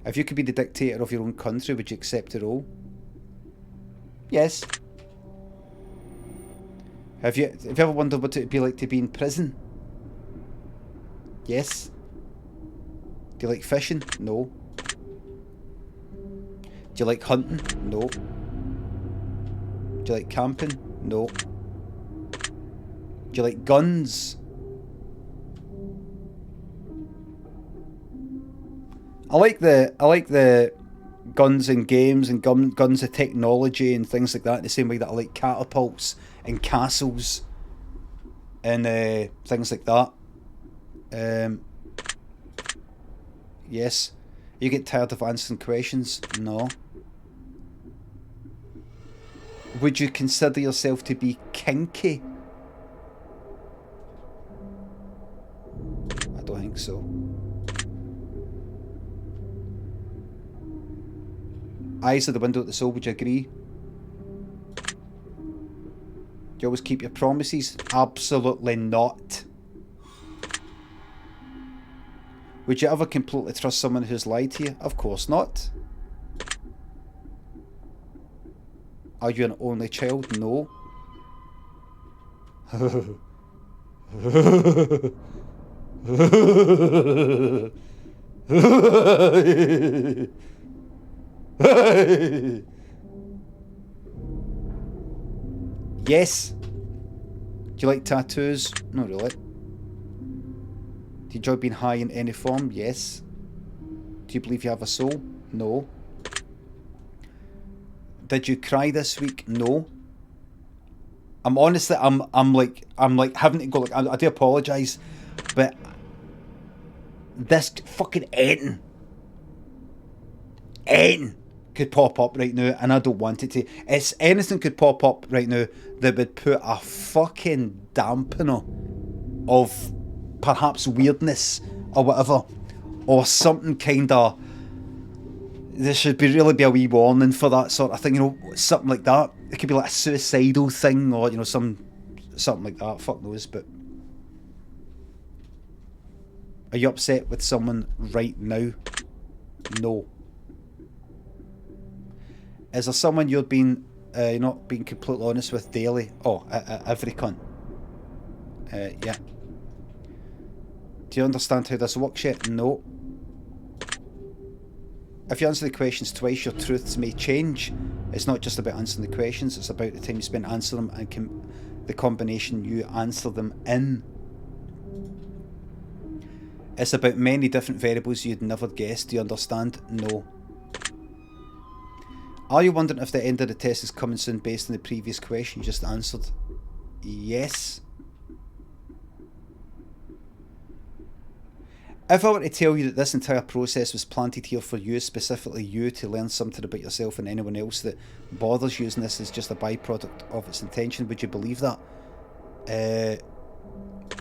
If you could be the dictator of your own country, would you accept the role? Yes. Have you ever wondered what it would be like to be in prison? Yes. Do you like fishing? No. Do you like hunting? No. Do you like camping? No. Do you like guns? I like the guns in games and guns of technology and things like that, the same way that I like catapults and castles and things like that. Yes. You get tired of answering questions? No. Would you consider yourself to be kinky? I don't think so. Eyes are the window at the soul, would you agree? Do you always keep your promises? Absolutely not. Would you ever completely trust someone who's lied to you? Of course not. Are you an only child? No. Yes. Do you like tattoos? Not really. Do you enjoy being high in any form? Yes. Do you believe you have a soul? No. Did you cry this week? No. I'm honestly, I'm like having to go, like, I do apologise, but this fucking anything could pop up right now, and I don't want it to. It's anything could pop up right now that would put a fucking dampener of perhaps weirdness or whatever, or something kind of. There should really be a wee warning for that sort of thing, you know, something like that. It could be like a suicidal thing, or, you know, something like that. Fuck knows. But are you upset with someone right now? No. Is there someone you're not being completely honest with daily? Oh, every cunt. Yeah. Do you understand how this works yet? No. If you answer the questions twice, your truths may change. It's not just about answering the questions, it's about the time you spend answering them and the combination you answer them in. It's about many different variables you'd never guess. Do you understand? No. Are you wondering if the end of the test is coming soon based on the previous question you just answered? Yes. If I were to tell you that this entire process was planted here for you, specifically you, to learn something about yourself and anyone else that bothers using this as just a byproduct of its intention, would you believe that?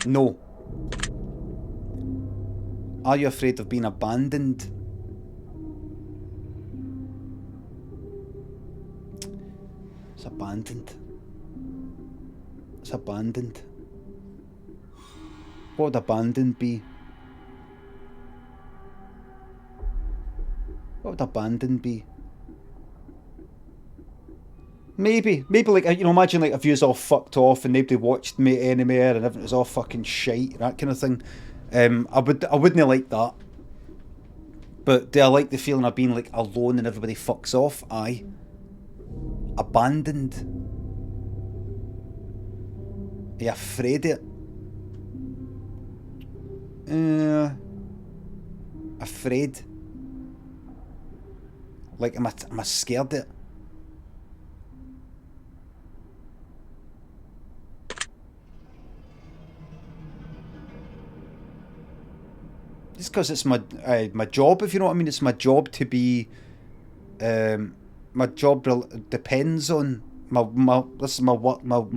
No. Are you afraid of being abandoned? It's abandoned. It's abandoned. What would abandoned be? What would abandoned be? Maybe like, you know, imagine like if you was all fucked off and nobody watched me anymore and everything was all fucking shite, that kind of thing. I wouldn't like that. But do I like the feeling of being like alone and everybody fucks off? Aye. Abandoned. Are you afraid of it? Afraid. Like, am I scared of it? Just because it's my job, if you know what I mean. It's my job to be. My job depends on this is my work. My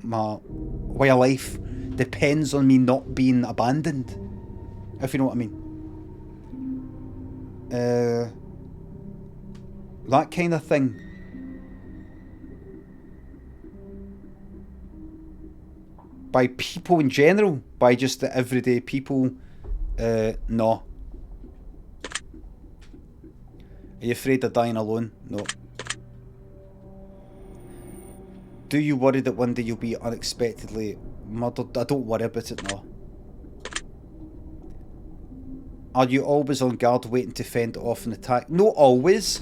way of life depends on me not being abandoned. If you know what I mean. That kind of thing. By people in general, by just the everyday people. No. Are you afraid of dying alone? No. Do you worry that one day you'll be unexpectedly murdered? I don't worry about it, no. Are you always on guard waiting to fend off an attack? No, always.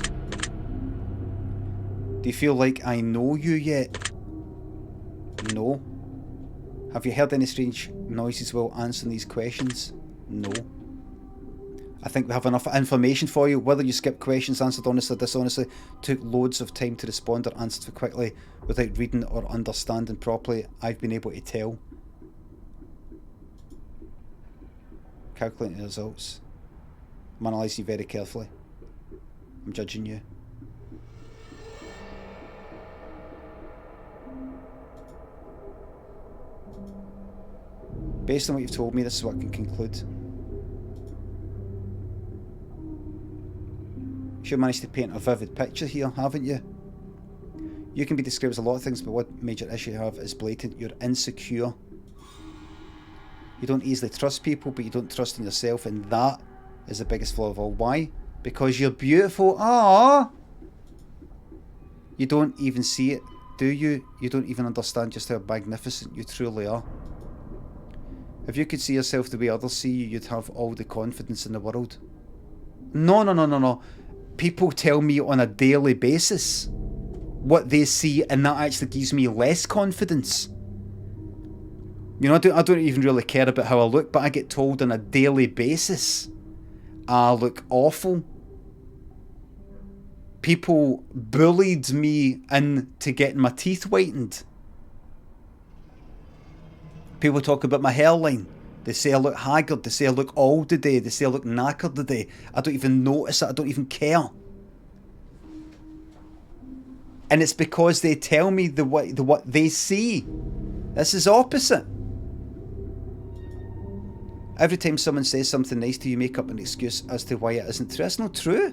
Do you feel like I know you yet? No. Have you heard any strange noises while answering these questions? No. I think we have enough information for you. Whether you skip questions answered honestly or dishonestly, took loads of time to respond, or answered for quickly without reading or understanding properly, I've been able to tell. Calculating the results. I'm analysing you very carefully. I'm judging you. Based on what you've told me, this is what I can conclude. You've managed to paint a vivid picture here, haven't you? You can be described as a lot of things, but what major issue you have is blatant. You're insecure. You don't easily trust people, but you don't trust in yourself, and that is the biggest flaw of all. Why? Because you're beautiful. Ah. You don't even see it, do you? You don't even understand just how magnificent you truly are. If you could see yourself the way others see you, you'd have all the confidence in the world. No. People tell me on a daily basis what they see, and that actually gives me less confidence. You know, I don't even really care about how I look, but I get told on a daily basis I look awful. People bullied me into getting my teeth whitened. People talk about my hairline. They say I look haggard. They say I look old today. They say I look knackered today. I don't even notice it. I don't even care. And it's because they tell me what they see. This is opposite. Every time someone says something nice to you, make up an excuse as to why it isn't true. That's not true.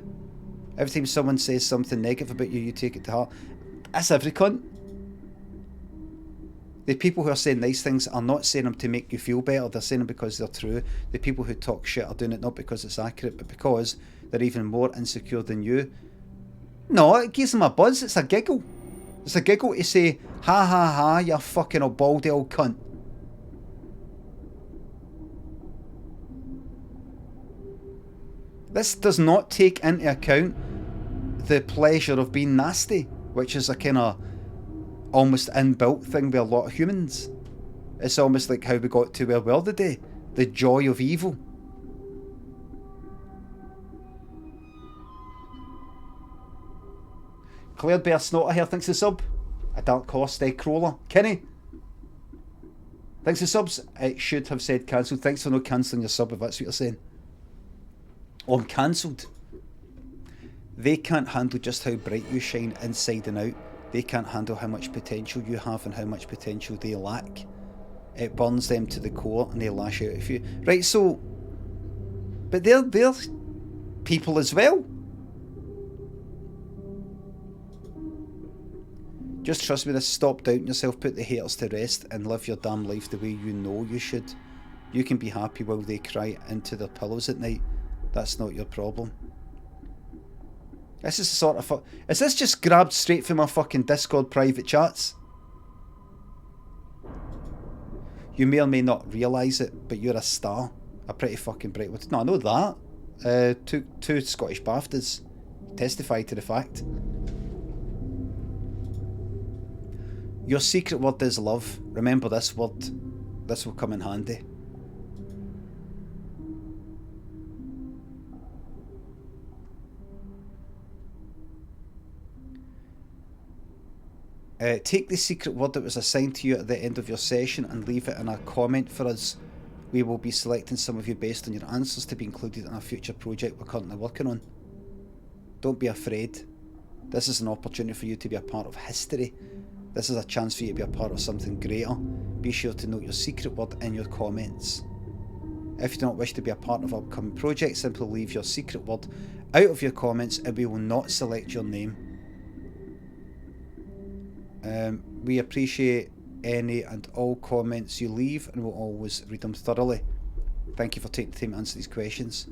Every time someone says something negative about you, you take it to heart. That's every cunt. The people who are saying nice things are not saying them to make you feel better. They're saying them because they're true. The people who talk shit are doing it not because it's accurate, but because they're even more insecure than you. No, it gives them a buzz. It's a giggle. It's a giggle to say, ha ha ha, you fucking old baldy old cunt. This does not take into account the pleasure of being nasty, which is a kind of almost inbuilt thing with a lot of humans. It's almost like how we got to where we are today. The joy of evil. Claire Bear Snotter here, thanks for the sub. A Dark Horse Crawler. Kenny, thanks for subs. It should have said cancelled. Thanks for not cancelling your sub if that's what you're saying. Oh, I'm cancelled. They can't handle just how bright you shine inside and out. They can't handle how much potential you have and how much potential they lack. It burns them to the core and they lash out at you. Right, so... But they're people as well. Just trust me, this. Stop doubting yourself, put the haters to rest and live your damn life the way you know you should. You can be happy while they cry into their pillows at night. That's not your problem. This is the sort of... Is this just grabbed straight from my fucking Discord private chats? You may or may not realise it, but you're a star. A pretty fucking bright one. No, I know that. Two Scottish BAFTAs testify to the fact. Your secret word is love. Remember this word. This will come in handy. Take the secret word that was assigned to you at the end of your session and leave it in a comment for us. We will be selecting some of you based on your answers to be included in a future project we're currently working on. Don't be afraid. This is an opportunity for you to be a part of history. This is a chance for you to be a part of something greater. Be sure to note your secret word in your comments. If you do not wish to be a part of our upcoming project, simply leave your secret word out of your comments and we will not select your name. We appreciate any and all comments you leave and we'll always read them thoroughly. Thank you for taking the time to answer these questions.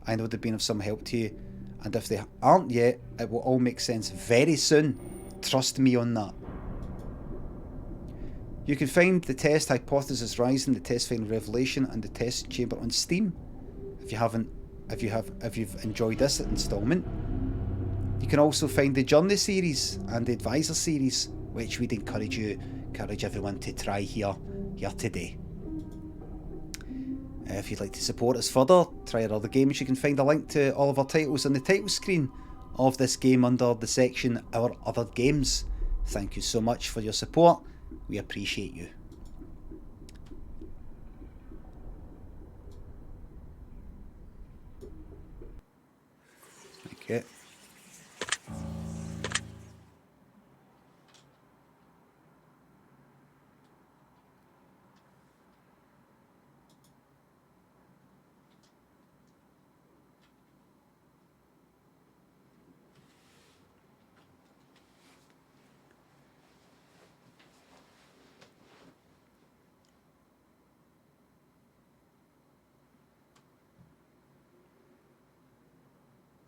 I know they've been of some help to you, and if they aren't yet, it will all make sense very soon. Trust me on that. You can find the test Hypothesis Rising, the test Final Revelation and the test chamber on Steam. If you've enjoyed this instalment. You can also find the Journey series and the Advisor series, which we'd encourage everyone to try here today. If you'd like to support us further, try our other games. You can find a link to all of our titles on the title screen of this game under the section Our Other Games. Thank you so much for your support. We appreciate you. Okay.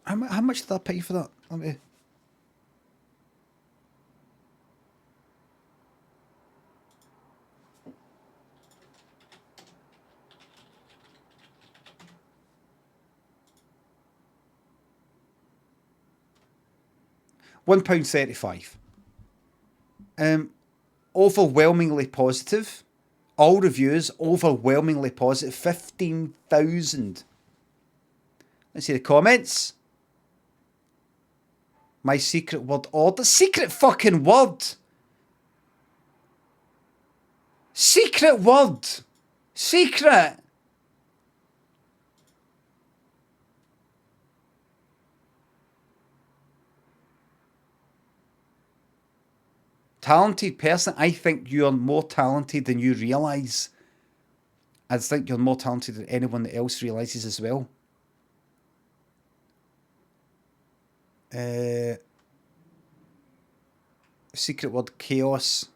How much did I pay for that? Let me... £1.35. Overwhelmingly positive. All reviews overwhelmingly positive. 15,000. Let's see the comments. My secret word order. Secret fucking word. Secret word. Secret. Talented person. I think you're more talented than you realise. I think you're more talented than anyone else realises as well. Secret word chaos.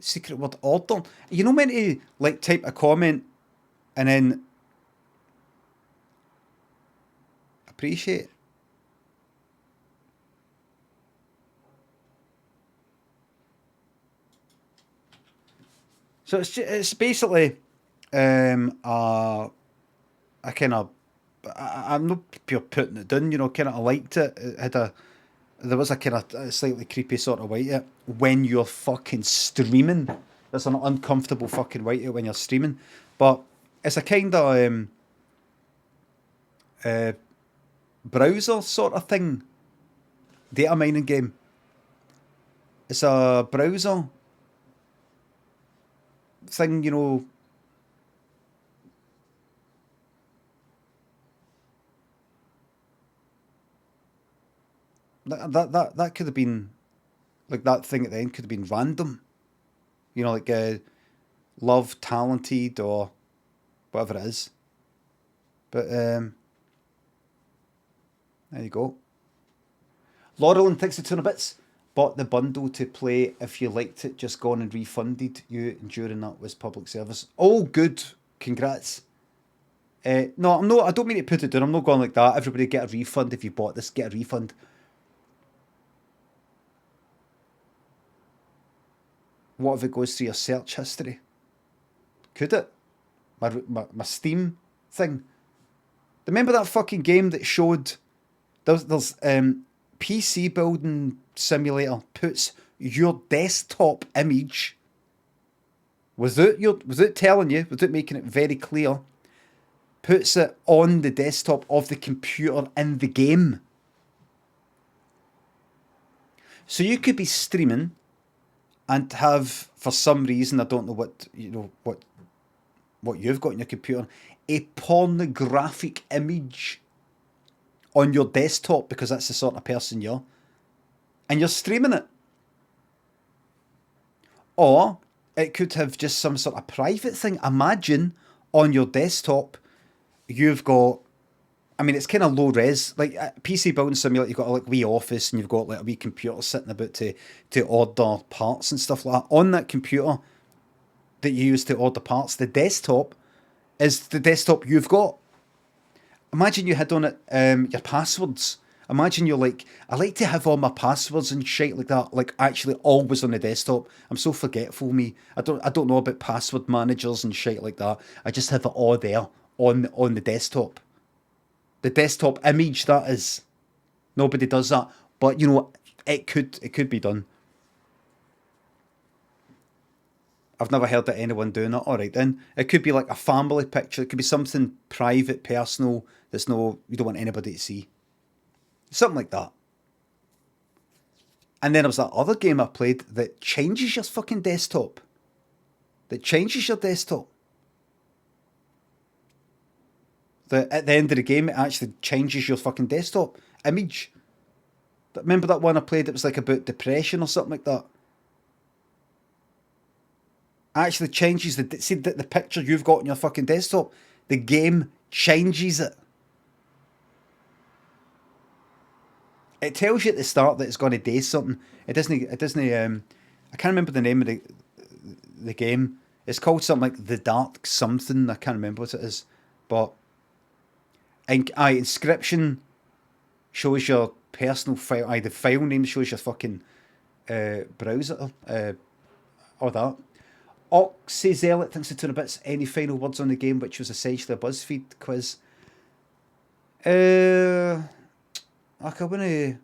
secret word order. You know, meant to like type a comment and then appreciate. So it's basically a kind of, I'm not pure putting it down, you know, kind of I liked it. It had there was a kind of slightly creepy sort of white it when you're fucking streaming. There's an uncomfortable fucking white it when you're streaming, but it's a kind of browser sort of thing. Data mining game. It's a browser thing, you know. That could have been, like, that thing at the end could have been random, you know, like love, talented, or whatever it is. But there you go. Laurelin thinks it's 200 bits. Bought the bundle to play. If you liked it, just gone and refunded you. Enduring that was public service. Oh, good. Congrats. No, I'm not. I don't mean to put it down. I'm not going like that. Everybody get a refund. If you bought this, get a refund. What if it goes through your search history? Could it? My Steam thing. Remember that fucking game that showed there's PC building simulator puts your desktop image without telling you, without making it very clear, puts it on the desktop of the computer in the game. So you could be streaming and have, for some reason, I don't know what you've got in your computer, a pornographic image on your desktop because that's the sort of person you're, and you're streaming it. Or it could have just some sort of private thing. Imagine on your desktop you've got, I mean, it's kind of low res, like PC building simulator. You've got a like wee office and you've got like a wee computer sitting about to order parts and stuff like that. On that computer that you use to order parts, the desktop is the desktop you've got. Imagine you had on it your passwords. Imagine you're like, I like to have all my passwords and shit like that, like actually always on the desktop. I'm so forgetful, me. I don't know about password managers and shit like that. I just have it all there on the desktop. The desktop image, that is. Nobody does that, but you know, it could be done. I've never heard of anyone doing it. All right, then it could be like a family picture. It could be something private, personal. That's you don't want anybody to see. Something like that. And then there was that other game I played that changes your fucking desktop. That changes your desktop. At the end of the game, it actually changes your fucking desktop image. Remember that one I played? It was like about depression or something like that. Actually changes the picture you've got on your fucking desktop. The game changes it. It tells you at the start that it's going to do something. It doesn't. I can't remember the name of the game. It's called something like The Dark something. I can't remember what it is, but inscription shows your personal file. The file name shows your fucking browser. Or that. Oxyzealot thinks it's 200 bits. Any final words on the game, which was essentially a BuzzFeed quiz? Like I wanna.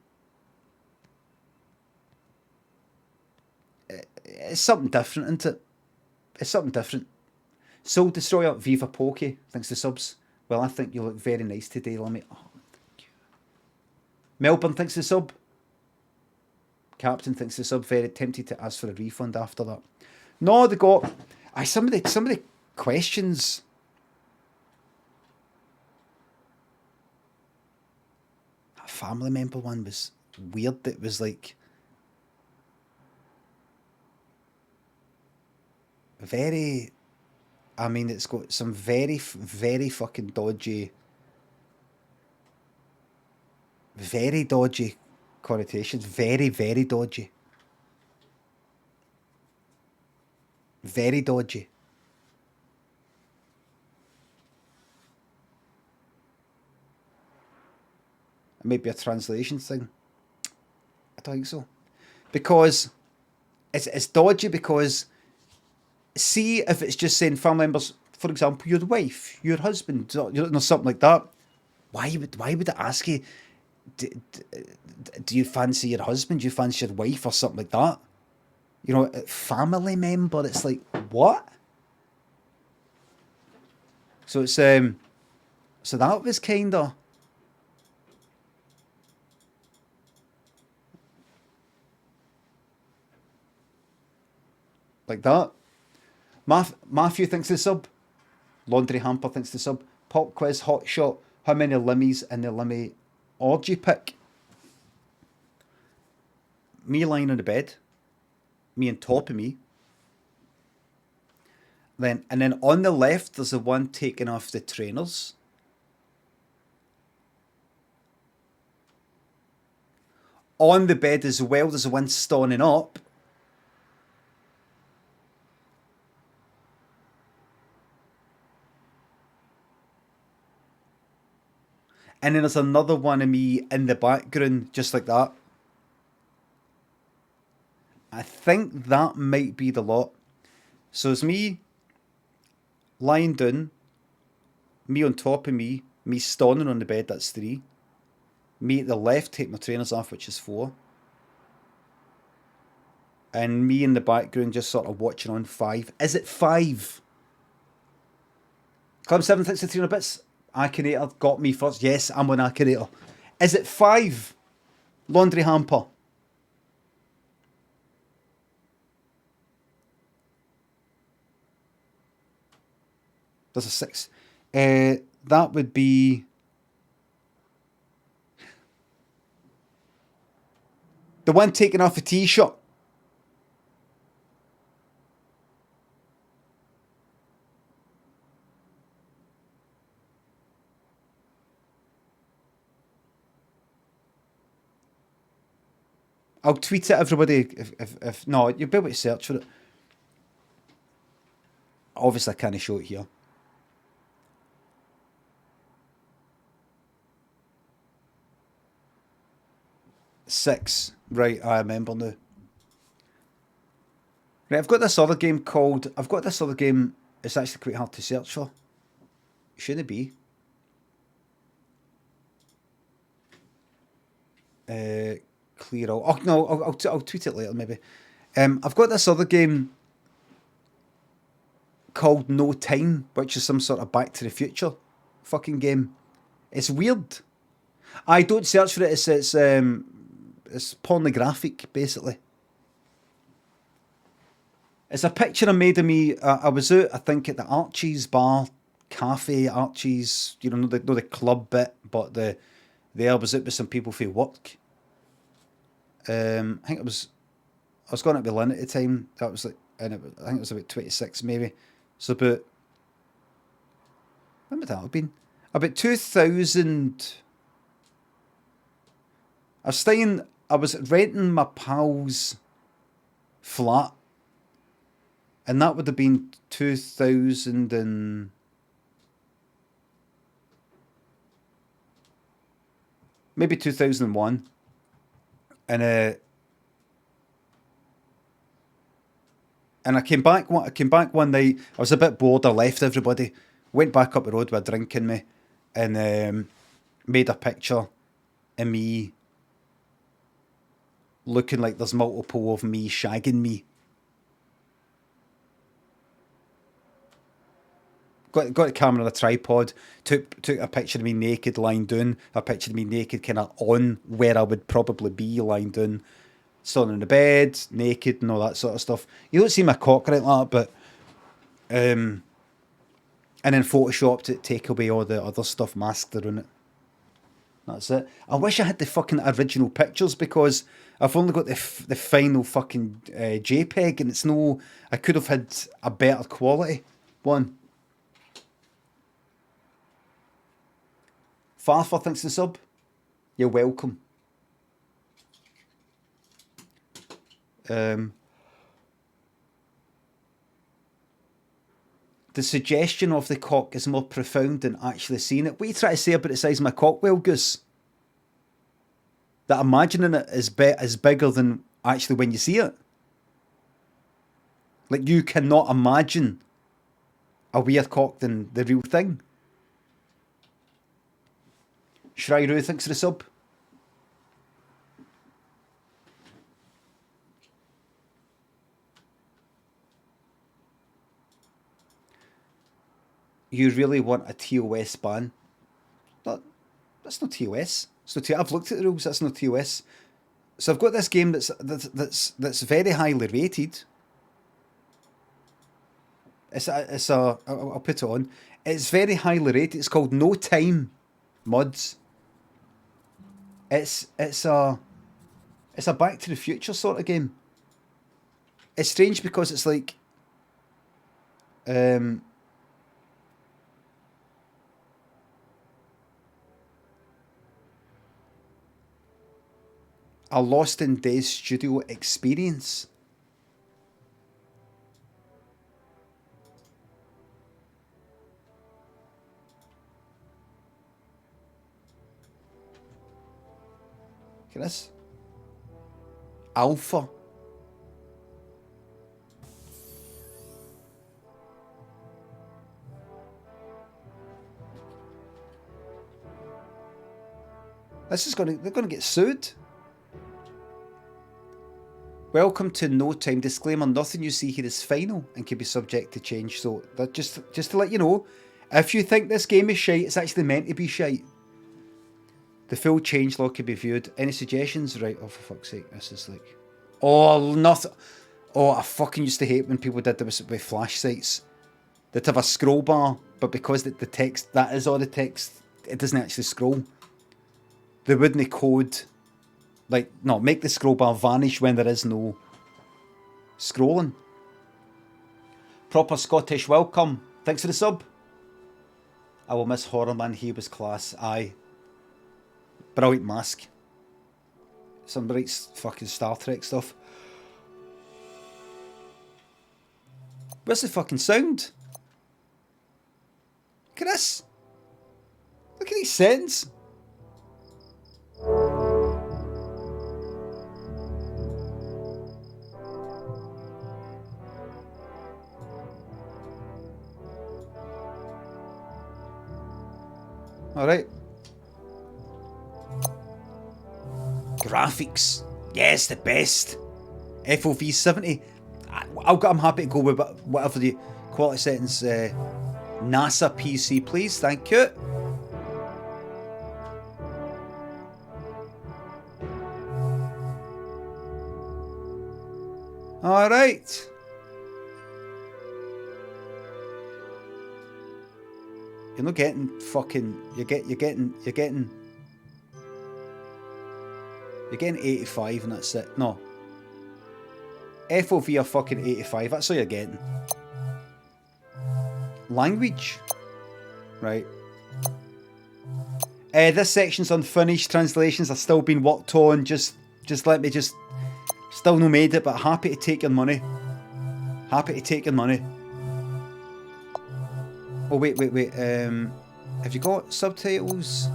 It's something different, isn't it? It's something different. Soul Destroyer, Viva Poke, thanks to subs. Well, I think you look very nice today, Lemmy. Oh, thank you. Melbourne thinks the sub. Captain thinks the sub. Very tempted to ask for a refund after that. No, they got some of the questions. That family member one was weird. It was like very. I mean, it's got some very, very fucking dodgy, very dodgy connotations. Very, very dodgy. Very dodgy. It might be a translation thing. I don't think so. Because it's dodgy because see if it's just saying family members, for example, your wife, your husband, or something like that. Why would it ask you, do you fancy your husband? Do you fancy your wife or something like that? You know, family member. It's like, what? So it's so that was kind of like that. Matthew thinks the sub. Laundry hamper thinks the sub. Pop quiz, hot shot. How many limmies in the limmy orgy pick? Me lying on the bed. Me on top of me. And then on the left, there's the one taking off the trainers. On the bed as well, there's the one standing up. And then there's another one of me in the background, just like that. I think that might be the lot. So it's me lying down, me on top of me standing on the bed, that's 3. Me at the left, take my trainers off, which is 4. And me in the background just sort of watching on 5. Is it 5? Club 763 bits. Akinator got me first. Yes, I'm on Akinator. Is it 5? Laundry hamper. There's a 6. That would be the one taking off a t-shirt. I'll tweet it, everybody. If no, you'll be able to search for it. Obviously, I can't show it here. Six. Right, I remember now. Right, I've got this other game called... It's actually quite hard to search for. Should it be? Clear out. Oh, no, I'll tweet it later, maybe. I've got this other game called No Time, which is some sort of Back to the Future fucking game. It's weird. I don't search for it. It's pornographic, basically. It's a picture I made of me. I was out, I think, at the Archie's bar, cafe, Archie's, you know, not the club bit, but I was out with some people for work. I think I was going out with Lynn at the time. That was like, I think it was about 26 maybe. So about, when would that have been? About 2000. I was renting my pal's flat, and that would have been 2000 and maybe 2001. And I came back one night. I was a bit bored. I left everybody, went back up the road with a drink in me, and made a picture of me looking like there's multiple of me shagging me. Got the camera on a tripod, took a picture of me naked lying down, a picture of me naked kind of on where I would probably be lying down, standing in the bed, naked and all that sort of stuff. You don't see my cock right like that, but and then photoshopped it, take away all the other stuff masked around it. That's it. I wish I had the fucking original pictures because I've only got the final fucking JPEG, and it's no... I could have had a better quality one. Farfar thinks the sub. You're welcome. the suggestion of the cock is more profound than actually seeing it. What are you trying to say about the size of my cock, well, Goose? That imagining it is bigger than actually when you see it. Like, you cannot imagine a weird cock than the real thing. Shryru, thanks for the sub. You really want a TOS ban? That's not TOS. I've looked at the rules. That's not TOS. So I've got this game that's very highly rated. I'll put it on. It's very highly rated. It's called No Time Mods. It's a Back to the Future sort of game. It's strange because it's like a Lost in Days studio experience. Look at this. Alpha. They're gonna get sued. Welcome to No Time. Disclaimer, nothing you see here is final and can be subject to change. So that just to let you know, if you think this game is shite, it's actually meant to be shite. The full changelog can be viewed. Any suggestions? Right, oh for fuck's sake, this is like... Oh, nothing. Oh, I fucking used to hate when people did this with flash sites. They'd have a scroll bar, but because the text, that is all the text, it doesn't actually scroll. They wouldn't code... Like, no, make the scroll bar vanish when there is no scrolling. Proper Scottish welcome. Thanks for the sub. I will miss Horrorman, he was class. Aye. Brilliant mask. Some right fucking Star Trek stuff. Where's the fucking sound? Look at this. Look at these settings. Alright. Graphics. Yes, the best. FOV 70. I'm happy to go with whatever the quality settings. NASA PC, please. Thank you. Alright. You're not getting fucking... You're getting 85 and that's it. No. FOV are fucking 85. That's all you're getting. Language. Right. This section's unfinished. Translations are still being worked on. Just let me just... Still no made it, but happy to take your money. Happy to take your money. Oh, wait. Have you got subtitles?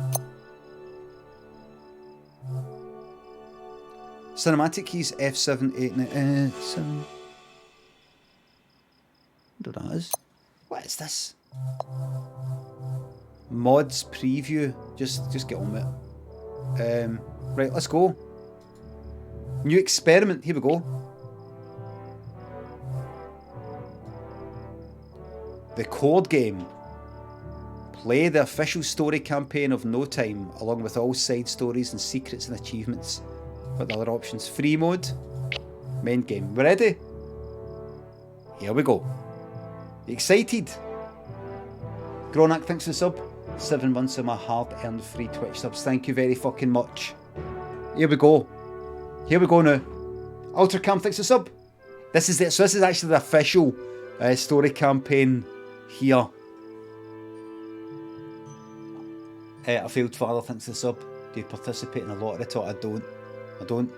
Cinematic keys F7, 8, 9, 7. What that is? What is this? Mods preview. Just get on with it. Right, let's go. New experiment. Here we go. The Code Game. Play the official story campaign of No Time, along with all side stories and secrets and achievements. What the other options? Free mode. Main game. We're ready? Here we go. You excited? Gronak, thanks for the sub. 7 months of my hard-earned free Twitch subs. Thank you very fucking much. Here we go. Here we go now. Ultracam, thanks for the sub. This is it. So this is actually the official story campaign here. A failed father, thanks for the sub. Do you participate in a lottery talk? I don't.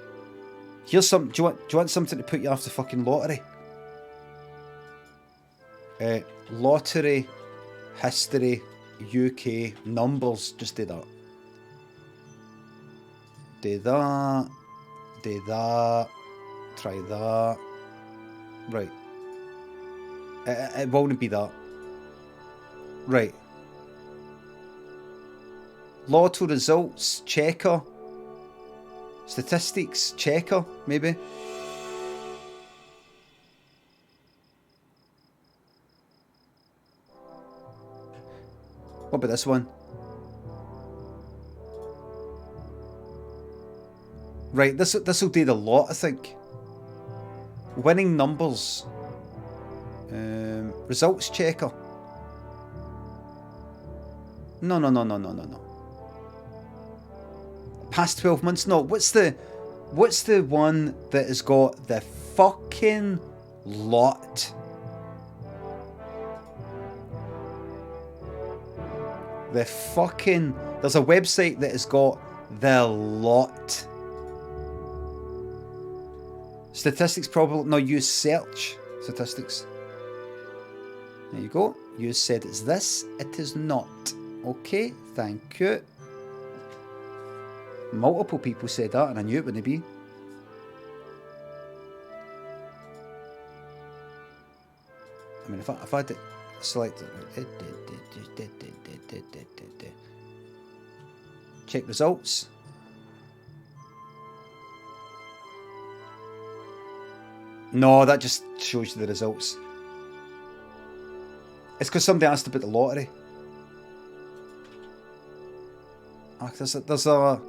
Here's some. Do you want something to put you off the fucking lottery? Lottery, history, UK, numbers. Just do that. Do that. Do that. Try that. Right. It won't be that. Right. Lotto results, checker. Statistics, checker, maybe. What about this one? Right, this will do the lot, I think. Winning numbers. Results checker. No. Past 12 months? No. What's the one that has got the fucking lot? The fucking... There's a website that has got the lot. Statistics probably... No, use search. Statistics. There you go. You said it's this. It is not. Okay, thank you. Multiple people said that and I knew it wouldn't be. I mean, if I did select it... Check results. No, that just shows you the results. It's because somebody asked about the lottery. There's a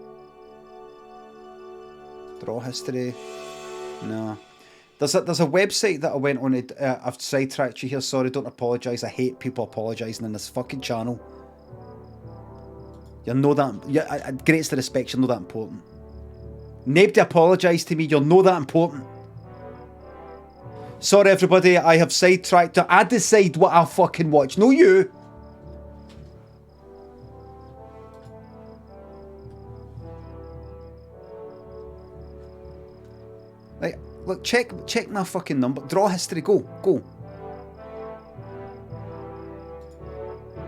draw history. No. There's a website that I went on. I've sidetracked you here. Sorry, don't apologise. I hate people apologising in this fucking channel. You know that. Yeah, greatest respect. You're not that important. Nobody apologise to me. You're not that important. Sorry, everybody. I have sidetracked. I decide what I'll fucking watch. No, you. Right. Look, check my fucking number. Draw history. Go.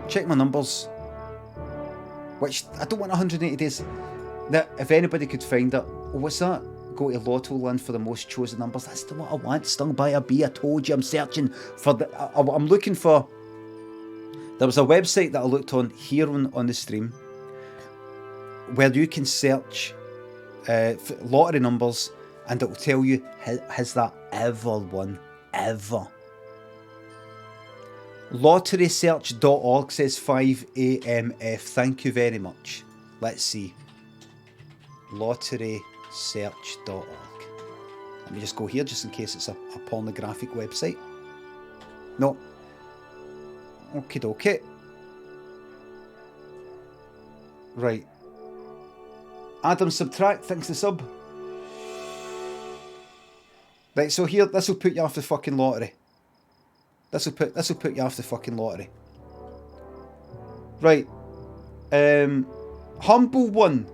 Check my numbers. Which, I don't want 180 days. That if anybody could find it. Oh, what's that? Go to Lotto Land for the most chosen numbers. That's what I want. Stung by a bee. I told you I'm searching for the... I'm looking for... There was a website that I looked on here on the stream where you can search lottery numbers and it will tell you, has that ever won? Ever. Lotterysearch.org says 5AMF. Thank you very much. Let's see. Lotterysearch.org. Let me just go here just in case it's a pornographic website. No. Okie dokie. Right. Adam Subtract, thanks to sub. Right, so here, this will put you off the fucking lottery. This will put you off the fucking lottery. Right. Humble one.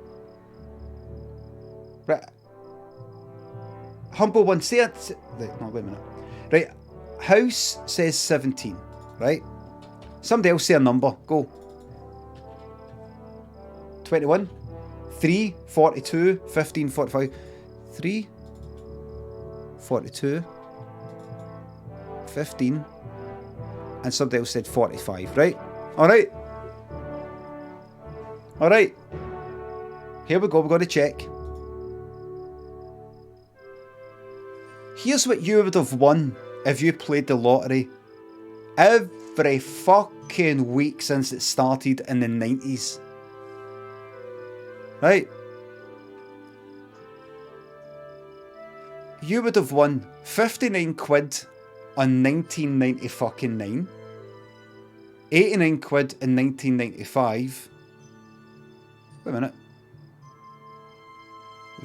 Right. Humble one. Say it. Right, no, wait a minute. Right. House says 17. Right. Somebody else say a number. Go. 21. 3. 42. 15. 45. 3. 42. 15. And somebody else said 45, right? Alright. Alright. Here we go, we've got to check. Here's what you would have won if you played the lottery every fucking week since it started in the 90s. Right? You would have won 59 quid on 1999, 89 quid in 1995. Wait a minute.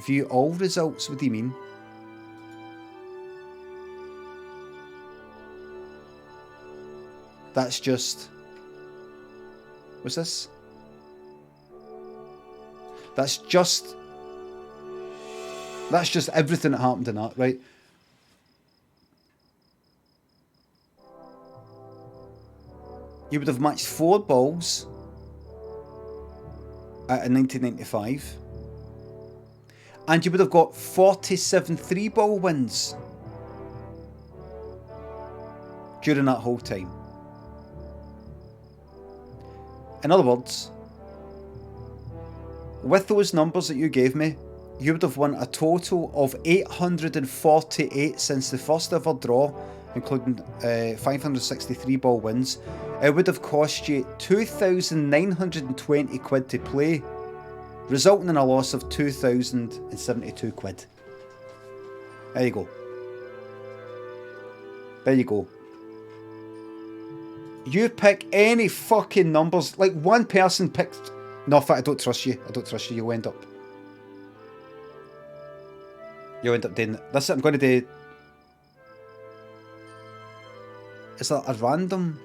View all results, what do you mean? That's just... What's this? That's just everything that happened in that, right? You would have matched 4 balls at a 1995. And you would have got 47 3-ball wins during that whole time. In other words, with those numbers that you gave me, you would have won a total of 848 since the first ever draw, including 563 ball wins. It would have cost you 2,920 quid to play, resulting in a loss of 2,072 quid. There you go. There you go. You pick any fucking numbers. Like, one person picked... No, in fact, I don't trust you. I don't trust you. You'll end up doing... That's what I'm going to do. Is that a random...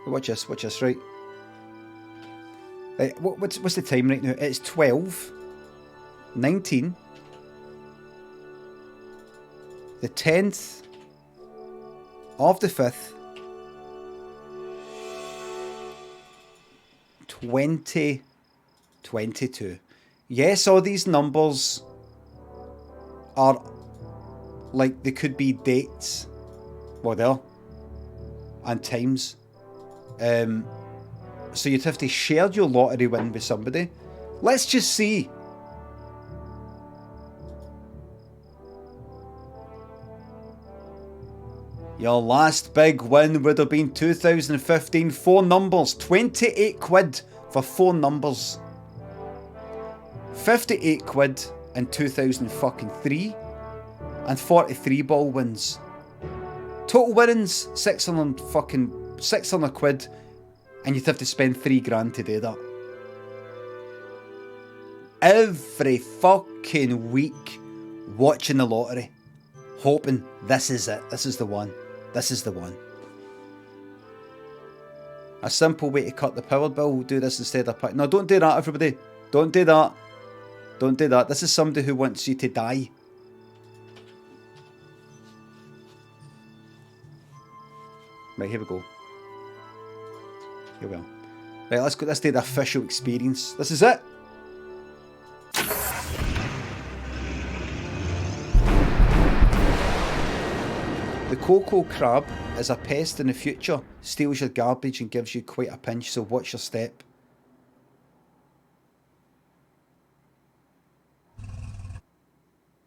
Watch this, right? Right, what's the time right now? It's 12, 19, the 10th of the 5th, 2022. Yes, all these numbers are like, they could be dates, well, they are, and times. So you'd have to share your lottery win with somebody. Let's just see. Your last big win would have been 2015, 4 numbers, 28 quid for 4 numbers. 58 quid in 2003 and 43 ball wins. Total winnings 600 quid, and you'd have to spend 3 grand to do that. Every fucking week watching the lottery, hoping this is it, this is the one, this is the one. A simple way to cut the power bill, we'll do this instead of... No, don't do that, everybody. Don't do that. Don't do that. This is somebody who wants you to die. Right, here we go. Here we are. Right, let's go. Let's do the official experience. This is it. The cocoa crab is a pest in the future, steals your garbage and gives you quite a pinch, so watch your step.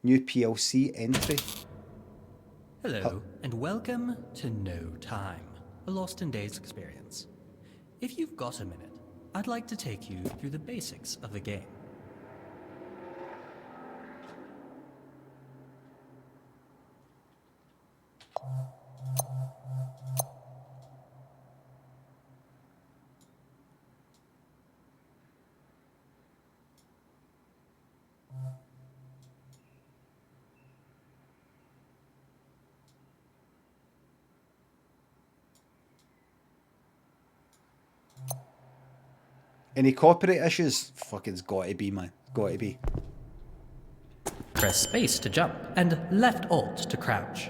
New PLC entry. Hello, and welcome to No Time, a Lost in Days experience. If you've got a minute, I'd like to take you through the basics of the game. Any copyright issues? Fucking's got to be, man. Got to be. Press space to jump, and left alt to crouch.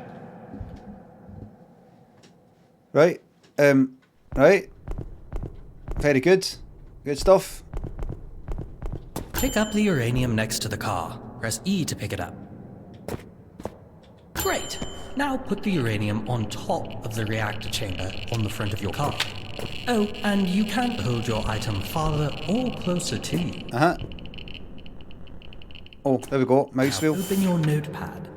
Right. Right. Very good. Good stuff. Pick up the uranium next to the car. Press E to pick it up. Great! Now put the uranium on top of the reactor chamber on the front of your car. Oh, and you can't hold your item farther or closer to you. Uh-huh. Oh, there we go. Mouse wheel. Open your notepad.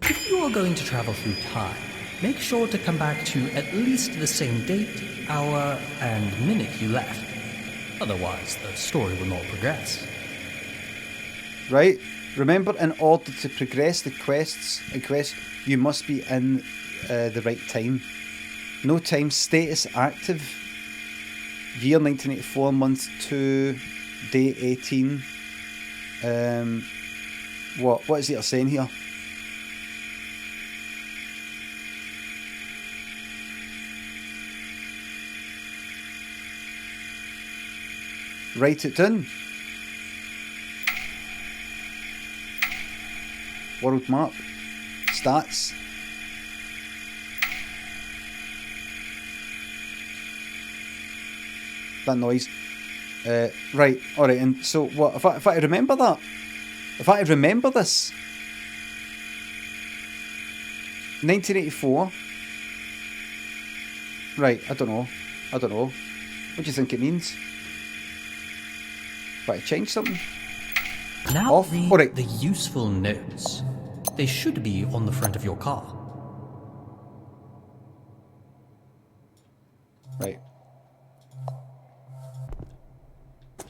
If you are going to travel through time, make sure to come back to at least the same date, hour, and minute you left. Otherwise, the story will not progress. Right. Remember, in order to progress the quests, you must be in the right time. No time, status active. Year 1984, month 2, day 18. What is it saying here? Write it down. World map. Stats. That noise. Right, alright, and so what if I remember that? If I remember this. 1984. Right, I don't know. What do you think it means? If I change something? Now Off? read Alright. the useful notes. They should be on the front of your car. Right.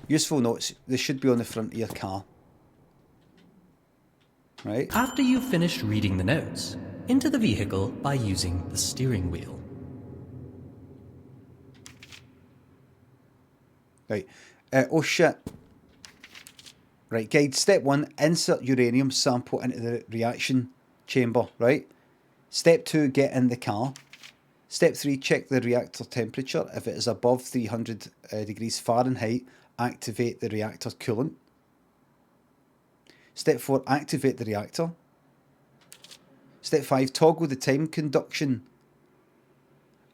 Useful notes, they should be on the front of your car. Right? After you've finished reading the notes, enter the vehicle by using the steering wheel. Right. Oh shit. Right, guide. Step 1, insert uranium sample into the reaction chamber, right? Step 2, get in the car. Step 3, check the reactor temperature. If it is above 300 degrees Fahrenheit, activate the reactor coolant. Step 4, activate the reactor. Step 5, toggle the time conduction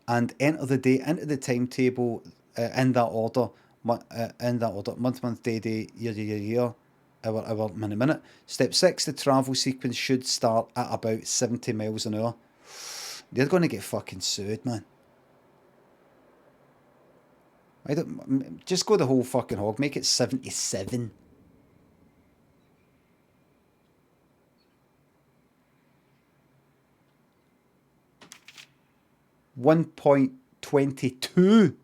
and enter the date into the timetable in that order. Month, day, year, hour, minute. Step 6, the travel sequence should start at about 70 miles an hour. They're going to get fucking sued, man. Just go the whole fucking hog. Make it 77. .22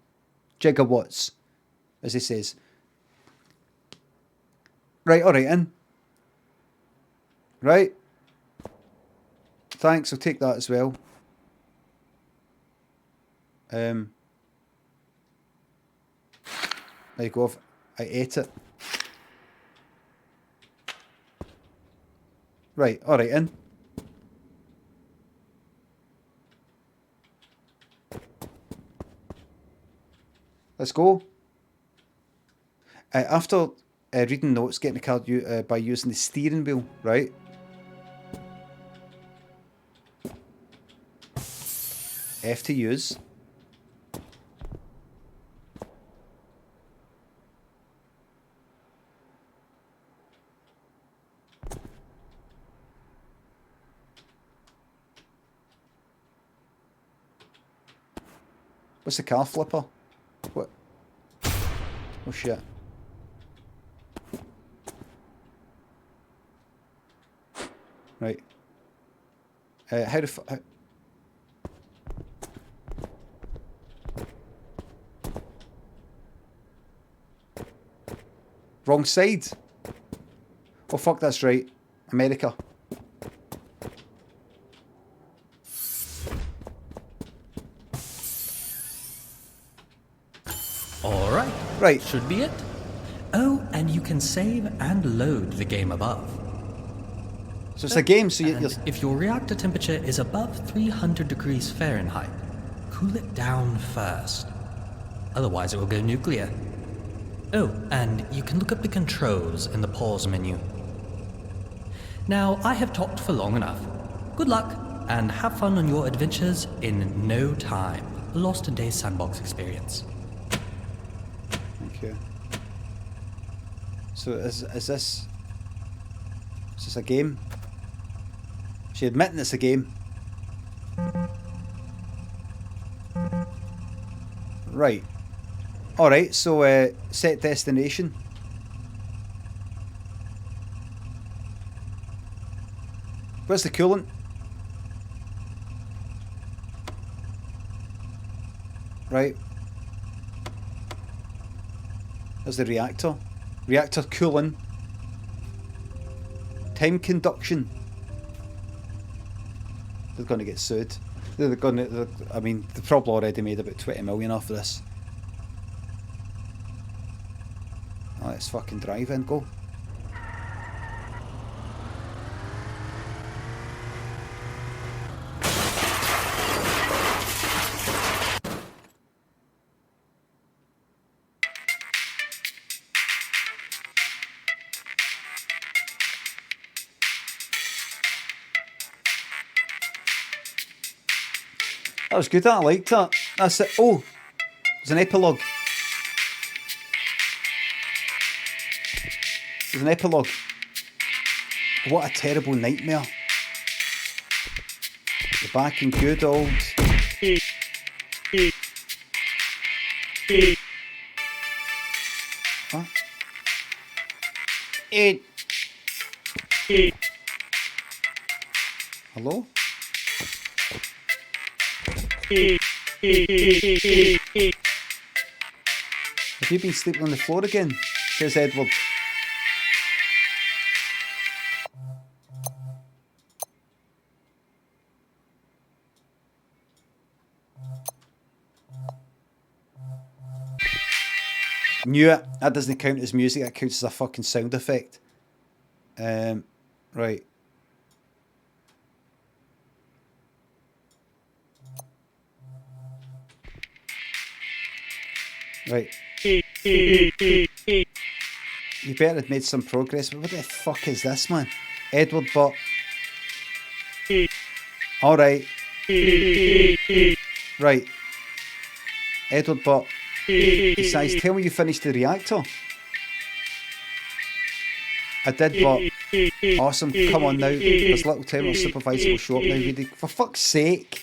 gigawatts, as he says. Right, alright, in. Right. Thanks, I'll take that as well. There you go, I ate it. Right, alright, in. Let's go. After reading notes, get in the car by using the steering wheel, right? F to use. What's the car flipper? What? Oh shit. Right. How the fuck? Wrong side. Oh fuck, that's right. America. Alright. Right. Should be it. Oh, and you can save and load the game above. So it's a game, so you're... If your reactor temperature is above 300 degrees Fahrenheit, cool it down first. Otherwise it will go nuclear. Oh, and you can look up the controls in the pause menu. Now, I have talked for long enough. Good luck, and have fun on your adventures in no time. Lost in Days sandbox experience. Okay. So is this a game? Is she admitting it's a game? Right. Alright, so set destination. Where's the coolant? Right. There's the reactor. Reactor cooling. Time conduction. They're going to get sued. They're going to. I mean, they've probably already made about 20 million off of this. Oh, let's fucking drive in, go. That was good, that. I liked that. That's it. Oh, there's an epilogue. There's an epilogue. What a terrible nightmare. We're back in good old... What? Hello? Have you been sleeping on the floor again? Says Edward. Knew it. That doesn't count as music, that counts as a fucking sound effect. Right. Right. You better have made some progress, but what the fuck is this, man? Edward Butt. Alright. Right. Edward Butt. Besides, tell me you finished the reactor. I did, but awesome. Come on now. There's little time or supervisor will show up now. Really. For fuck's sake.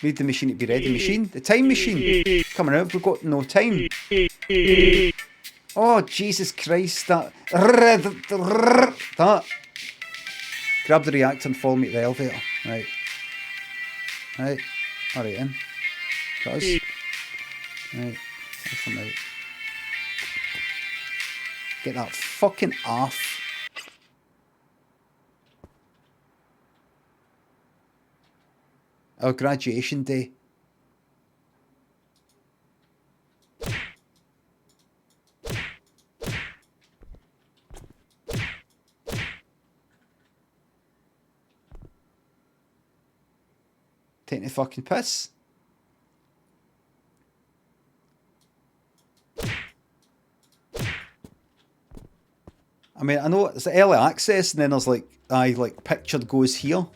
Need the machine to be ready. Machine? The time machine. Coming out. We've got no time. Oh, Jesus Christ. That. Grab the reactor and follow me to the elevator. Right. Right. Alright, in. Got us. Right. From out. Get that fucking off. Our graduation day. Taking a fucking piss. I mean, I know it's early access, and then there's like, pictured goes here.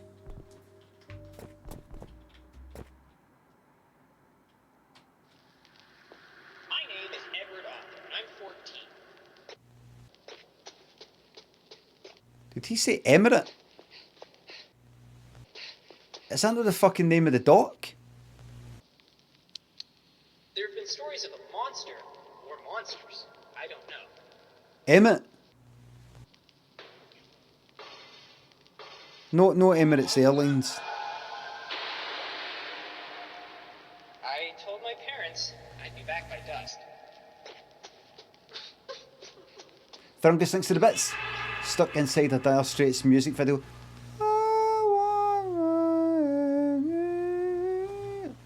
My name is Edward Arthur, and I'm 14. Did he say Emirate? Is that not the fucking name of the dock? There have been stories of a monster, or monsters. I don't know. Emmett? No, Emirates Airlines. I told my parents I'd be back by dusk. Thrungus thinks to the bits. Stuck inside a Dire Straits music video.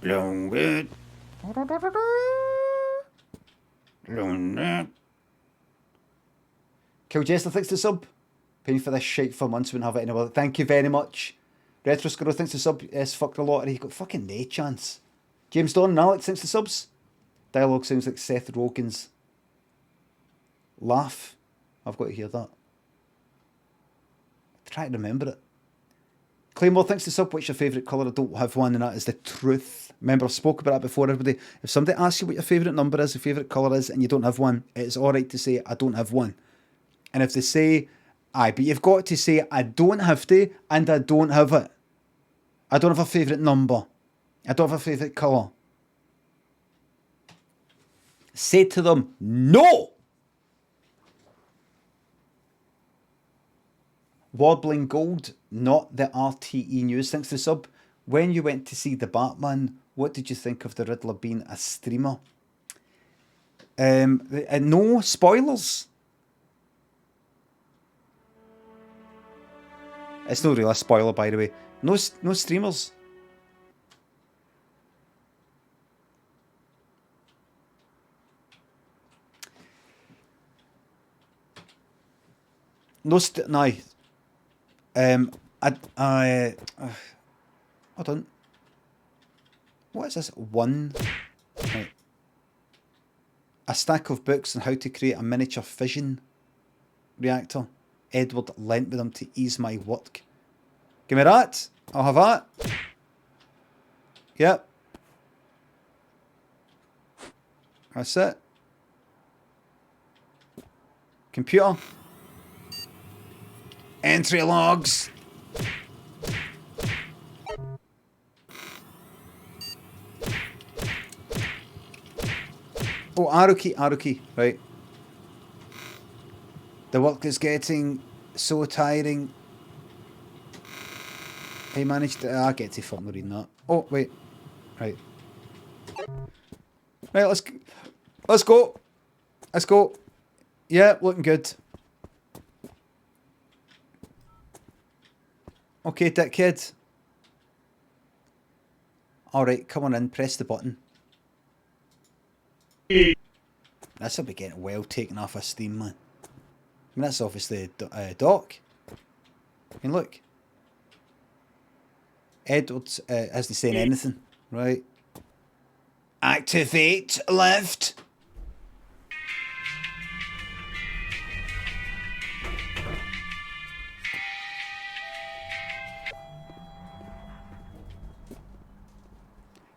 Long bit. Kill Jester thinks to sub. Paying for this shite for months, wouldn't have it anywhere. Thank you very much. Retro Squirrel thinks the sub is fucked the lottery. He got fucking no chance. James Don and Alex thinks the subs. Dialogue sounds like Seth Rogen's laugh. I've got to hear that. Try to remember it. Claymore thinks the sub, what's your favourite colour? I don't have one, and that is the truth. Remember, I've spoke about that before, everybody. If somebody asks you what your favourite number is, your favourite colour is, and you don't have one, it's alright to say, I don't have one. And if they say, aye, but you've got to say, I don't have to, and I don't have it. I don't have a favourite number. I don't have a favourite colour. Say to them, no! Wobbling Gold, not the RTE News. Thanks to the sub. When you went to see the Batman, what did you think of the Riddler being a streamer? No spoilers. It's not really a spoiler, by the way. No streamers. No. Hold on. What is this? Right. A stack of books on how to create a miniature fission reactor. Edward lent me them to ease my work. Give me that. I'll have that. Yep. That's it. Computer. Entry logs. Oh, arrow key, right. The work is getting so tiring. I managed to... I get to fucking reading that. Oh, wait. Right. Right, let's go. Let's go. Yeah, looking good. Okay, dickhead. Alright, come on in, press the button. This will be getting well taken off of Steam, man. I mean, that's obviously Doc. I mean, look. Edwards isn't saying anything, right? Activate left.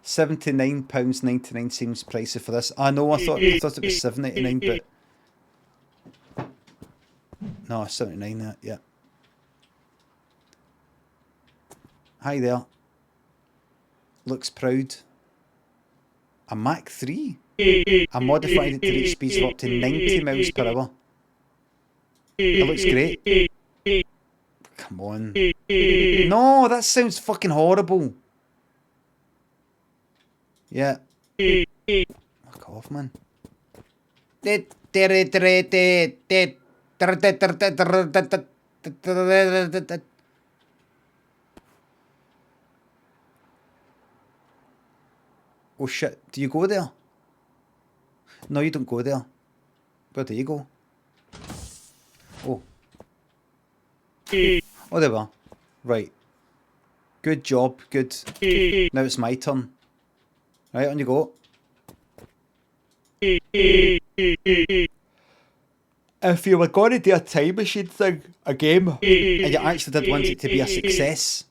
£79.99 seems pricey for this. I know, I thought it was £7.99, but no, £79. Yeah. Hi there. Looks proud. A Mach 3? I modified it to reach speeds of up to 90 miles per hour. It looks great. Come on. No, that sounds fucking horrible. Yeah. Fuck off, man. Oh shit, do you go there? No, you don't go there. Where do you go? Oh. Oh, there we are. Right. Good job, good. Now it's my turn. Right, on you go. If you were going to do a time machine thing, a game, and you actually did want it to be a success,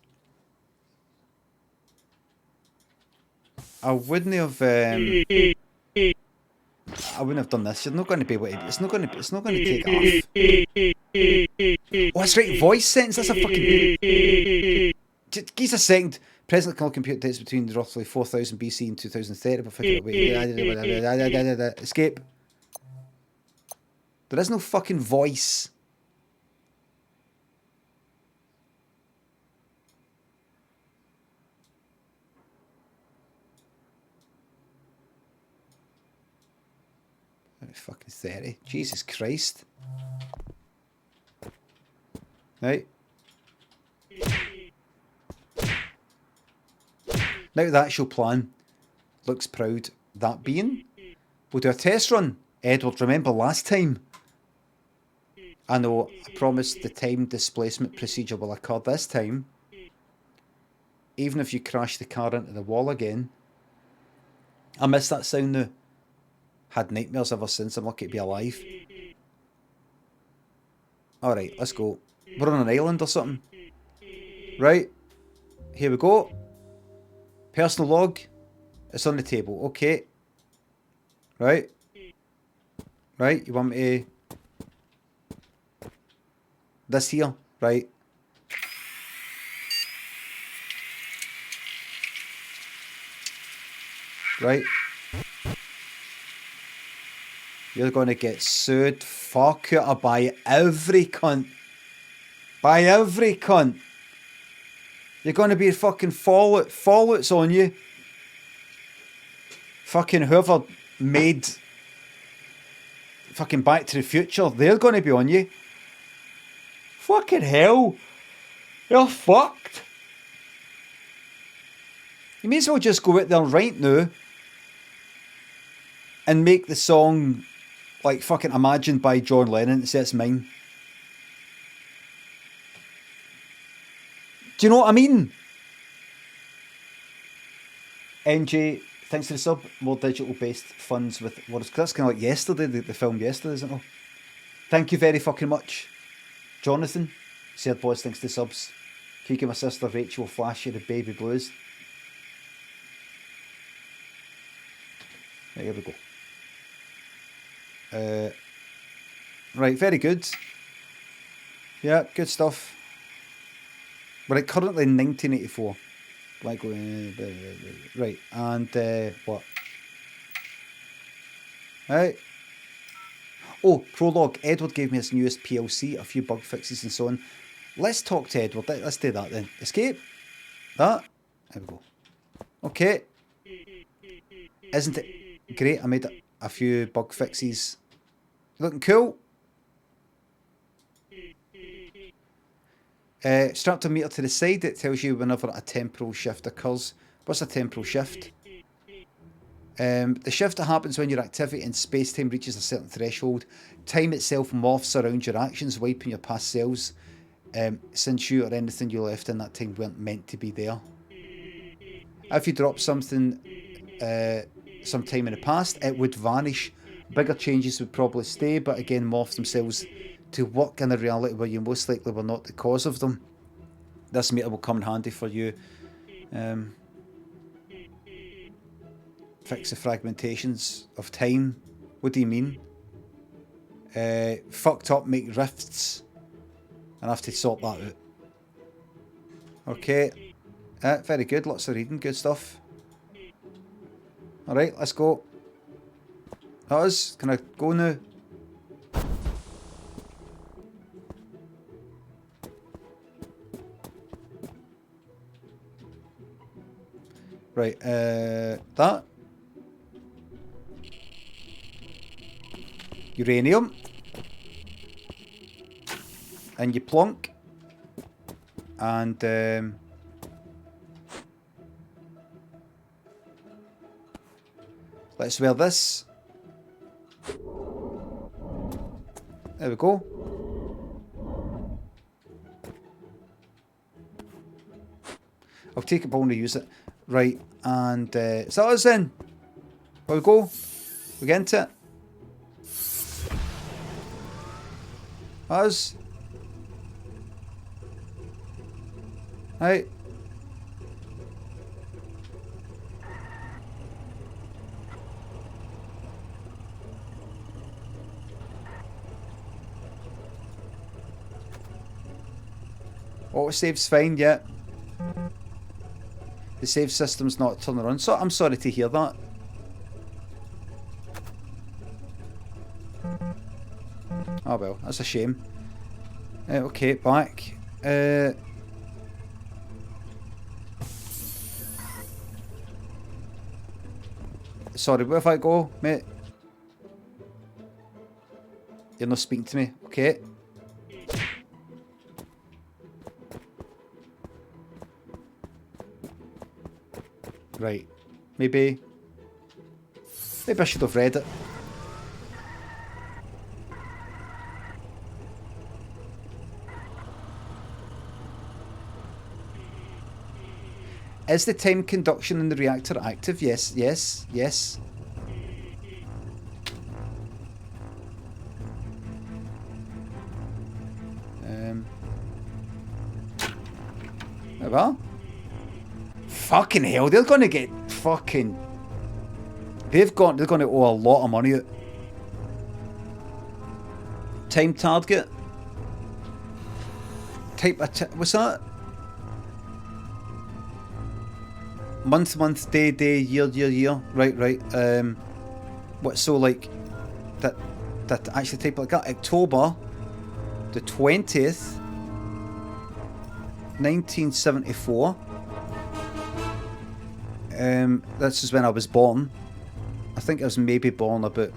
I wouldn't have done this. You're not going to be able to. It's not going to take it off. Oh, that's right. Voice sentence. That's a fucking. Give us a second. Present call compute dates between roughly 4000 BC and 2030. But figure away. Escape. There is no fucking voice. Fucking 30. Jesus Christ. Right. Now the actual plan looks proud. That being, we'll do a test run. Edward, remember last time? I know, I promised the time displacement procedure will occur this time. Even if you crash the car into the wall again. I miss that sound now. Had nightmares ever since. I'm lucky to be alive. Alright, let's go. We're on an island or something. Right. Here we go. Personal log. It's on the table. Okay. Right. Right, you want me to... This here. Right. Right. You're going to get sued fuck out by every cunt. By every cunt. You're going to be fucking fallouts on you. Fucking whoever made fucking Back to the Future, they're going to be on you. Fucking hell. You're fucked. You may as well just go out there right now and make the song like fucking Imagined by John Lennon and say it's mine. Do you know what I mean? NJ, thanks for the sub. More digital based funds with what is that's kind of like yesterday, the film yesterday, isn't it? Thank you very fucking much. Jonathan, said boys, thanks to subs. Kiki, my sister Rachel will flash you the baby blues. There we go. Right, very good. Yeah, good stuff. We're at currently in 1984. Like, right, and what? Right. Oh, prologue. Edward gave me his newest PLC, a few bug fixes and so on. Let's talk to Edward. Let's do that then. Escape. That. There we go. Okay. Isn't it great? I made a few bug fixes. Looking cool. Strapped a meter to the side. It tells you whenever a temporal shift occurs. What's a temporal shift? The shift that happens when your activity in space-time reaches a certain threshold. Time itself morphs around your actions, wiping your past selves, since you or anything you left in that time weren't meant to be there. If you drop something sometime in the past, it would vanish. Bigger changes would probably stay, but again morph themselves to work in a reality where you most likely were not the cause of them. This meter will come in handy for you. Fix the fragmentations of time. What do you mean? Fucked up, make rifts. And I have to sort that out. Okay. Very good. Lots of reading. Good stuff. Alright, let's go. That is. Can I go now? Right, that. Uranium. And you plonk. And, let's wear this. There we go. I'll take it but only use it. Right, and is that us then? Where we go? We get into it. Us. Right. Auto save's fine, yeah. The save system's not turning on, so I'm sorry to hear that. Oh well, that's a shame. Okay, back. Sorry, where if I go, mate? You're not speaking to me, okay? Right, maybe I should have read it. Is the time conduction in the reactor active? Yes, yes, yes. Well. Fucking hell, they're gonna get fucking... They're gonna owe a lot of money. Time target. Type of... What's that? Month, day, year. Right. What, so like... That actually type like that. October the 20th, 1974. This is when I was born. I think I was maybe born about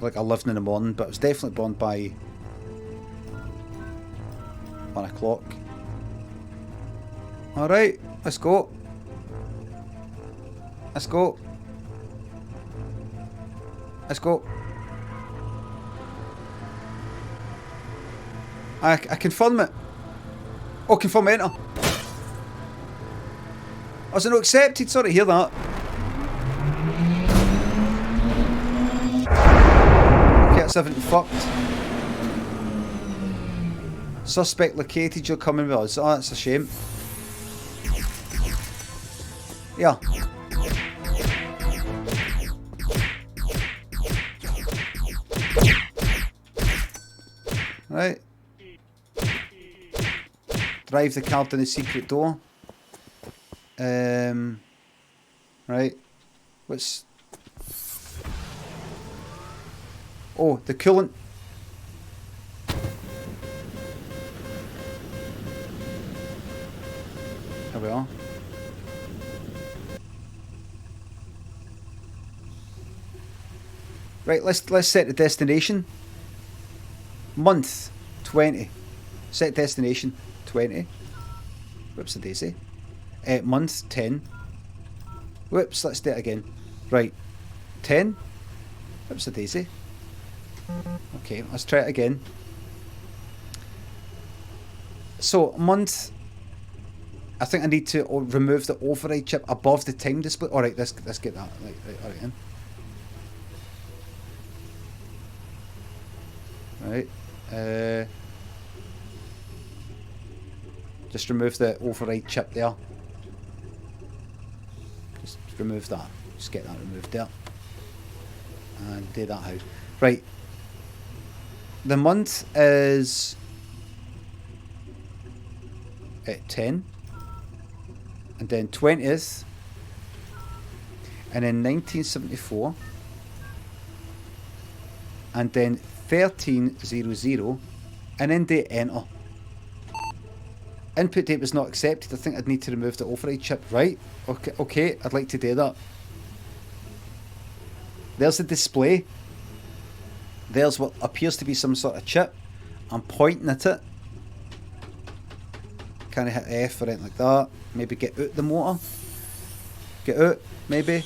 like 11 in the morning, but I was definitely born by 1 o'clock. Alright, let's go. Let's go. Let's go. I confirm it. Oh, confirm enter. Was it not accepted? Sorry to hear that. Okay, that's everything fucked. Suspect located, you're coming with us. Oh, that's a shame. Yeah. Right. Drive the car down the secret door. Right. What's... Oh, the coolant. There we are. Right, let's set the destination. Month 20. Set destination 20. Whoops a daisy. Month 10. Whoops, let's do it again. Right. 10. Whoops a daisy. Okay, let's try it again. So, month... I think I need to remove the override chip above the time display. Alright, let's get that. Right, alright then. Right. Just remove the override chip there. Just remove that. Just get that removed there. And do that out. Right. The month is at 10. And then 20th. And then 1974. And then 1300. And then date enter. Input date was not accepted. I think I'd need to remove the override chip. Right. Okay, I'd like to do that. There's the display. There's what appears to be some sort of chip. I'm pointing at it. Kind of hit F or anything like that. Maybe get out the motor. Get out, maybe.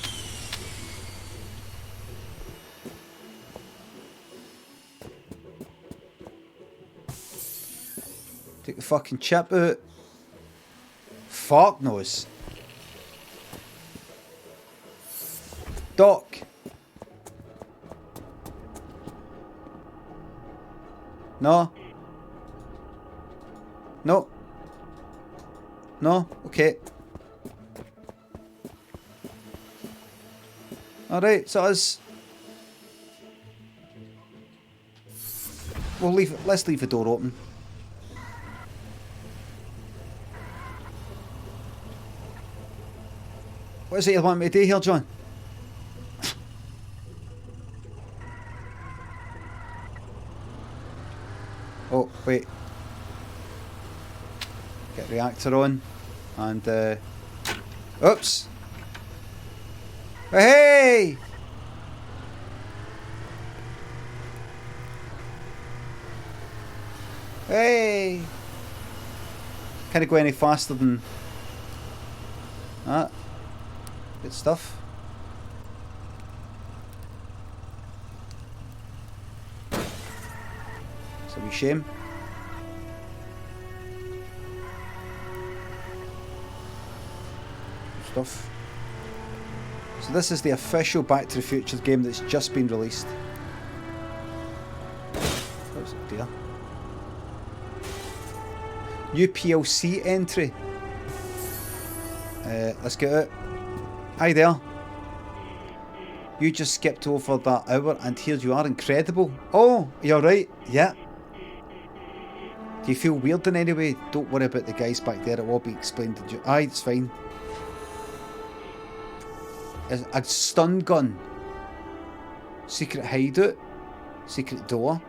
Take the fucking chip out. Fuck knows. Doc. No. No. No? Okay. Alright, so let's leave the door open. What is it you want me to do here, John? Oh, wait. Get reactor on. And, oops! Hey! Hey! Can't go any faster than that. Good stuff. It's a wee shame. Stuff. So this is the official Back to the Future game that's just been released. What's it there? New PLC entry. Let's get it. Hi there. You just skipped over that hour and here you are, incredible. Oh, you're right. Yeah. Do you feel weird in any way? Don't worry about the guys back there. It will be explained to you. Aye, it's fine. A stun gun. Secret hideout. Secret door.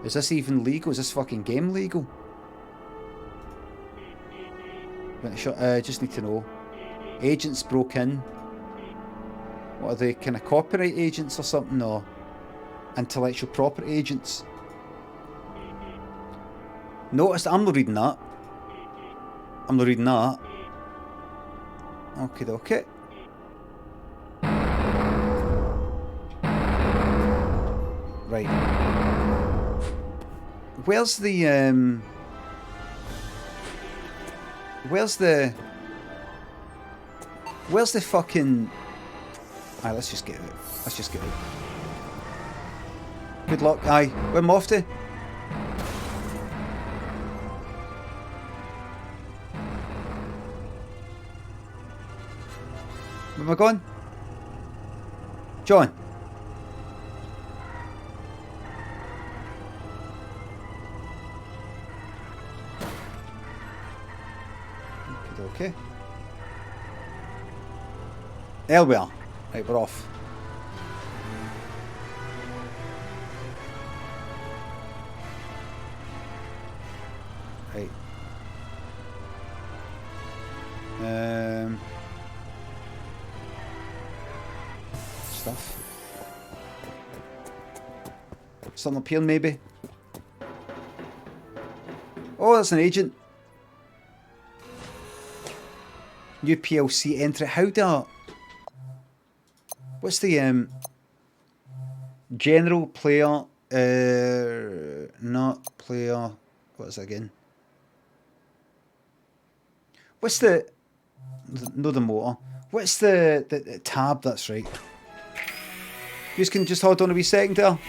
Is this even legal? Is this fucking game legal? Just need to know. Agents broke in. What are they? Kind of copyright agents or something? Or intellectual property agents? Notice I'm not reading that. I'm not reading that. Okay, okay. Right. Where's the Where's the fucking... Aye, let's just get it. Let's just get it. Good luck. Aye, where am I off to? Where am I going? John? Okay. There we are. Right, we're off. Right. Stuff. Something up here, maybe. Oh, that's an agent. New PLC entry. How do I... What's the general player? Not player. What is it again? What's the... No, the motor. What's the tab? That's right. You can just hold on a wee second there.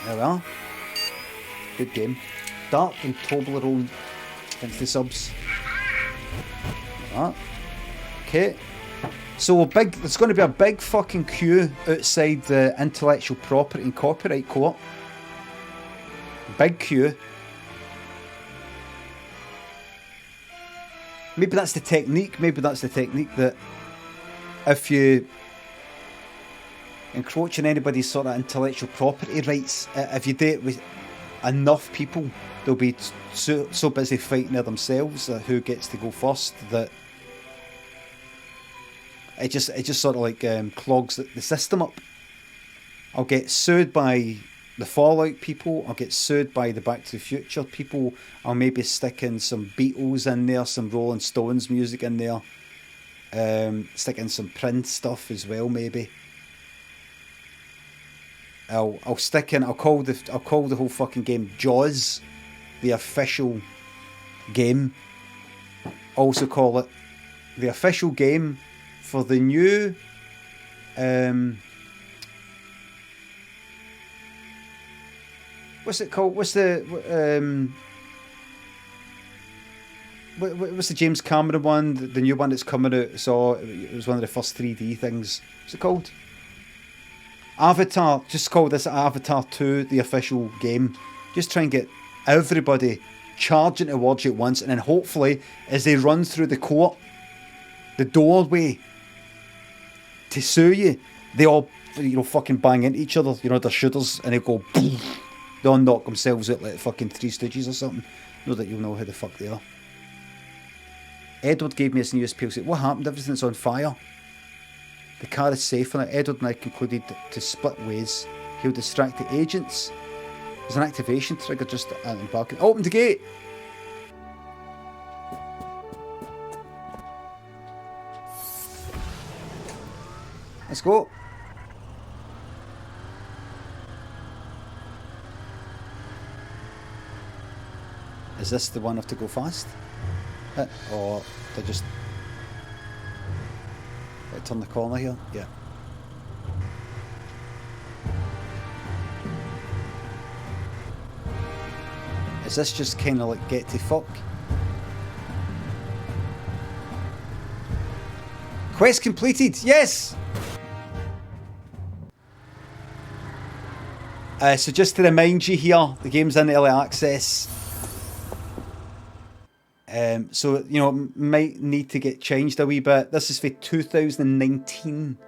There we are. Good game. Dark and Toblerone. Thanks to subs. Like that. Okay. So there's going to be a big fucking queue outside the Intellectual Property and Copyright Court. Big queue. Maybe that's the technique. Maybe that's the technique that if you encroach on anybody's sort of intellectual property rights, if you do it with enough people, they'll be so busy fighting there themselves who gets to go first that it just sort of like clogs the system up. I'll get sued by the Fallout people, I'll get sued by the Back to the Future people, I'll maybe stick in some Beatles in there, some Rolling Stones music in there, stick in some Prince stuff as well maybe. I'll call the whole fucking game Jaws, the official game. Also call it the official game for the new what's it called? What's the James Cameron one? The new one that's coming out. So it was one of the first 3D things. What's it called? Avatar. Just call this Avatar 2, the official game. Just try and get everybody charging towards you at once, and then hopefully, as they run through the court, the doorway to sue you, they all fucking bang into each other. They're shooters, and they go boom. They'll knock themselves out like fucking Three Stooges or something. Know that you'll know how the fuck they are. Edward gave me his newest PLC. What happened? Everything's on fire. The car is safe on it. Edward and I concluded to split ways. He'll distract the agents. There's an activation trigger just at the balcony. Open the gate! Let's go. Is this the one I have to go fast? Or they just... turn the corner here? Yeah. Is this just kind of like get to fuck? Quest completed! Yes! So just to remind you here, the game's in early access. So, it might need to get changed a wee bit. This is for 2019.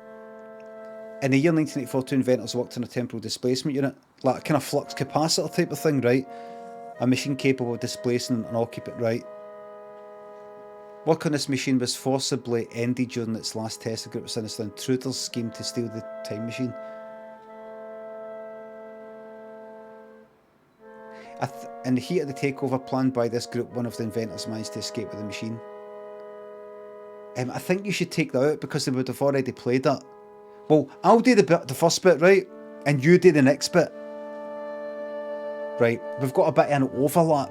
In the year 1984, two inventors worked on a temporal displacement unit. Like a kind of flux capacitor type of thing, right? A machine capable of displacing an occupant, right? Work on this machine was forcibly ended during its last test. A group of sinister intruders schemed to steal the time machine. In the heat of the takeover planned by this group, one of the inventors managed to escape with the machine. I think you should take that out because they would have already played that. Well, I'll do the first bit, right? And you do the next bit. Right, we've got a bit of an overlap.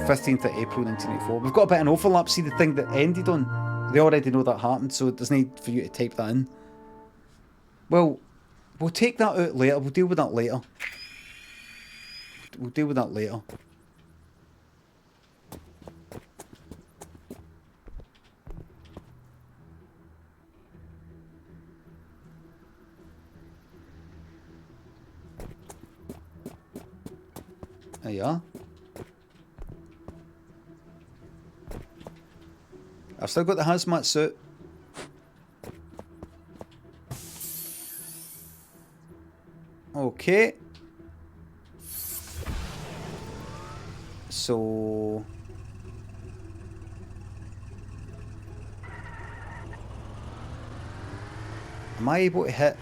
15th of April 1984. We've got a bit of an overlap. See the thing that ended on? They already know that happened, so there's no need for you to type that in. Well, we'll take that out later. We'll deal with that later. We'll deal with that later. There you are. I've still got the hazmat suit. Okay. So... am I able to hit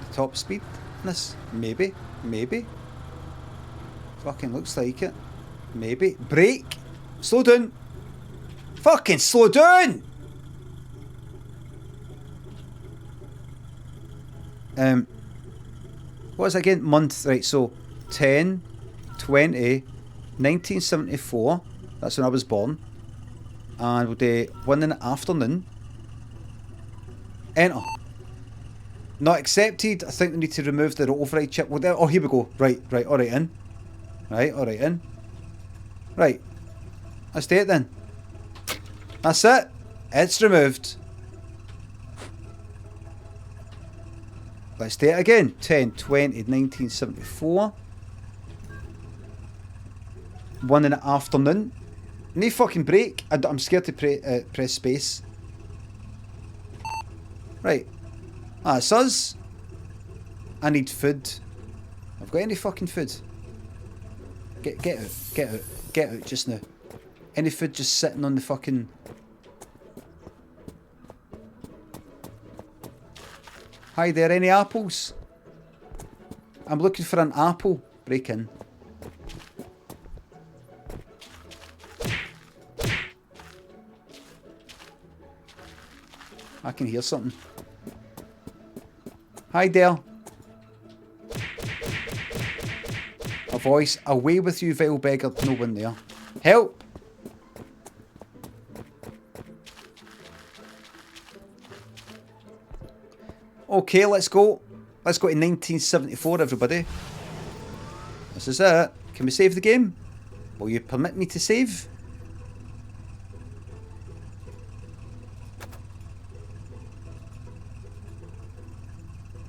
the top speed in this? Maybe. Maybe. Fucking looks like it. Maybe. Brake! Slow down! Fucking slow down! What is it again? Month, right, so 10, 20, 1974, that's when I was born. And we'll do 1 in the afternoon. Enter. Not accepted. I think we need to remove the override chip. Oh, here we go. Right, alright in. Right, alright in. Right. Let's do it then. That's it. It's removed. Let's do it again. 10, 20, 1974. 1 in the afternoon. No fucking break. I'm scared to press space. Right. That's us. I need food. I've got any fucking food. Get out just now. Any food just sitting on the fucking... Hi there, any apples? I'm looking for an apple. Break in. I can hear something. Hi there. A voice. Away with you, vile beggar. No one there. Help! Okay, let's go. Let's go to 1974, everybody. This is it. Can we save the game? Will you permit me to save?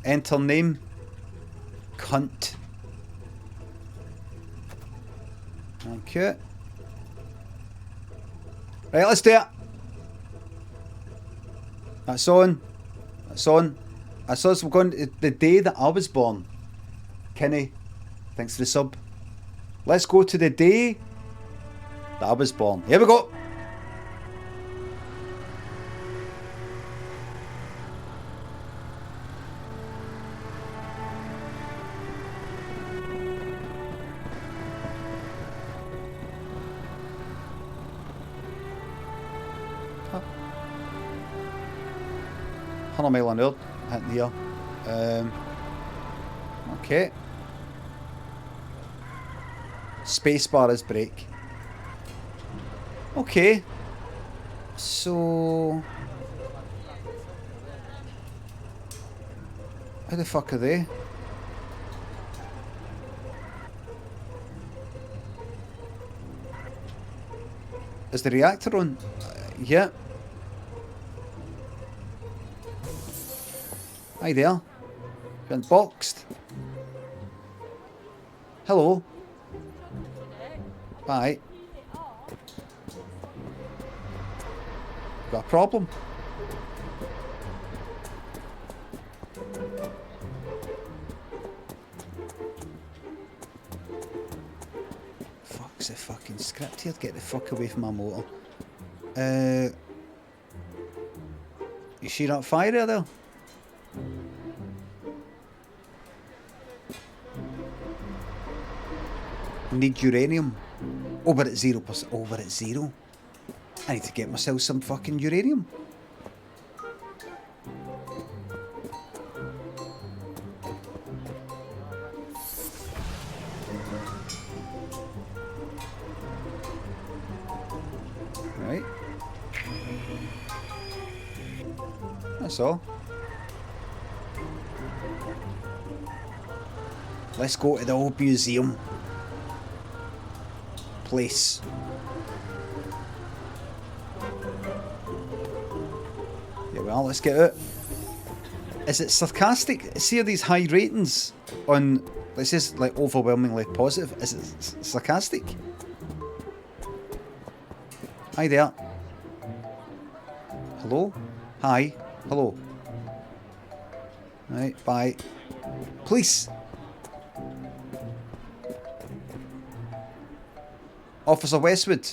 Enter name. Cunt. Okay. Right, let's do it. That's on. That's on. That's us. We're going to the day that I was born. Kenny, thanks for the sub. Let's go to the day that I was born. Here we go. $100 mile an hour. Hitting here. Okay. Spacebar is brake. Okay. So... how the fuck are they? Is the reactor on? Yeah. Hi there. Been boxed. Hello. Bye. Got a problem? Fuck's the fucking script here. Get the fuck away from my motor. You see that fire there? Need uranium. Oh, we're at 0%. Oh, we're at 0. I need to get myself some fucking uranium. Right. That's all. Let's go to the old museum place. Yeah, well, let's get it. Is it sarcastic? See these high ratings on This is like overwhelmingly positive. Is it sarcastic? Hi there. Hello? Hi. Hello. Right, bye. Police! Officer Westwood.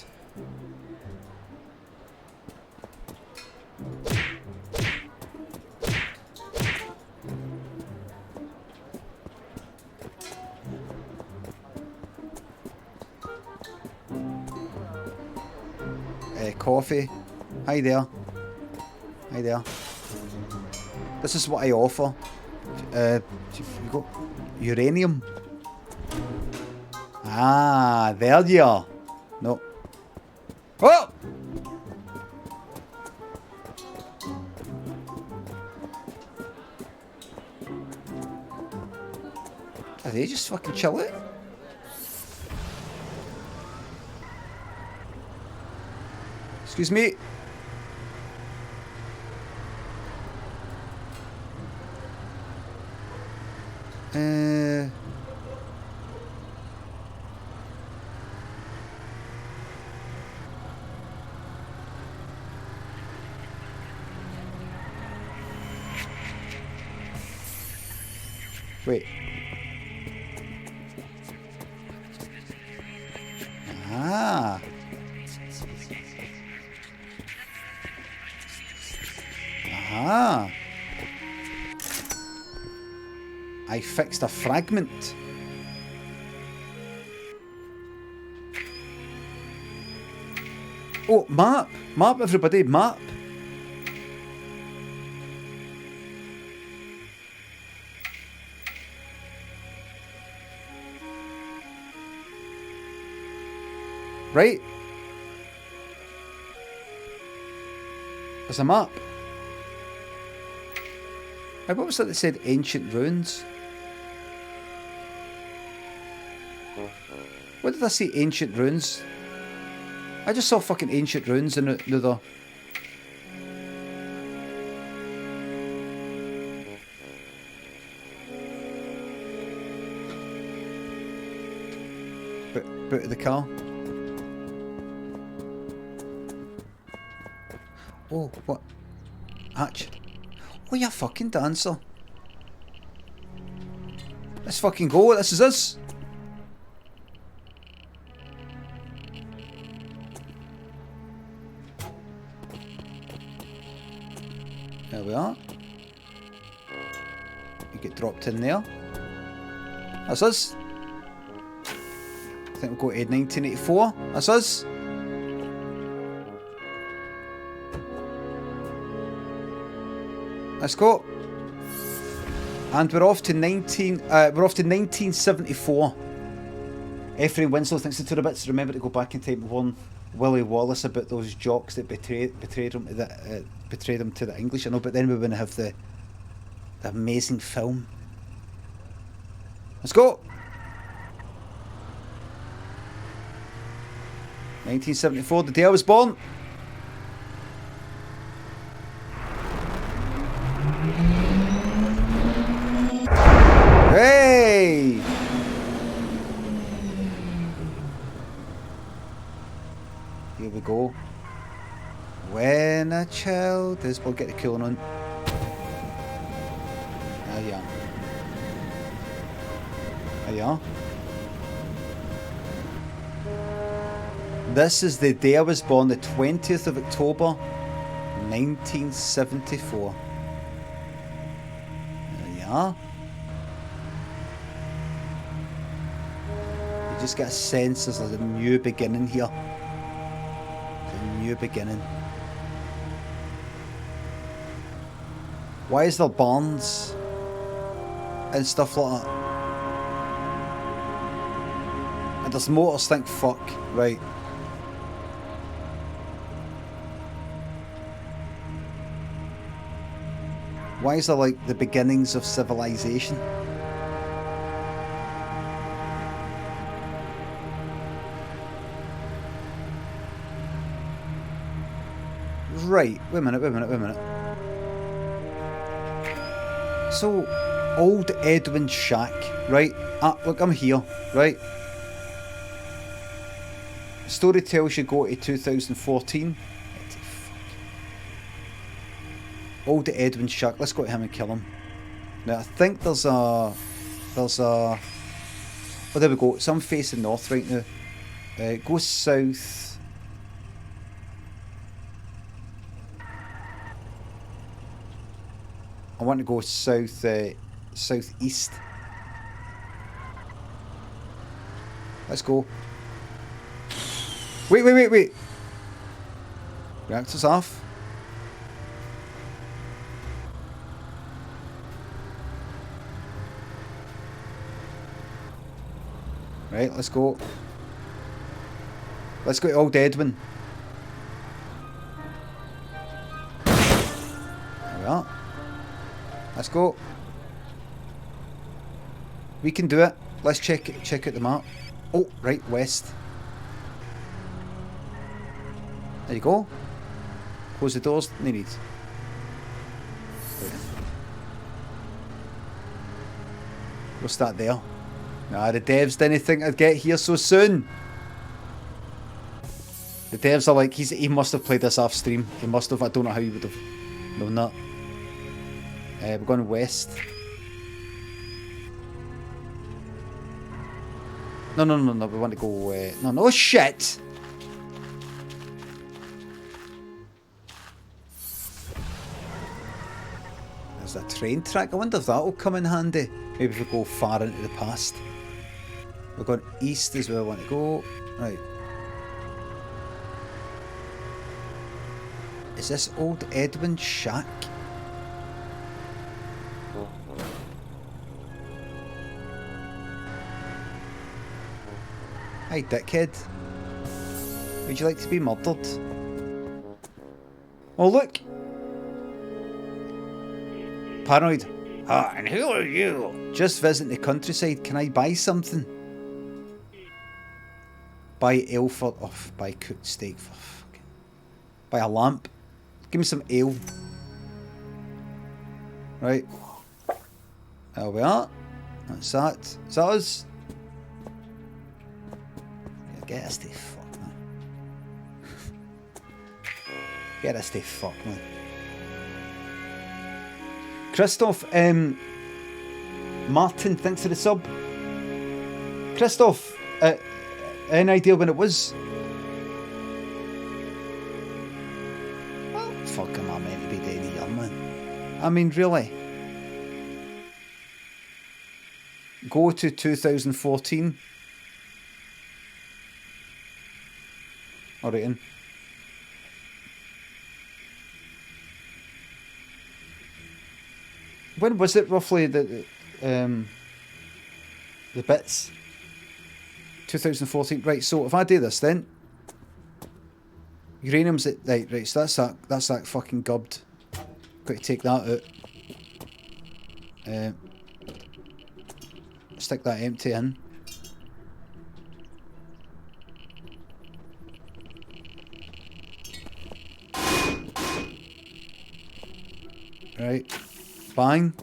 Coffee. Hi there. Hi there. This is what I offer. You got uranium. Ah, there you are. No. Oh! Are they just fucking chill it? Excuse me. Wait. Ah. Aha. I fixed a fragment. Oh, map. Map, everybody. Map. Right? There's a map. I what was that said ancient ruins? What did I say? Ancient ruins? I just saw fucking ancient ruins in another. Boot of the car. Oh, what? Hatch. Oh, you fucking dancer. Let's fucking go. This is us. There we are. You get dropped in there. That's us. I think we'll go to 1984. That's us. Let's go. And we're off to 1974. Ephraim Winslow thinks it's a bit to remember to go back in time to warn Willie Wallace about those jocks that betrayed him to the English. I know, but then we're going to have the amazing film. Let's go. 1974, the day I was born. Hey! Here we go. When a child is... We'll get the cooling on. There you are. There you are. This is the day I was born, the 20th of October, 1974. There you are. You just get a sense there's a new beginning here. It's a new beginning. Why is there barns and stuff like that? And there's motors, thank fuck, right. Why is there like the beginnings of civilization? Right, wait a minute. So, old Edwin shack, right? Ah, look, I'm here, right? Story tells you go to 2014. Old Edwin Shack. Let's go to him and kill him. Now, I think there's a... Oh, there we go. So I'm facing north right now. Go south. I want to go south, southeast. Let's go. Wait. Reactor's off. Right, let's go. Let's go to Old Edwin. There we are. Let's go. We can do it. Let's check out the map. Oh, right, west. There you go. Close the doors. No need. We'll start there. Nah, the devs didn't think I'd get here so soon. The devs are like, he must have played this off stream. He must have. I don't know how he would have known that. We're going west. No. We want to go. No, shit. There's a train track. I wonder if that will come in handy. Maybe if we go far into the past. We're going east is where I want to go. Right. Is this Old Edwin Shack? Hi, dickhead. Would you like to be murdered? Oh, look! Paranoid. Ah, and who are you? Just visiting the countryside. Can I buy something? Buy ale for... Oh, buy cooked steak for... Fucking... Buy a lamp. Give me some ale. Right. There we are. That's that. Is that us? Get us to fuck, man. Get us to fuck, man. Christoph, Martin, thanks for the sub. Christoph, any idea when it was? What the fuck am I meant to be doing here, man? I mean, really? Go to 2014. Alright, in. When was it roughly the bits? 2014. Right, so if I do this then, uranium's at right, so that's that fucking gubbed. Got to take that out. Stick that empty in. Right, bang.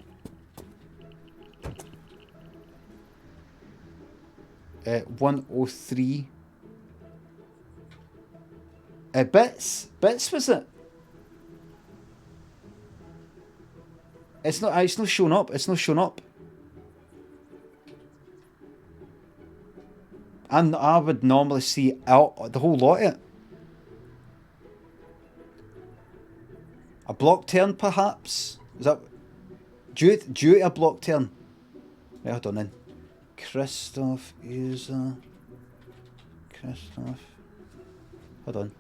103. Bits was it? It's not showing up. It's not showing up. And I would normally see out the whole lot of it. A block turn, perhaps? Is that due to a block turn? Right, hold on then. Christoph user. Christoph. Hold on.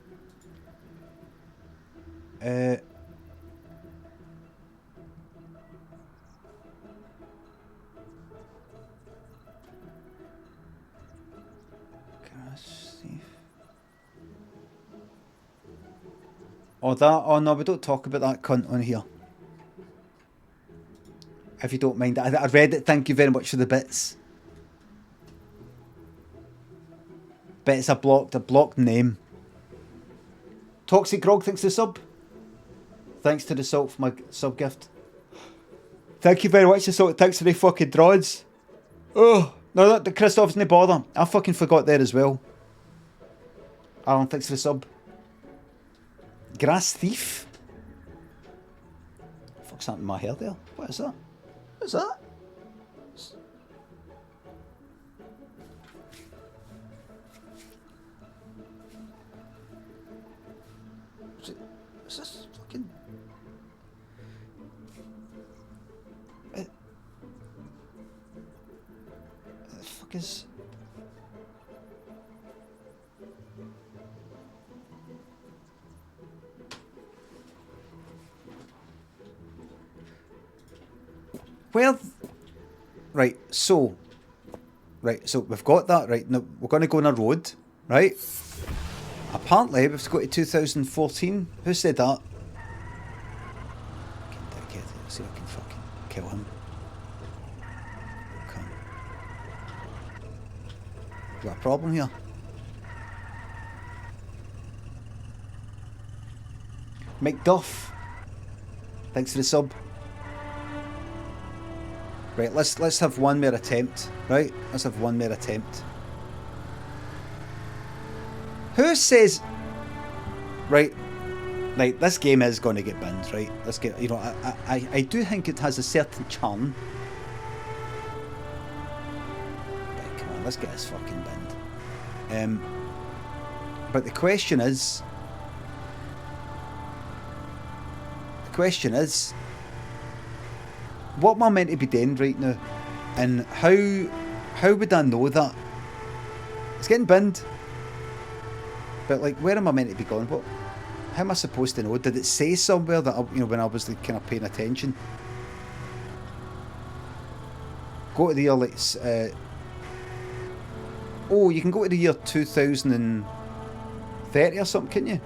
Oh, that. Oh, no, we don't talk about that cunt on here. If you don't mind. I read it. Thank you very much for the bits. Bet it's a blocked name. Toxic Grog, thanks to the sub. Thanks to the salt for my sub gift. Thank you very much, the salt. Thanks for the fucking droids. Oh, No, Christoph's no bother. I fucking forgot there as well. Alan, thanks for the sub. Grass thief? Fuck's happened to my hair there? What is that? What is that? Is this fucking... the fuck is... Where... Right, so we've got that, right, now we're going to go on a road, right? Apparently, we've got to go to 2014. Who said that? Let's see if I can fucking kill him. Okay. Got a problem here? McDuff. Thanks for the sub. Right, let's have one more attempt. Right, let's have one more attempt. Who says? Right, this game is going to get binned. Right, let's get. You know, I do think it has a certain charm. Right, come on, let's get this fucking binned. But the question is. What am I meant to be doing right now? And how would I know that? It's getting binned. But like, where am I meant to be going? How am I supposed to know? Did it say somewhere that when I was like, kind of paying attention? Go to the year like oh, you can go to the year 2030 or something, can you?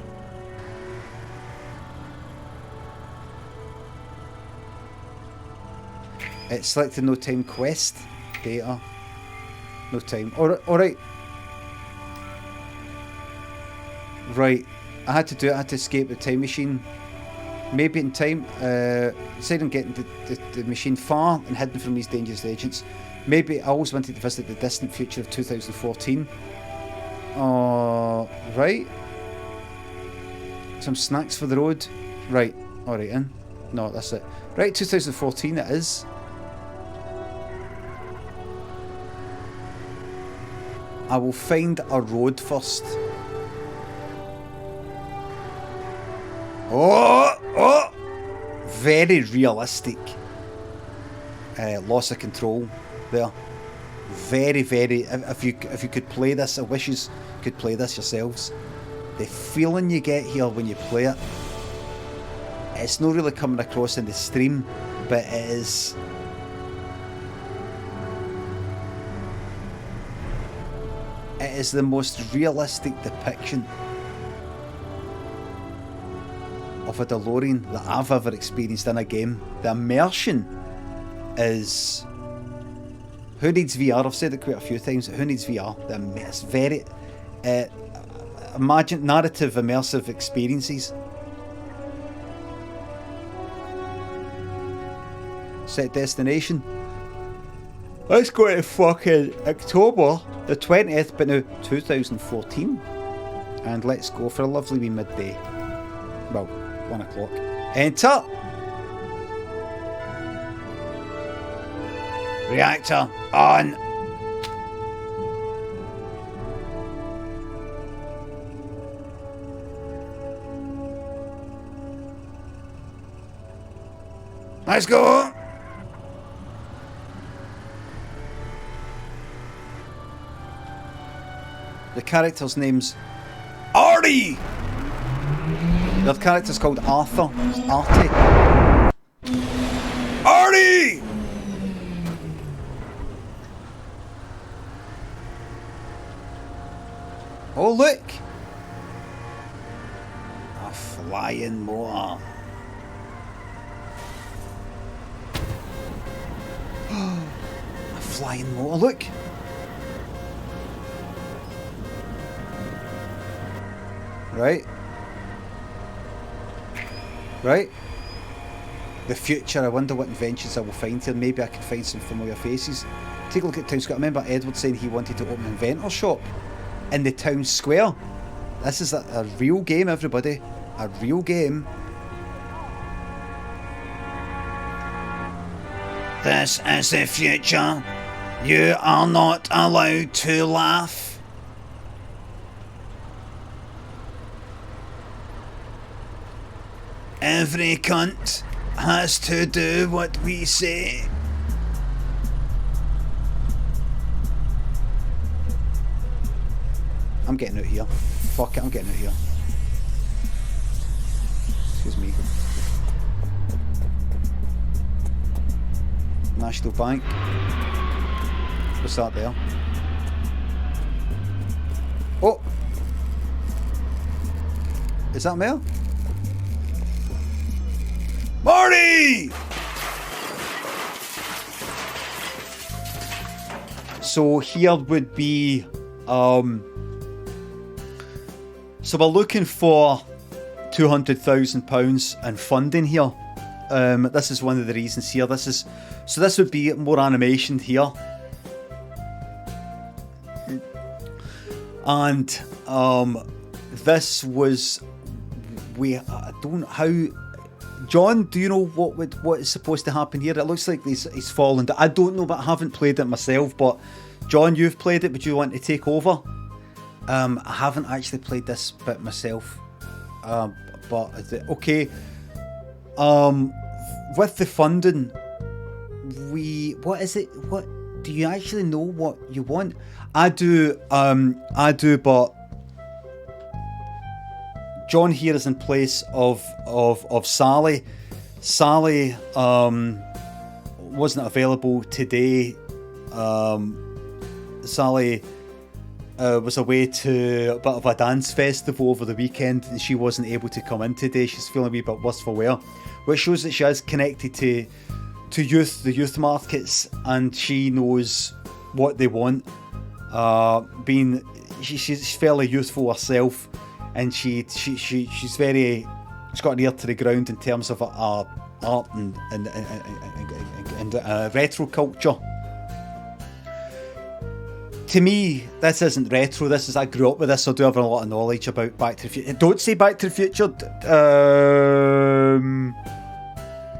It's selected no time quest data. No time. Alright. Right. I had to do it. I had to escape the time machine. Maybe in time. Decided on getting the machine far and hidden from these dangerous agents. Maybe I always wanted to visit the distant future of 2014. Right. Some snacks for the road. Right. Alright in. No, that's it. Right, 2014 it is. I will find a road first. Oh! Very realistic. Loss of control there. Very, very. If you could play this, I wish you could play this yourselves. The feeling you get here when you play it, it's not really coming across in the stream, but it is. It is the most realistic depiction of a DeLorean that I've ever experienced in a game. The immersion is... Who needs VR? I've said it quite a few times. Who needs VR? It's very... imagine narrative immersive experiences. Set destination. Let's go to fucking October the 20th, but now 2014. And let's go for a lovely wee midday. Well, 1 o'clock. Enter! Reactor on! Let's go! The character's name's Artie! The character's called Arthur. Artie. Artie! Oh, look! A flying motor. A flying motor, look! Right. The future, I wonder what inventions I will find here. Maybe I can find some familiar faces. Take a look at town square. I remember Edward saying he wanted to open an inventor shop in the town square. This is a real game, everybody. A real game. This is the future. You are not allowed to laugh. Every cunt has to do what we say. I'm getting out here. Fuck it, I'm getting out here. Excuse me. National Bank. What's that there? Oh! Is that Mel? Marty! So here would be so we're looking for £200,000 in funding here. This is one of the reasons here. This would be more animation here. And this was I don't know how. John, do you know what is supposed to happen here? It looks like he's fallen. I don't know, but I haven't played it myself. But John, you've played it. Would you want to take over? I haven't actually played this bit myself. But okay. With the funding, what is it? What do you actually know what you want? I do, but John here is in place of Sally. Sally wasn't available today. Sally was away to a bit of a dance festival over the weekend and she wasn't able to come in today. She's feeling a wee bit worse for wear, which shows that she is connected to youth, the youth markets, and she knows what they want. She's fairly youthful herself, and she's got an ear to the ground in terms of art and retro culture. To me, this isn't retro. This is, I grew up with this. I do have a lot of knowledge about Back to the Future. Don't say Back to the Future.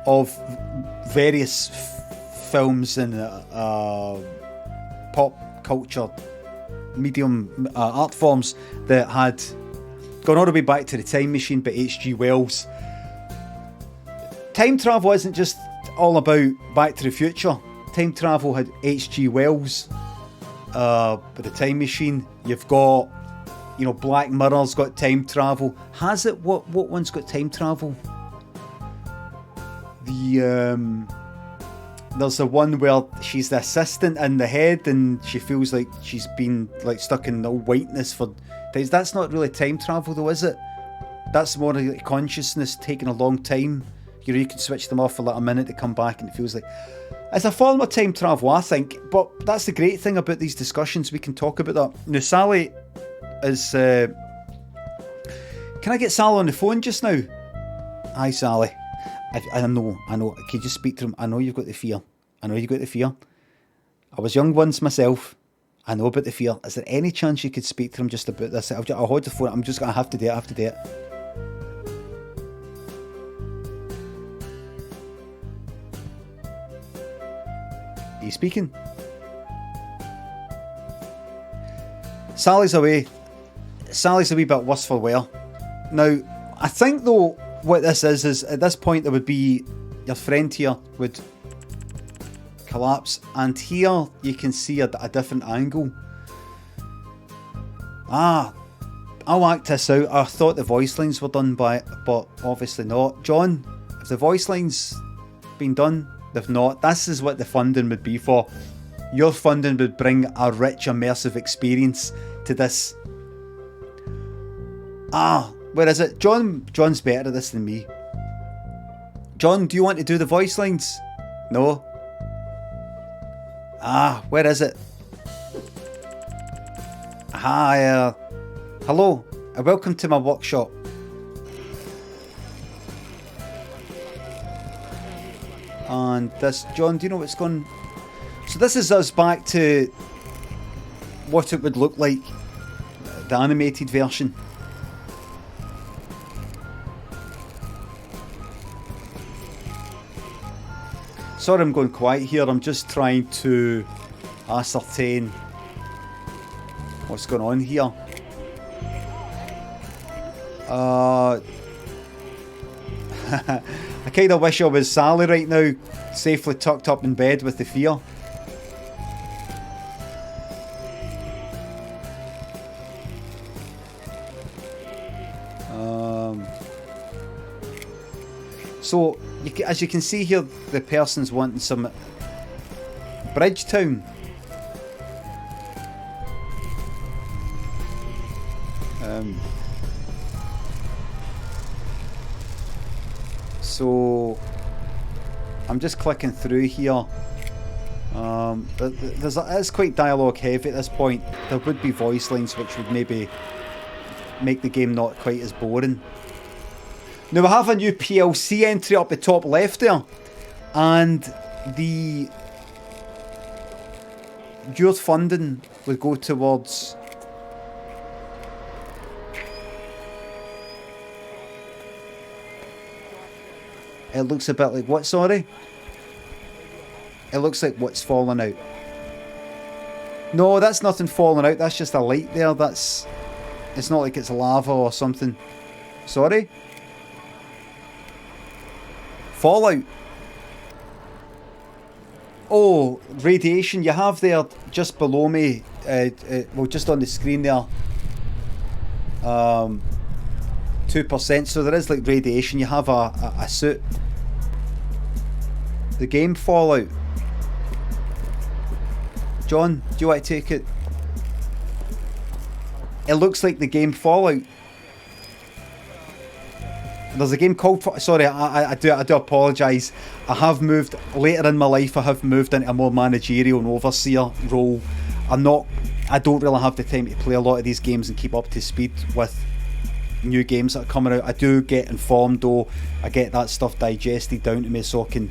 Of various films and pop culture medium art forms that had gone all the way back to the Time Machine, but H.G. Wells. Time travel isn't just all about Back to the Future. Time travel had H.G. Wells. But the Time Machine, you've got, Black Mirror's got time travel. Has it? What one's got time travel? There's a one where she's the assistant in the head and she feels like she's been stuck in no whiteness for days. That's not really time travel though, is it? That's more like consciousness taking a long time. You can switch them off for a minute to come back and it feels like it's a form of time travel, I think. But that's the great thing about these discussions, we can talk about that. Now Sally is can I get Sally on the phone just now? Hi Sally. I know. Can you just speak to him? I know you've got the fear. I was young once myself. I know about the fear. Is there any chance you could speak to him just about this? I'll hold the phone. I'm just going to have to do it. Are you speaking? Sally's away. Sally's a wee bit worse for wear. Now, I think though, what this is at this point there would be your friend here would collapse, and here you can see a different angle. I'll act this out. I thought the voice lines were done but obviously not. John, have the voice lines been done? They've not. This is what the funding would be for. Your funding would bring a rich, immersive experience to this. Where is it? John's better at this than me. John, do you want to do the voice lines? No? Where is it? Hi, hello, and welcome to my workshop. And this, John, do you know what's going... So this is us back to what it would look like, the animated version. Sorry I'm going quiet here, I'm just trying to ascertain what's going on here. I kind of wish I was Sally right now, safely tucked up in bed with the fear. So, as you can see here, the person's wanting some Bridgetown. So, I'm just clicking through here. It's quite dialogue heavy at this point. There would be voice lines which would maybe make the game not quite as boring. Now we have a new PLC entry up the top left there, and your funding would go towards it looks a bit like what, sorry? It looks like what's falling out. No, that's nothing falling out, that's just a light there. It's not like it's lava or something. Sorry? Fallout. Oh, radiation. You have there just below me, well, just on the screen there, 2%. So there is like radiation. You have a suit. The game Fallout. John, do you want to take it? It looks like the game Fallout. There's a game called... Sorry, I do apologise. I have moved... Later in my life, I have moved into a more managerial and overseer role. I don't really have the time to play a lot of these games and keep up to speed with new games that are coming out. I do get informed though. I get that stuff digested down to me so I can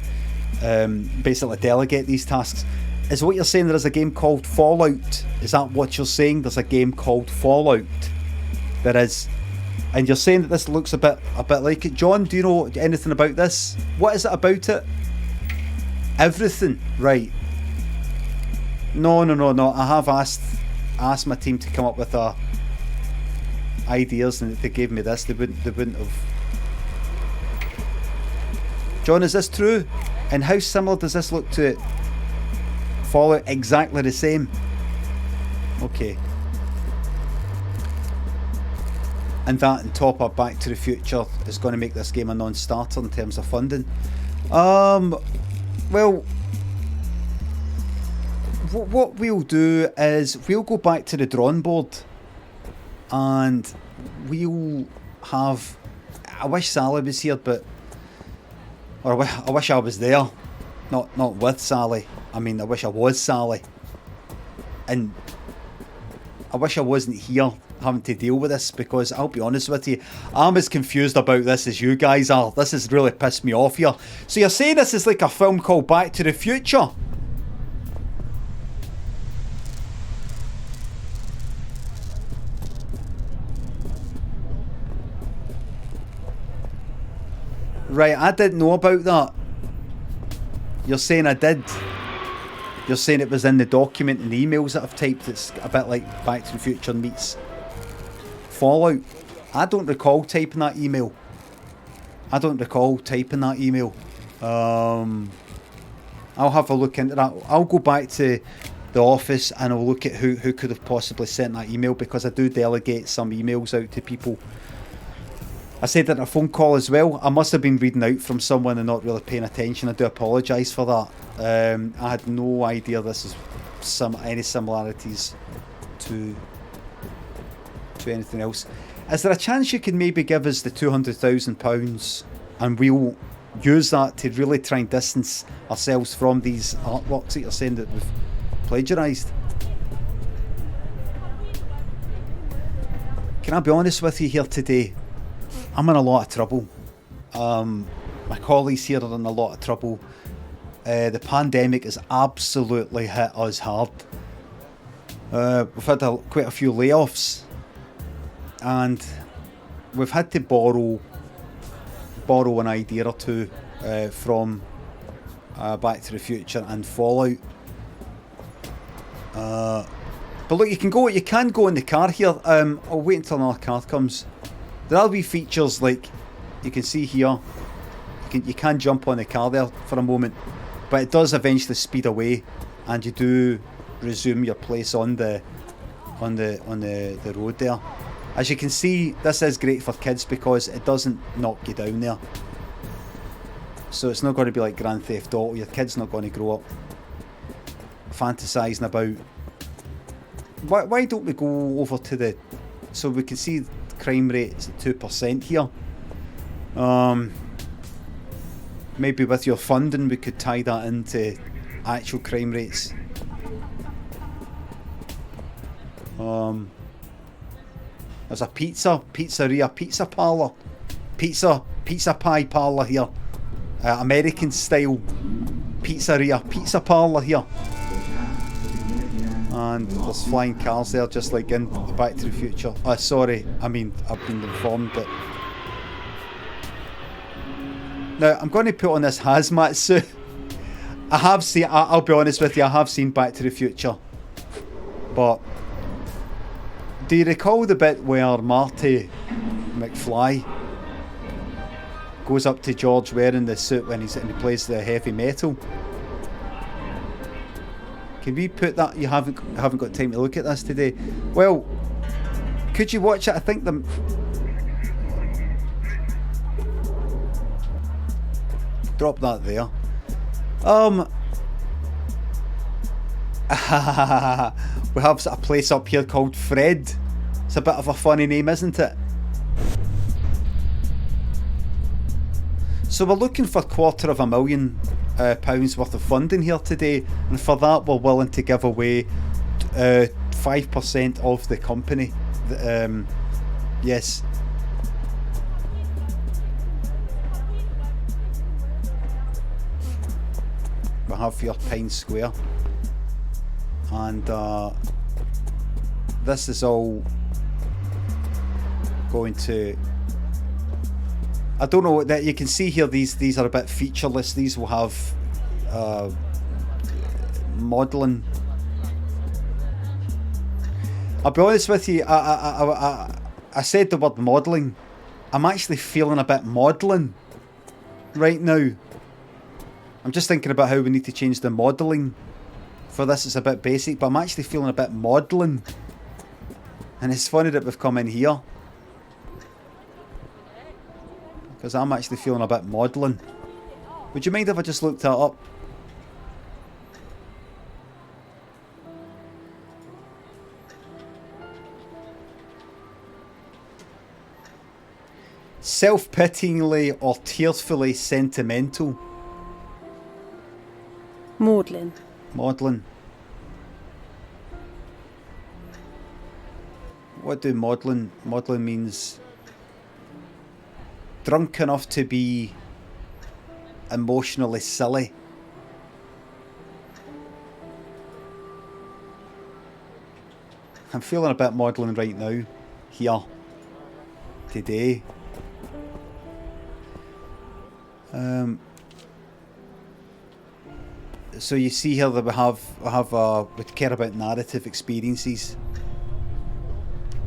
basically delegate these tasks. Is what you're saying there is a game called Fallout? Is that what you're saying? There's a game called Fallout? There is... And you're saying that this looks a bit like it. John, do you know anything about this? What is it about it? Everything, right? No. I have asked my team to come up with ideas, and they gave me this. They wouldn't have. John, is this true? And how similar does this look to Fallout? Exactly the same. Okay. And that on top of Back to the Future is going to make this game a non-starter in terms of funding. Well, what we'll do is we'll go back to the drawing board, and we'll have... I wish Sally was here, or I wish I was there, not with Sally. I mean, I wish I was Sally, and I wish I wasn't here having to deal with this, because I'll be honest with you, I'm as confused about this as you guys are. This has really pissed me off here. So you're saying this is like a film called Back to the Future? Right, I didn't know about that. You're saying I did. You're saying it was in the document and the emails that I've typed. It's a bit like Back to the Future meets Fallout. I don't recall typing that email. I'll have a look into that. I'll go back to the office and I'll look at who could have possibly sent that email, because I do delegate some emails out to people. I said that in a phone call as well. I must have been reading out from someone and not really paying attention. I do apologise for that. I had no idea this is any similarities to anything else. Is there a chance you can maybe give us the £200,000 and we'll use that to really try and distance ourselves from these artworks that you're saying that we've plagiarised? Can I be honest with you here today? I'm in a lot of trouble. My colleagues here are in a lot of trouble. the pandemic has absolutely hit us hard. We've had quite a few layoffs, and we've had to borrow an idea or two from Back to the Future and Fallout. But look, you can go in the car here. I'll wait until another car comes. There'll be features like you can see here. You can jump on the car there for a moment, but it does eventually speed away, and you do resume your place on the road there. As you can see, this is great for kids because it doesn't knock you down there. So it's not going to be like Grand Theft Auto. Your kid's not going to grow up fantasising about. Why don't we go over to the, so we can see the crime rate is at 2% here. Maybe with your funding we could tie that into actual crime rates. There's a pizzeria, pizza parlour, pizza pie parlour here, American style pizzeria, pizza parlour here, and there's flying cars there just like in Back to the Future. Sorry, I mean I've been informed that. Now I'm going to put on this hazmat suit. I have seen, I'll be honest with you, I have seen Back to the Future, but do you recall the bit where Marty McFly goes up to George wearing the suit when he plays the heavy metal? Can we put that? You haven't got time to look at this today. Well, could you watch it? I think the drop that there. We have a place up here called Fred. It's a bit of a funny name, isn't it? So we're looking for £250,000 worth of funding here today, and for that we're willing to give away 5% of the company. Yes. We have here Pine Square, and this is all going to, I don't know, that you can see here these are a bit featureless. These will have modelling. I'll be honest with you, I said the word modelling. I'm actually feeling a bit modelling right now. I'm just thinking about how we need to change the modelling for this. It's a bit basic, but I'm actually feeling a bit modelling. And it's funny that we've come in here, because I'm actually feeling a bit modelling. Would you mind if I just looked that up? Self-pityingly or tearfully sentimental. Maudlin. Maudlin. What do maudlin? Maudlin means drunk enough to be emotionally silly. I'm feeling a bit maudlin right now, here, today. So you see here that we care about narrative experiences,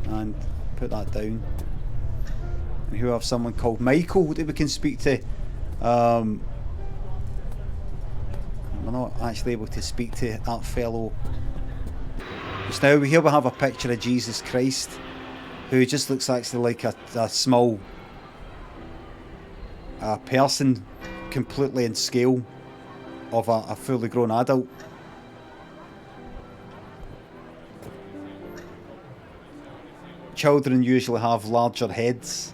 and put that down. And here we have someone called Michael that we can speak to. We're not actually able to speak to that fellow just now. Here we have a picture of Jesus Christ, who just looks actually like a small person, completely in scale of a fully grown adult. Children usually have larger heads.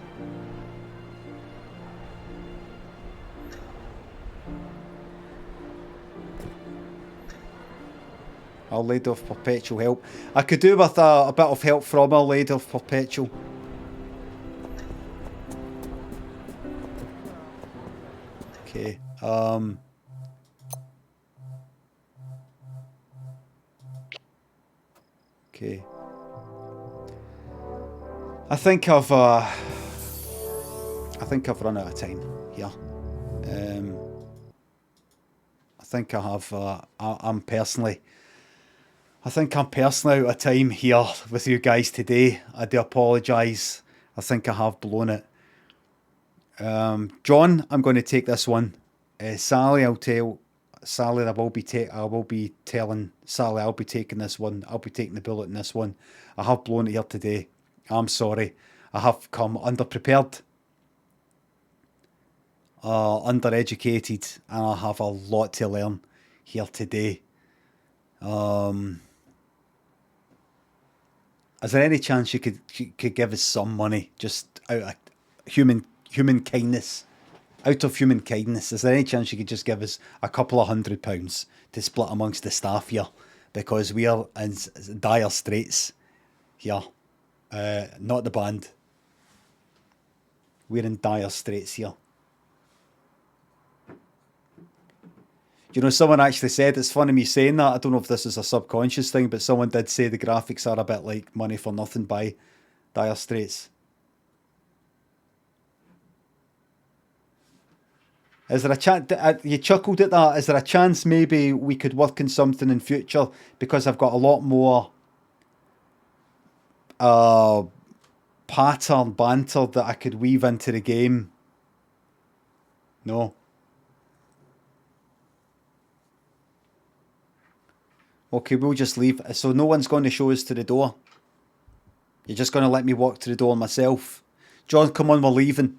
Our Lady of Perpetual Help. I could do with a bit of help from Our Lady of Perpetual. Okay. Okay. I think I've run out of time here. I think I have. I'm personally out of time here with you guys today. I do apologise. I think I have blown it. John, I'm going to take this one. Sally, I'll tell Sally. I will be telling Sally I'll be taking this one. I'll be taking the bullet in this one. I have blown it here today. I'm sorry. I have come underprepared, undereducated, and I have a lot to learn here today. Is there any chance you could give us some money, just out of human kindness? Out of human kindness, is there any chance you could just give us a couple of £100 to split amongst the staff here? Because we are in dire straits here. Not the band. We're in dire straits here. You know, someone actually said, it's funny me saying that, I don't know if this is a subconscious thing, but someone did say the graphics are a bit like Money for Nothing by Dire Straits. Is there a chance, you chuckled at that, is there a chance maybe we could work on something in future, because I've got a lot more pattern, banter that I could weave into the game? No. Okay, we'll just leave. So no one's going to show us to the door. You're just going to let me walk to the door myself. John, come on, we're leaving.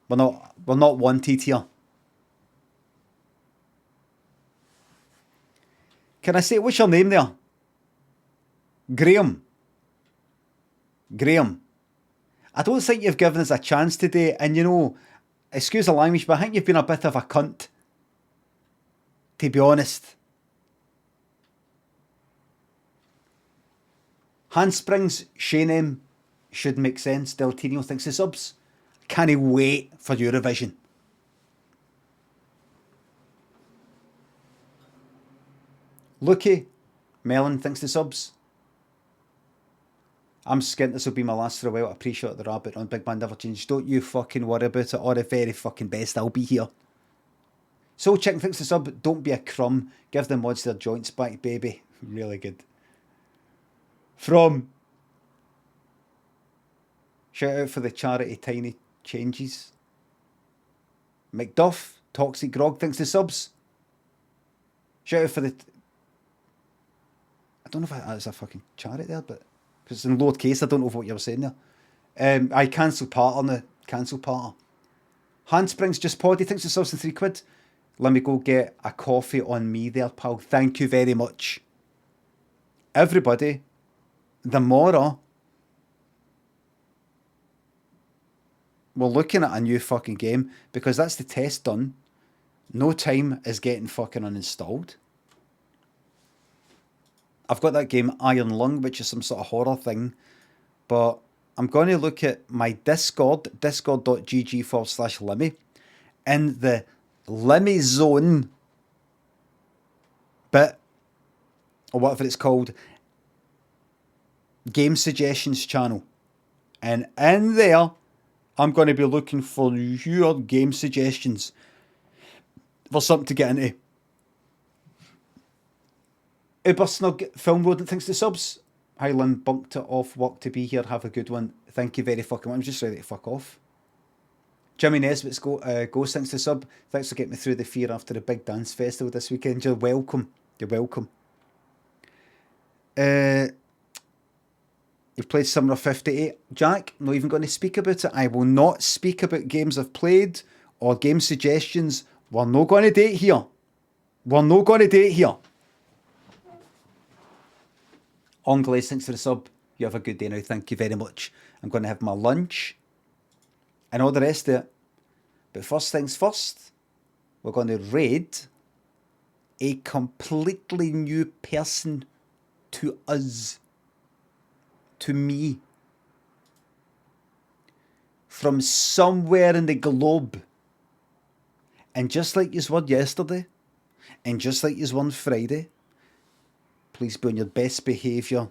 We're not wanted here. Can I say, what's your name there? Graham. Graham. I don't think you've given us a chance today, and you know, excuse the language, but I think you've been a bit of a cunt. To be honest. Handsprings, Shaneem, should make sense. Deltino thinks the subs. Can't wait for Eurovision. Lukey, Melon thinks the subs. I'm skint, this will be my last for a while. I appreciate the rabbit on Big Man Never Change. Don't you fucking worry about it. Or the very fucking best, I'll be here. Soul Chicken thinks the sub. Don't be a crumb. Give the mods their joints back, baby. Really good. From shout out for the charity Tiny Changes. McDuff, Toxic Grog thinks the subs. Shout out for the I don't know if that's a fucking charity there, but because it's in lower case, I don't know what you were saying there. I cancel part on the cancel part. Handsprings just poddy thinks the subs in £3. Let me go get a coffee on me there, pal. Thank you very much. Everybody, tomorrow we're looking at a new fucking game, because that's the test done. No Time is getting fucking uninstalled. I've got that game Iron Lung, which is some sort of horror thing, but I'm going to look at my Discord, discord.gg/Limmy, in the Limmy Zone bit, or whatever it's called, game suggestions channel, and in there I'm going to be looking for your game suggestions for something to get into. Uber Snug Film Rodent thinks the subs. Highland bumped it off work to be here. Have a good one. Thank you very fucking much. I'm just ready to fuck off. Jimmy Nesbitt's Ghost thinks the sub. Thanks for getting me through the fear after the big dance festival this weekend. You're welcome. You're welcome. You've played Summer of 58. Jack, I'm not even going to speak about it. I will not speak about games I've played or game suggestions. We're not going to date here. We're not going to date here. Onglaze, thanks for the sub. You have a good day now. Thank you very much. I'm going to have my lunch and all the rest of it. But first things first, we're going to raid a completely new person to us. To me. From somewhere in the globe. And just like you were yesterday, and just like you were on Friday, Please be on your best behaviour.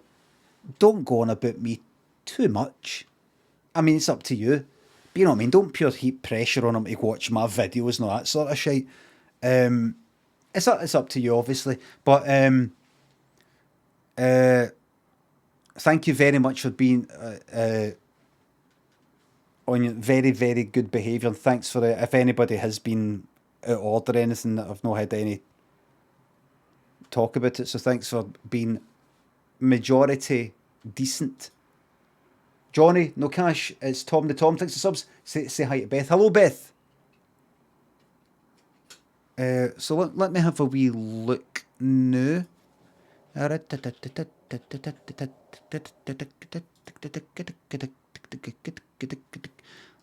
Don't go on about me too much. I mean, it's up to you. But you know what I mean? Don't pure heap pressure on them to watch my videos and all that sort of shit. It's up to you, obviously. But thank you very much for being on your very, very good behaviour. And thanks for it. If anybody has been out of order or anything, that I've not had any talk about it. So thanks for being majority decent. Johnny, no cash. It's Tom the Tom. Thanks for subs. Say hi to Beth. Hello, Beth. So let me have a wee look now.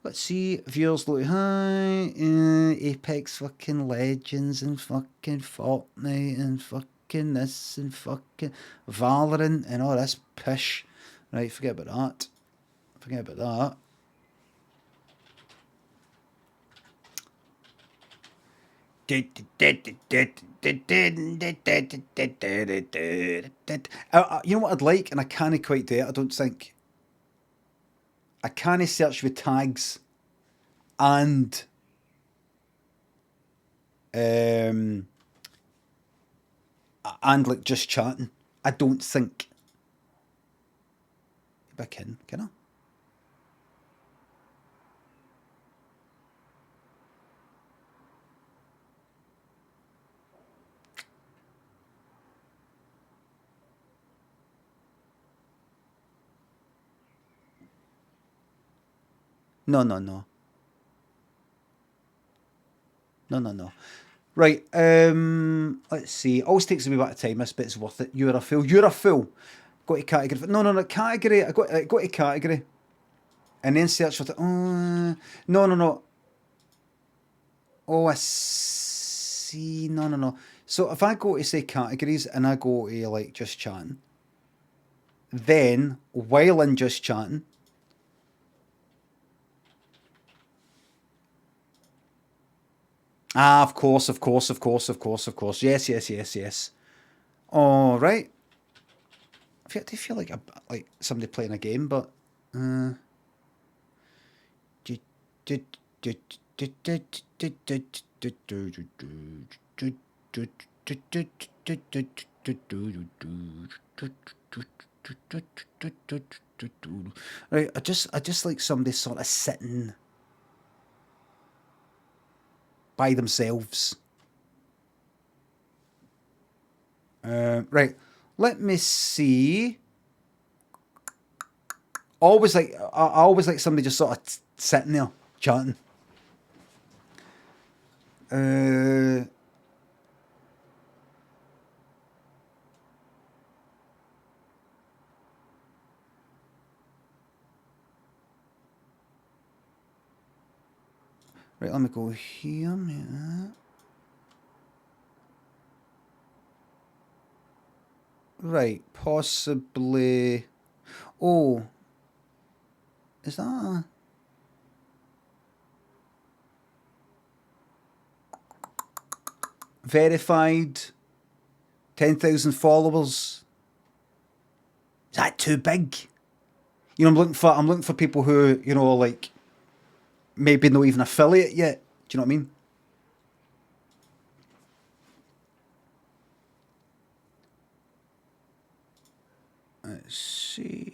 Let's see. Viewers look high. Apex fucking Legends and fucking Fortnite and fucking this and fucking Valorant and all this pish. Right, forget about that. Forget about that. You know what I'd like, and I can't quite do it, I don't think. I can't search with tags and like just chatting. I don't think. Maybe I can I? No. Right, let's see. Always takes a wee bit of time, this bit's worth it. You're a fool. You're a fool. Go to category. No, category. I go to category. And then search for the... no. Oh, I see. No. So if I go to, say, categories, and I go to, like, just chatting, then, while in just chatting, of course. Yes. All right. I do feel like somebody playing a game, but right. I just like somebody sort of sitting by themselves. Right, let me see. I always like somebody just sort of sitting there chatting. Right, let me go here. Right, possibly. Oh, is that verified? 10,000 followers. Is that too big? You know, I'm looking for people who, you know, like maybe not even affiliate yet. Do you know what I mean? Let's see.